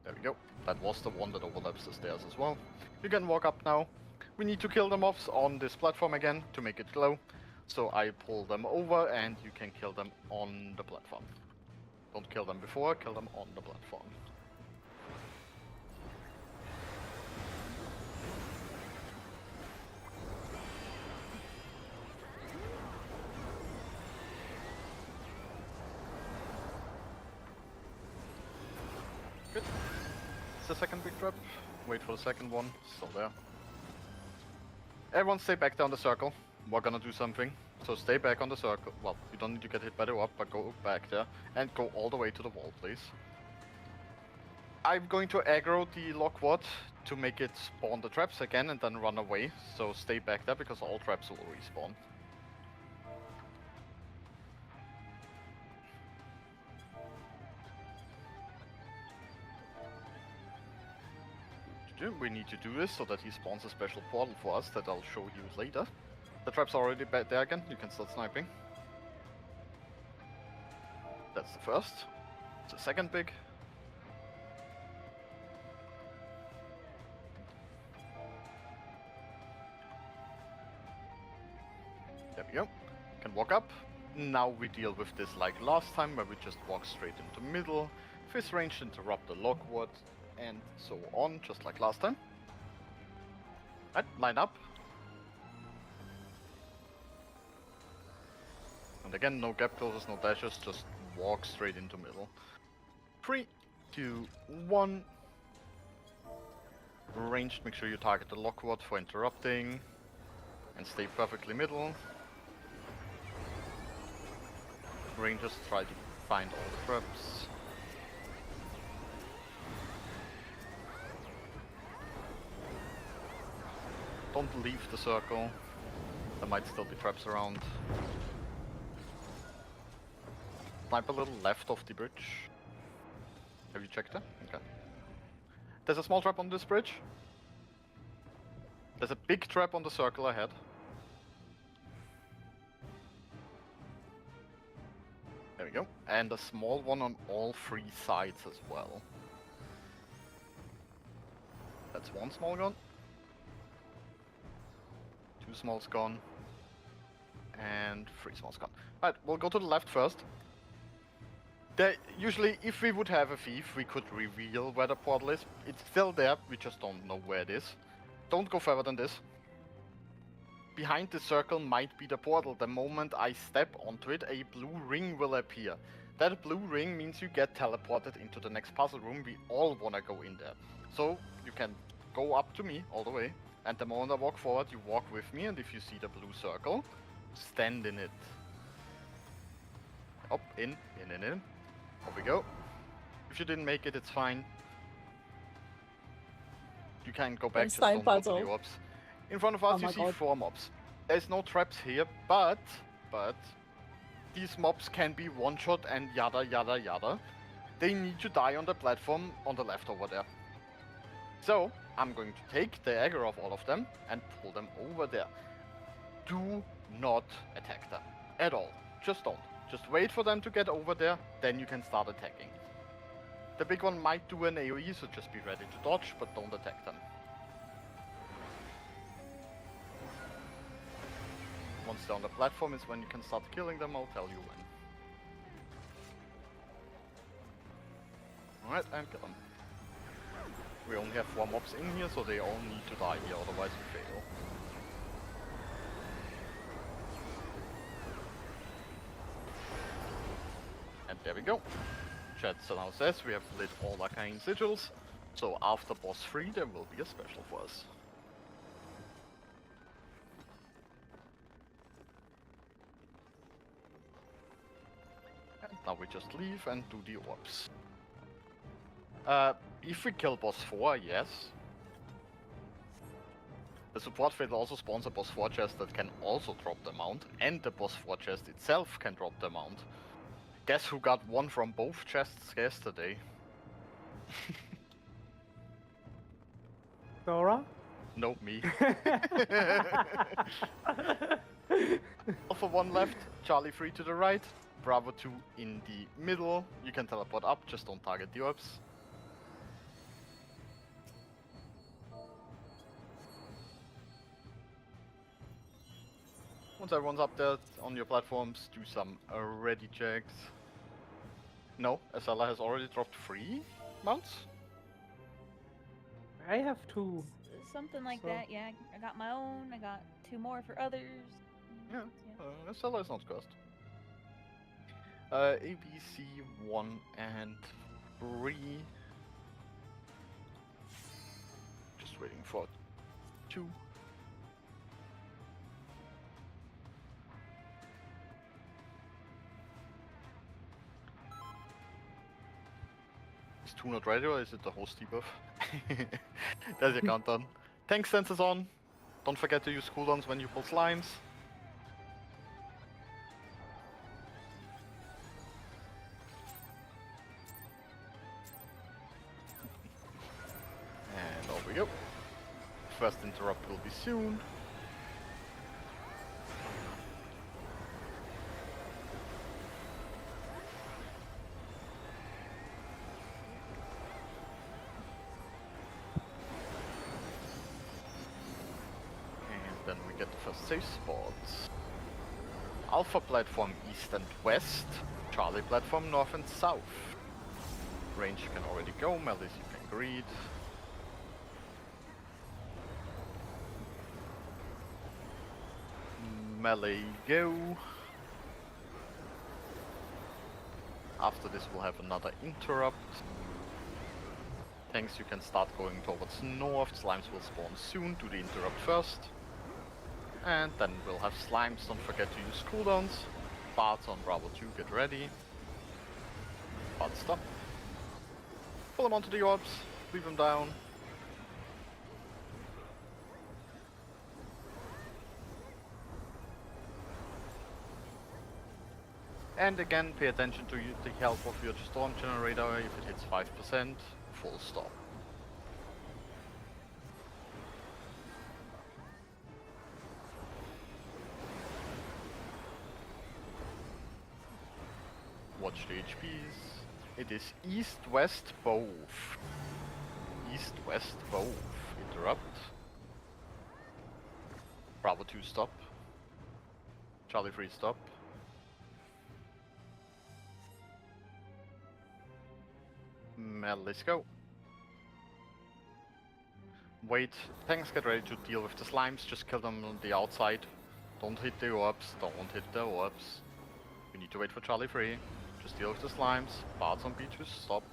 There we go. That was the one that overlaps the stairs as well. You can walk up now. We need to kill the mobs on this platform again to make it glow. So I pull them over and you can kill them on the platform. Don't kill them before, kill them on the platform. Good. It's the second big trap. Wait for the second one. Still there. Everyone stay back down the circle. We're gonna do something. So stay back on the circle. Well, you don't need to get hit by the orb, but go back there. And go all the way to the wall, please. I'm going to aggro the lockward to make it spawn the traps again and then run away. So stay back there because all traps will respawn. We need to do this so that he spawns a special portal for us that I'll show you later. The trap's already back there again, you can start sniping. That's the first. The second big. There we go. Can walk up. Now we deal with this like last time where we just walk straight into the middle. Fist range interrupt the lockward. And so on, just like last time. Right, line up. And again, no gap closes, no dashes, just walk straight into middle. 3, 2, 1. Ranged, make sure you target the lockward for interrupting. And stay perfectly middle. Rangers try to find all the traps. Don't leave the circle. There might still be traps around. Snipe a little left of the bridge. Have you checked it? Okay. There's a small trap on this bridge. There's a big trap on the circle ahead. There we go. And a small one on all 3 sides as well. That's one small gun. 2 smalls gone. And 3 smalls gone. Alright, we'll go to the left first. Usually, if we would have a thief, we could reveal where the portal is. It's still there, we just don't know where it is. Don't go further than this. Behind the circle might be the portal. The moment I step onto it, a blue ring will appear. That blue ring means you get teleported into the next puzzle room. We all wanna go in there. So, you can go up to me all the way. And the moment I walk forward, you walk with me, and if you see the blue circle, stand in it. Up, in. Off we go. If you didn't make it, it's fine. You can go back, just don't go to the orbs. In front of us, you see 4 mobs. There's no traps here, but these mobs can be one-shot and yada yada yada. They need to die on the platform on the left over there. So, I'm going to take the aggro of all of them and pull them over there. Do not attack them. At all. Just don't. Just wait for them to get over there, then you can start attacking. The big one might do an AoE, so just be ready to dodge, but don't attack them. Once they're on the platform is when you can start killing them, I'll tell you when. Alright, and kill them. We only have 4 mobs in here, so they all need to die here, otherwise we fail. And there we go. Chat now says we have lit all arcane sigils, so after boss 3 there will be a special for us. And now we just leave and do the orbs. If we kill boss 4, yes. The support field also spawns a boss 4 chest that can also drop the mount, and the boss 4 chest itself can drop the mount. Guess who got one from both chests yesterday? Dora? No, me. Alpha 1 left, Charlie 3 to the right, Bravo 2 in the middle. You can teleport up, just don't target the orbs. Once everyone's up there on your platforms, do some ready checks. No, Asella has already dropped 3 mounts. I have 2. Something like So- that, yeah. I got my own, I got 2 more for others. Yeah, Asella is not cursed. ABC 1 and 3. Just waiting for 2. Is 2 not ready, or is it the host debuff? There's your countdown. Tank sensors on. Don't forget to use cooldowns when you pull slimes. And over we go. First interrupt will be soon. And then we get the first safe spots. Alpha platform east and west. Charlie platform north and south. Range you can already go, melees you can greet. Melee go. After this we'll have another interrupt. Tanks you can start going towards north, slimes will spawn soon, do the interrupt first. And then we'll have slimes, don't forget to use cooldowns. Bards on Bravo 2, get ready. Bard stop. Pull them onto the orbs, leave them down. And again, pay attention to the health of your storm generator. If it hits 5%, full stop. Watch the HPs. It is east-west both. East-west both. Interrupt. Bravo 2 stop. Charlie 3 stop. Let's go. Wait, tanks get ready to deal with the slimes, just kill them on the outside. Don't hit the orbs, don't hit the orbs. We need to wait for Charlie 3. Just deal with the slimes. Bards on B2, stop.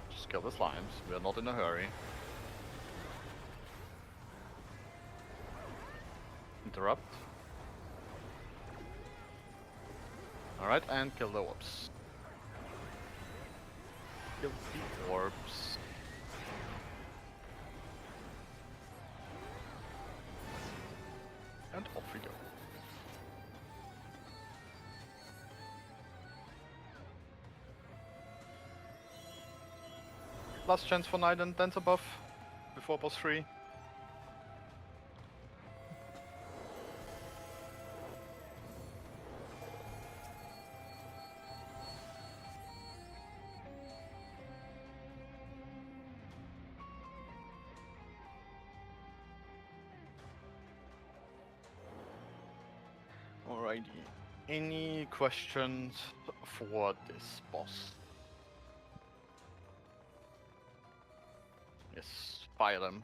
Just kill the slimes, we are not in a hurry. Interrupt. Alright, and kill the orbs. Kill the orbs. And off we go. Last chance for Knight and Dancer buff before boss 3. Alrighty. Any questions for this boss? Yes, fire them.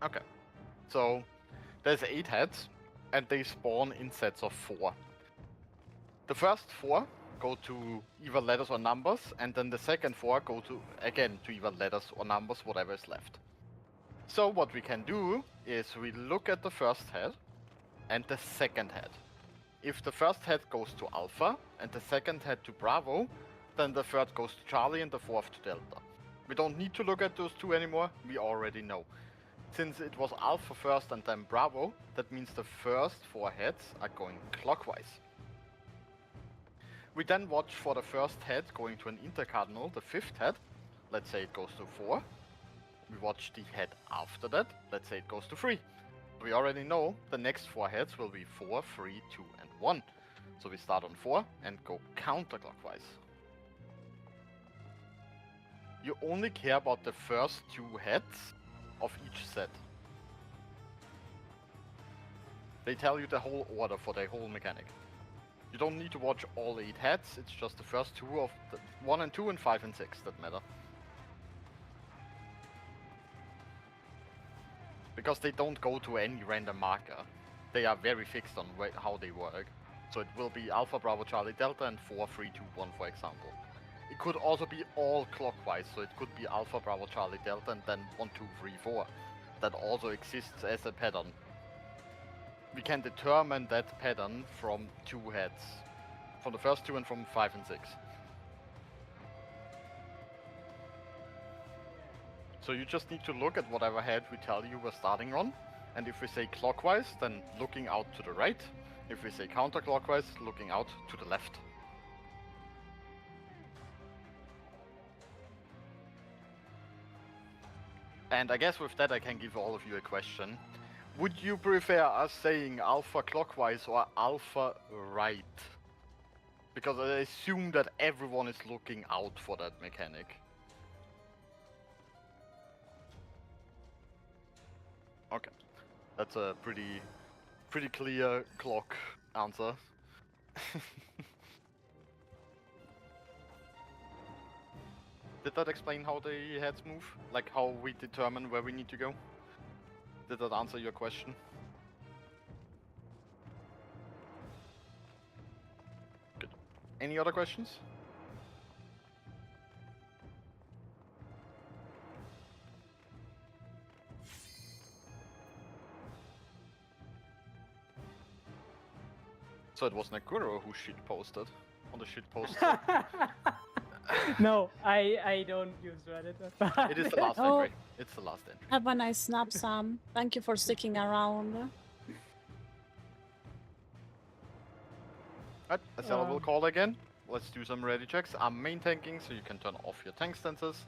Okay, so there's 8 heads, and they spawn in sets of 4. The first 4 go to either letters or numbers, and then the second 4 go to again to either letters or numbers, whatever is left. So what we can do is we look at the first head and the second head. If the first head goes to Alpha and the second head to Bravo, then the third goes to Charlie and the fourth to Delta. We don't need to look at those two anymore, we already know. Since it was Alpha first and then Bravo, that means the first 4 heads are going clockwise. We then watch for the first head going to an intercardinal, the 5th head. Let's say it goes to 4. We watch the head after that. Let's say it goes to 3. We already know the next 4 heads will be 4, 3, 2, and 1. So we start on 4 and go counterclockwise. You only care about the first 2 heads of each set. They tell you the whole order for the whole mechanic. You don't need to watch all 8 heads, it's just the first 2 of the 1 and 2 and 5 and 6 that matter. Because they don't go to any random marker. They are very fixed on how they work. So it will be Alpha, Bravo, Charlie, Delta and 4, 3, 2, 1 for example. It could also be all clockwise, so it could be Alpha, Bravo, Charlie, Delta and then 1, 2, 3, 4. That also exists as a pattern. We can determine that pattern from 2 heads. From the first 2 and from 5 and 6. So you just need to look at whatever head we tell you we're starting on. And if we say clockwise, then looking out to the right. If we say counterclockwise, looking out to the left. And I guess with that I can give all of you a question. Would you prefer us saying Alpha clockwise or Alpha right? Because I assume that everyone is looking out for that mechanic. Okay, that's a pretty clear clock answer. Did that explain how the heads move? Like how we determine where we need to go? Did that answer your question? Good. Any other questions? So it was Naguro who shit posted on the shit poster. No, I don't use Reddit. It is the last entry. It's the last entry. Have a nice nap, Sam. Thank you for sticking around. Alright, Estella will call again. Let's do some ready checks. I'm main tanking, so you can turn off your tank stances.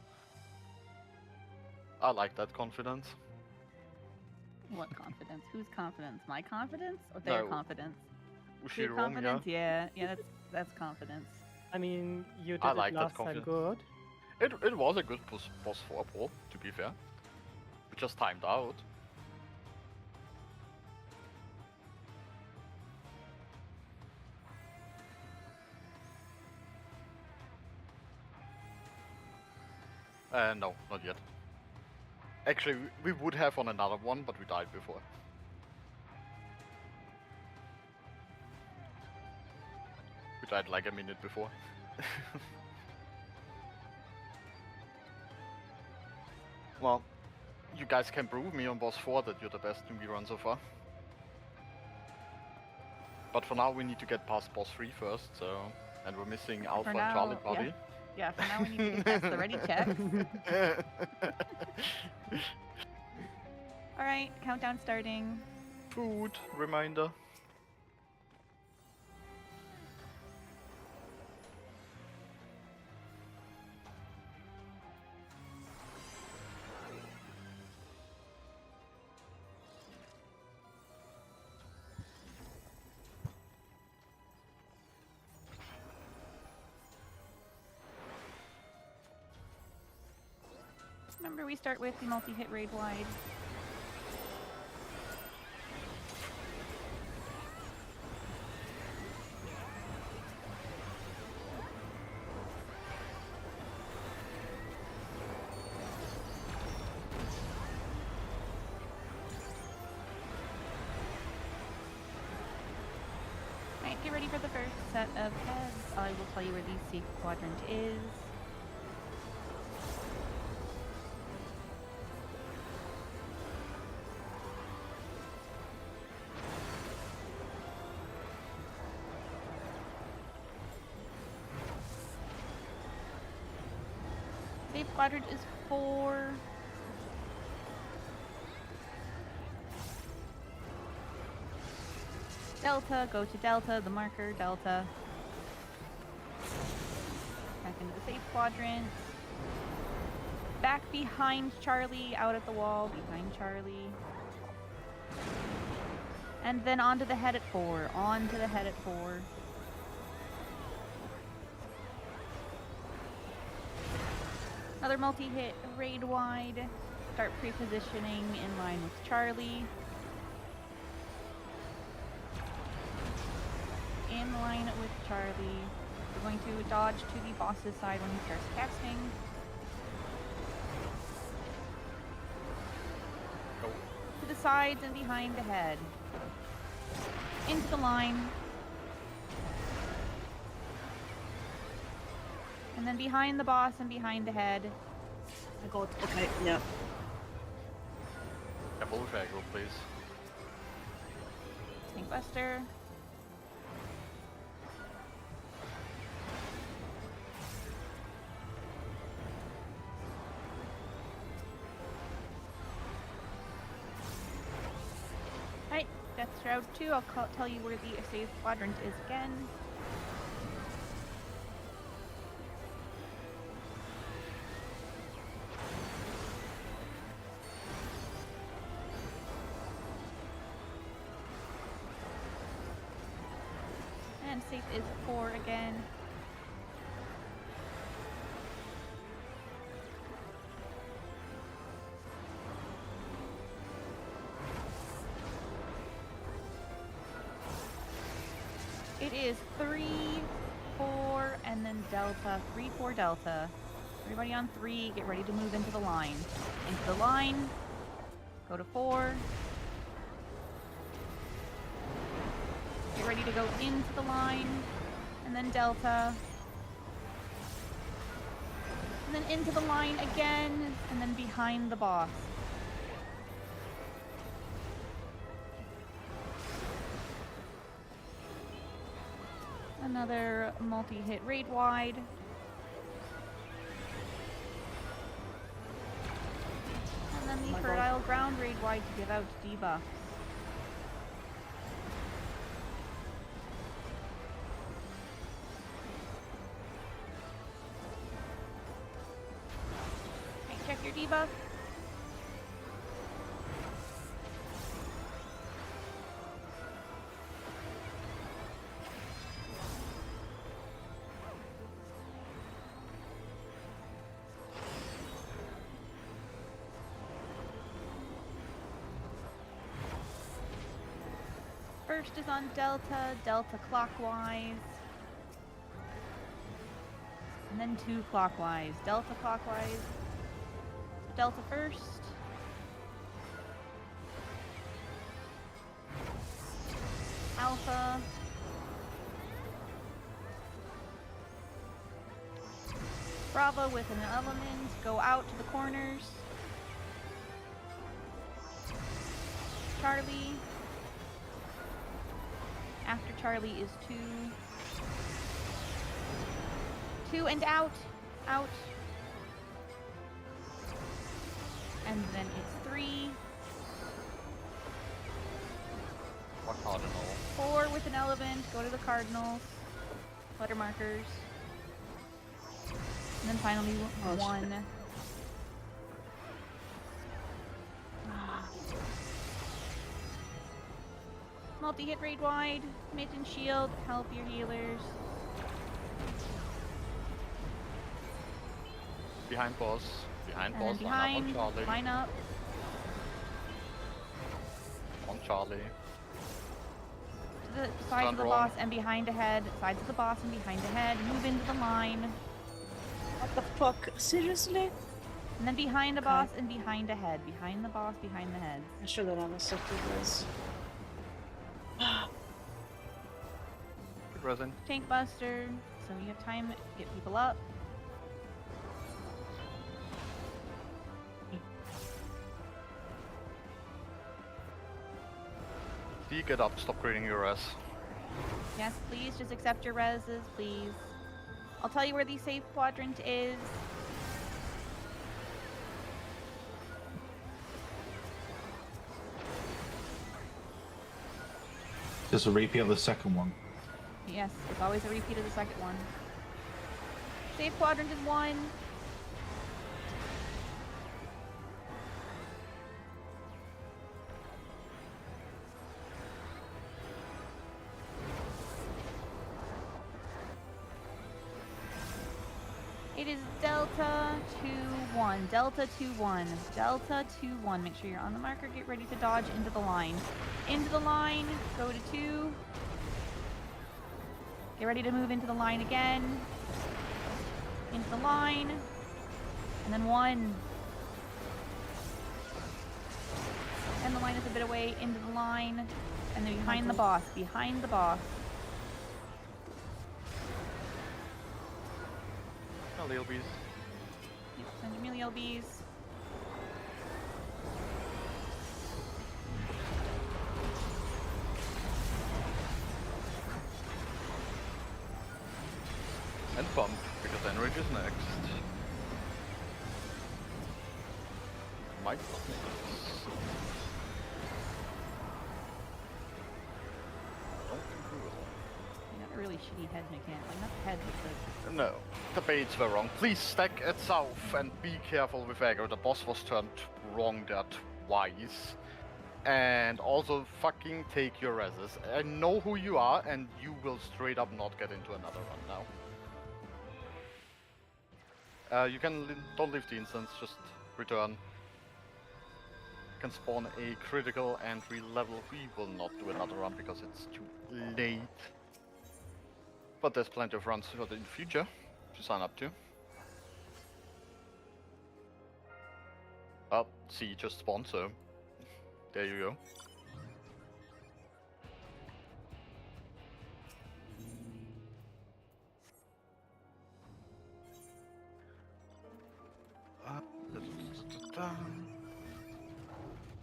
I like that confidence. What confidence? Whose confidence? My confidence or their No. confidence? Ushiro, Your confidence? Yeah, that's confidence. I mean, you did I it like that last time confidence. good. It was a good boss 4 pull, to be fair. We just timed out. No, not yet. Actually, we would have on another one, but we died before. We died like a minute before. Well, you guys can prove me on boss 4 that you're the best we run so far. But for now we need to get past boss 3 first, so... And we're missing Alpha and Charlie Body. Yeah, for now we need to get past the ready checks. Alright, countdown starting. Food reminder. Remember, we start with the multi-hit raid wide. get ready for the first set of heads. I will tell you where the safe quadrant is. Safe quadrant is 4. Delta, go to Delta, the marker, Delta. Back into the safe quadrant. Back behind Charlie, out at the wall, behind Charlie. And then onto the head at 4, onto the head at 4. Another multi-hit raid wide. Start pre-positioning in line with Charlie. In line with Charlie. We're going to dodge to the boss's side when he starts casting. Go. To the sides and behind the head. Into the line. And then behind the boss and behind the head. I got okay, yeah. Double aggro, please. Snake Buster. Alright, Death Shroud 2. I'll tell you where the safe quadrant is again. And safe is 4 again. It is 3, 4, and then Delta. 3, 4, Delta. Everybody on 3, get ready to move into the line. Into the line. Go to 4. Get ready to go into the line. And then Delta. And then into the line again. And then behind the boss. Another multi-hit raid wide. And then the Fertile Ground raid wide to give out debuffs. Okay, check your debuff. First is on Delta, Delta clockwise. And then 2 clockwise. Delta clockwise. Delta first. Alpha. Bravo with an element. Go out to the corners. Charlie. After Charlie is 2. 2 and out. Out. And then it's 3. What cardinal? 4 with an element. Go to the cardinals. Letter markers. And then finally 1. Multi-hit raid wide, mid and shield, help your healers. Behind boss. Behind And then boss. behind, Line up on Charlie. line up. On Charlie. To the side of the boss and behind ahead. Side to the boss and behind ahead. Move into the line. What the fuck? Seriously? And then behind the boss and behind ahead. Behind the boss, behind the heads. I should have understood this. Resin. Tank buster, so you have time to get people up. D, get up, stop creating your res. Yes, please, just accept your reses, please. I'll tell you where the safe quadrant is. Just a repeat of the second one. Yes, it's always a repeat of the second one. Safe quadrant is 1. It is Delta 2-1. Delta 2-1. Delta 2-1. Make sure you're on the marker. Get ready to dodge into the line. Into the line. Go to 2. Get ready to move into the line again. Into the line. And then 1. And the line is a bit away. Into the line. And then behind the boss. Behind the boss. Lilbees. Yep, send your melee LBs. And bump, because Enrage is next. Might not make this. Don't think we will. You got a really shitty head mechanic. Like, not the head, but the... No, the baits were wrong. Please stack at south and be careful with aggro. The boss was turned wrong there twice. And also fucking take your reses. I know who you are and you will straight up not get into another run now. You can don't leave the instance, just return. You can spawn a critical and re-level. We will not do another run because it's too late. But there's plenty of runs for the future to sign up to. Oh, see, just spawned, so there you go.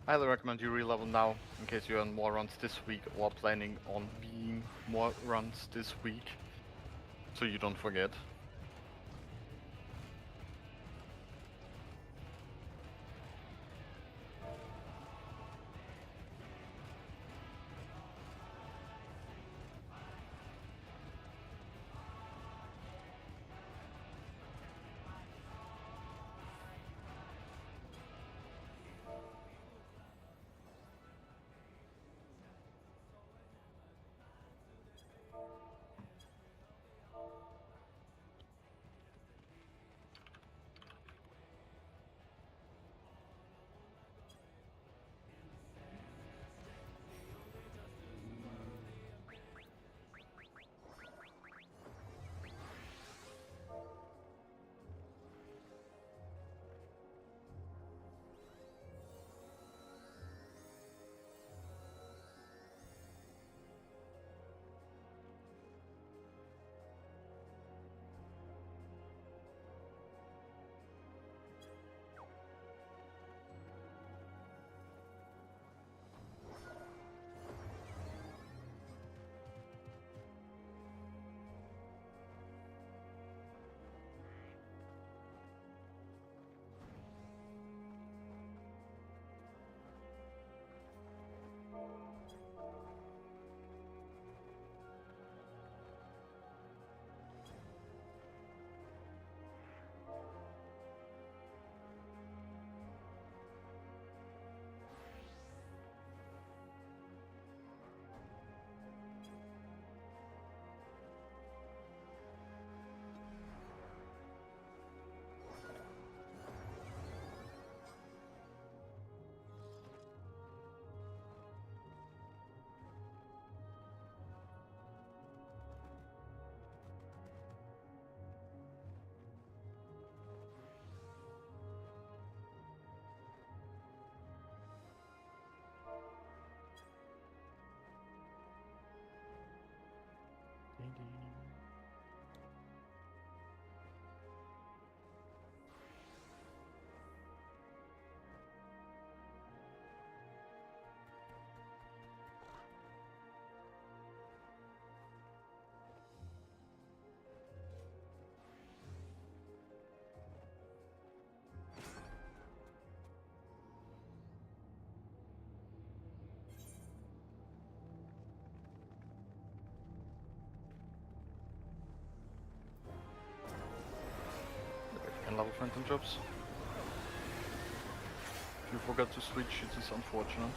Highly recommend you re-level now, in case you earn more runs this week or planning on being more runs this week, so you don't forget. Phantom Drops. If you forgot to switch, it is unfortunate.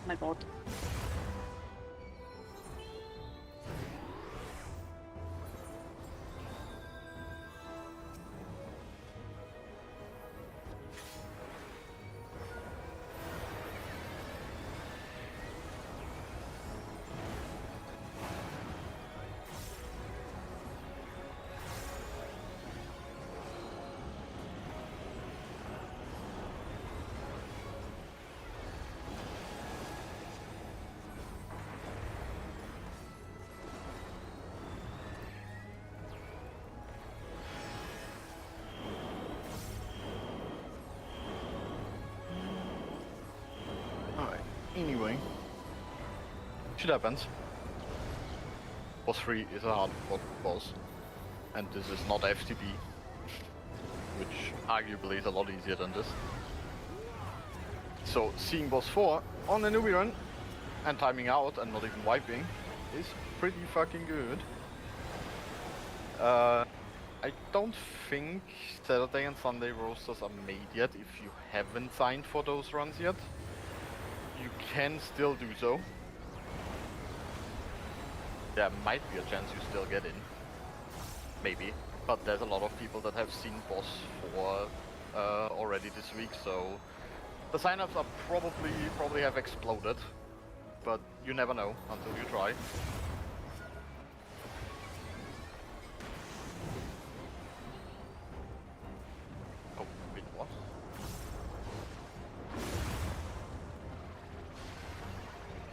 My bot. Anyway, shit happens. Boss 3 is a hard boss, and this is not FTB, which arguably is a lot easier than this. So seeing boss 4 on a newbie run, and timing out and not even wiping, is pretty fucking good. I don't think Saturday and Sunday roasters are made yet. If you haven't signed for those runs yet, you can still do so. There might be a chance you still get in. Maybe. But there's a lot of people that have seen boss 4 already this week, so the signups are probably have exploded. But you never know until you try. Oh, wait, what?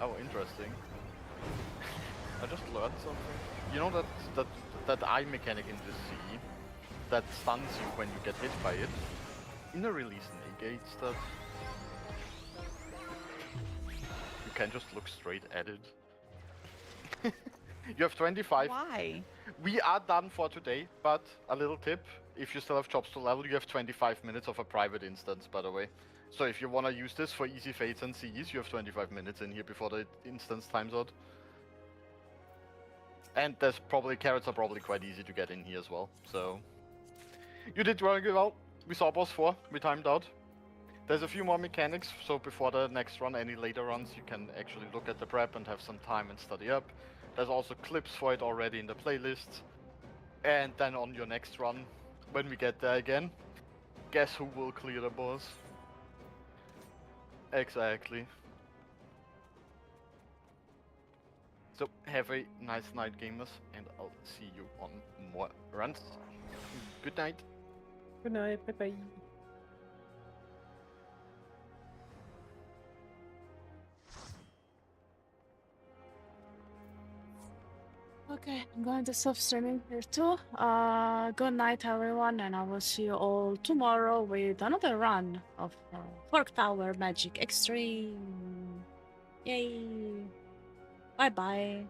Oh, interesting. I just learned something. You know that eye mechanic in the sea that stuns you when you get hit by it? Inner release negates that. You can just look straight at it. You have 25. Why? We are done for today, but a little tip. If you still have jobs to level, you have 25 minutes of a private instance, by the way. So if you want to use this for easy fates and CEs, you have 25 minutes in here before the instance times out. And there's probably, carrots are probably quite easy to get in here as well, so... You did very well. We saw boss 4, we timed out. There's a few more mechanics, so before the next run, any later runs, you can actually look at the prep and have some time and study up. There's also clips for it already in the playlist. And then on your next run, when we get there again, guess who will clear the boss? Exactly. So, have a nice night, gamers, and I'll see you on more runs. Good night. Good night, bye bye. Okay, I'm going to stop streaming here too. Good night, everyone, and I will see you all tomorrow with another run of Fork Tower Magic Extreme. Yay! Bye bye.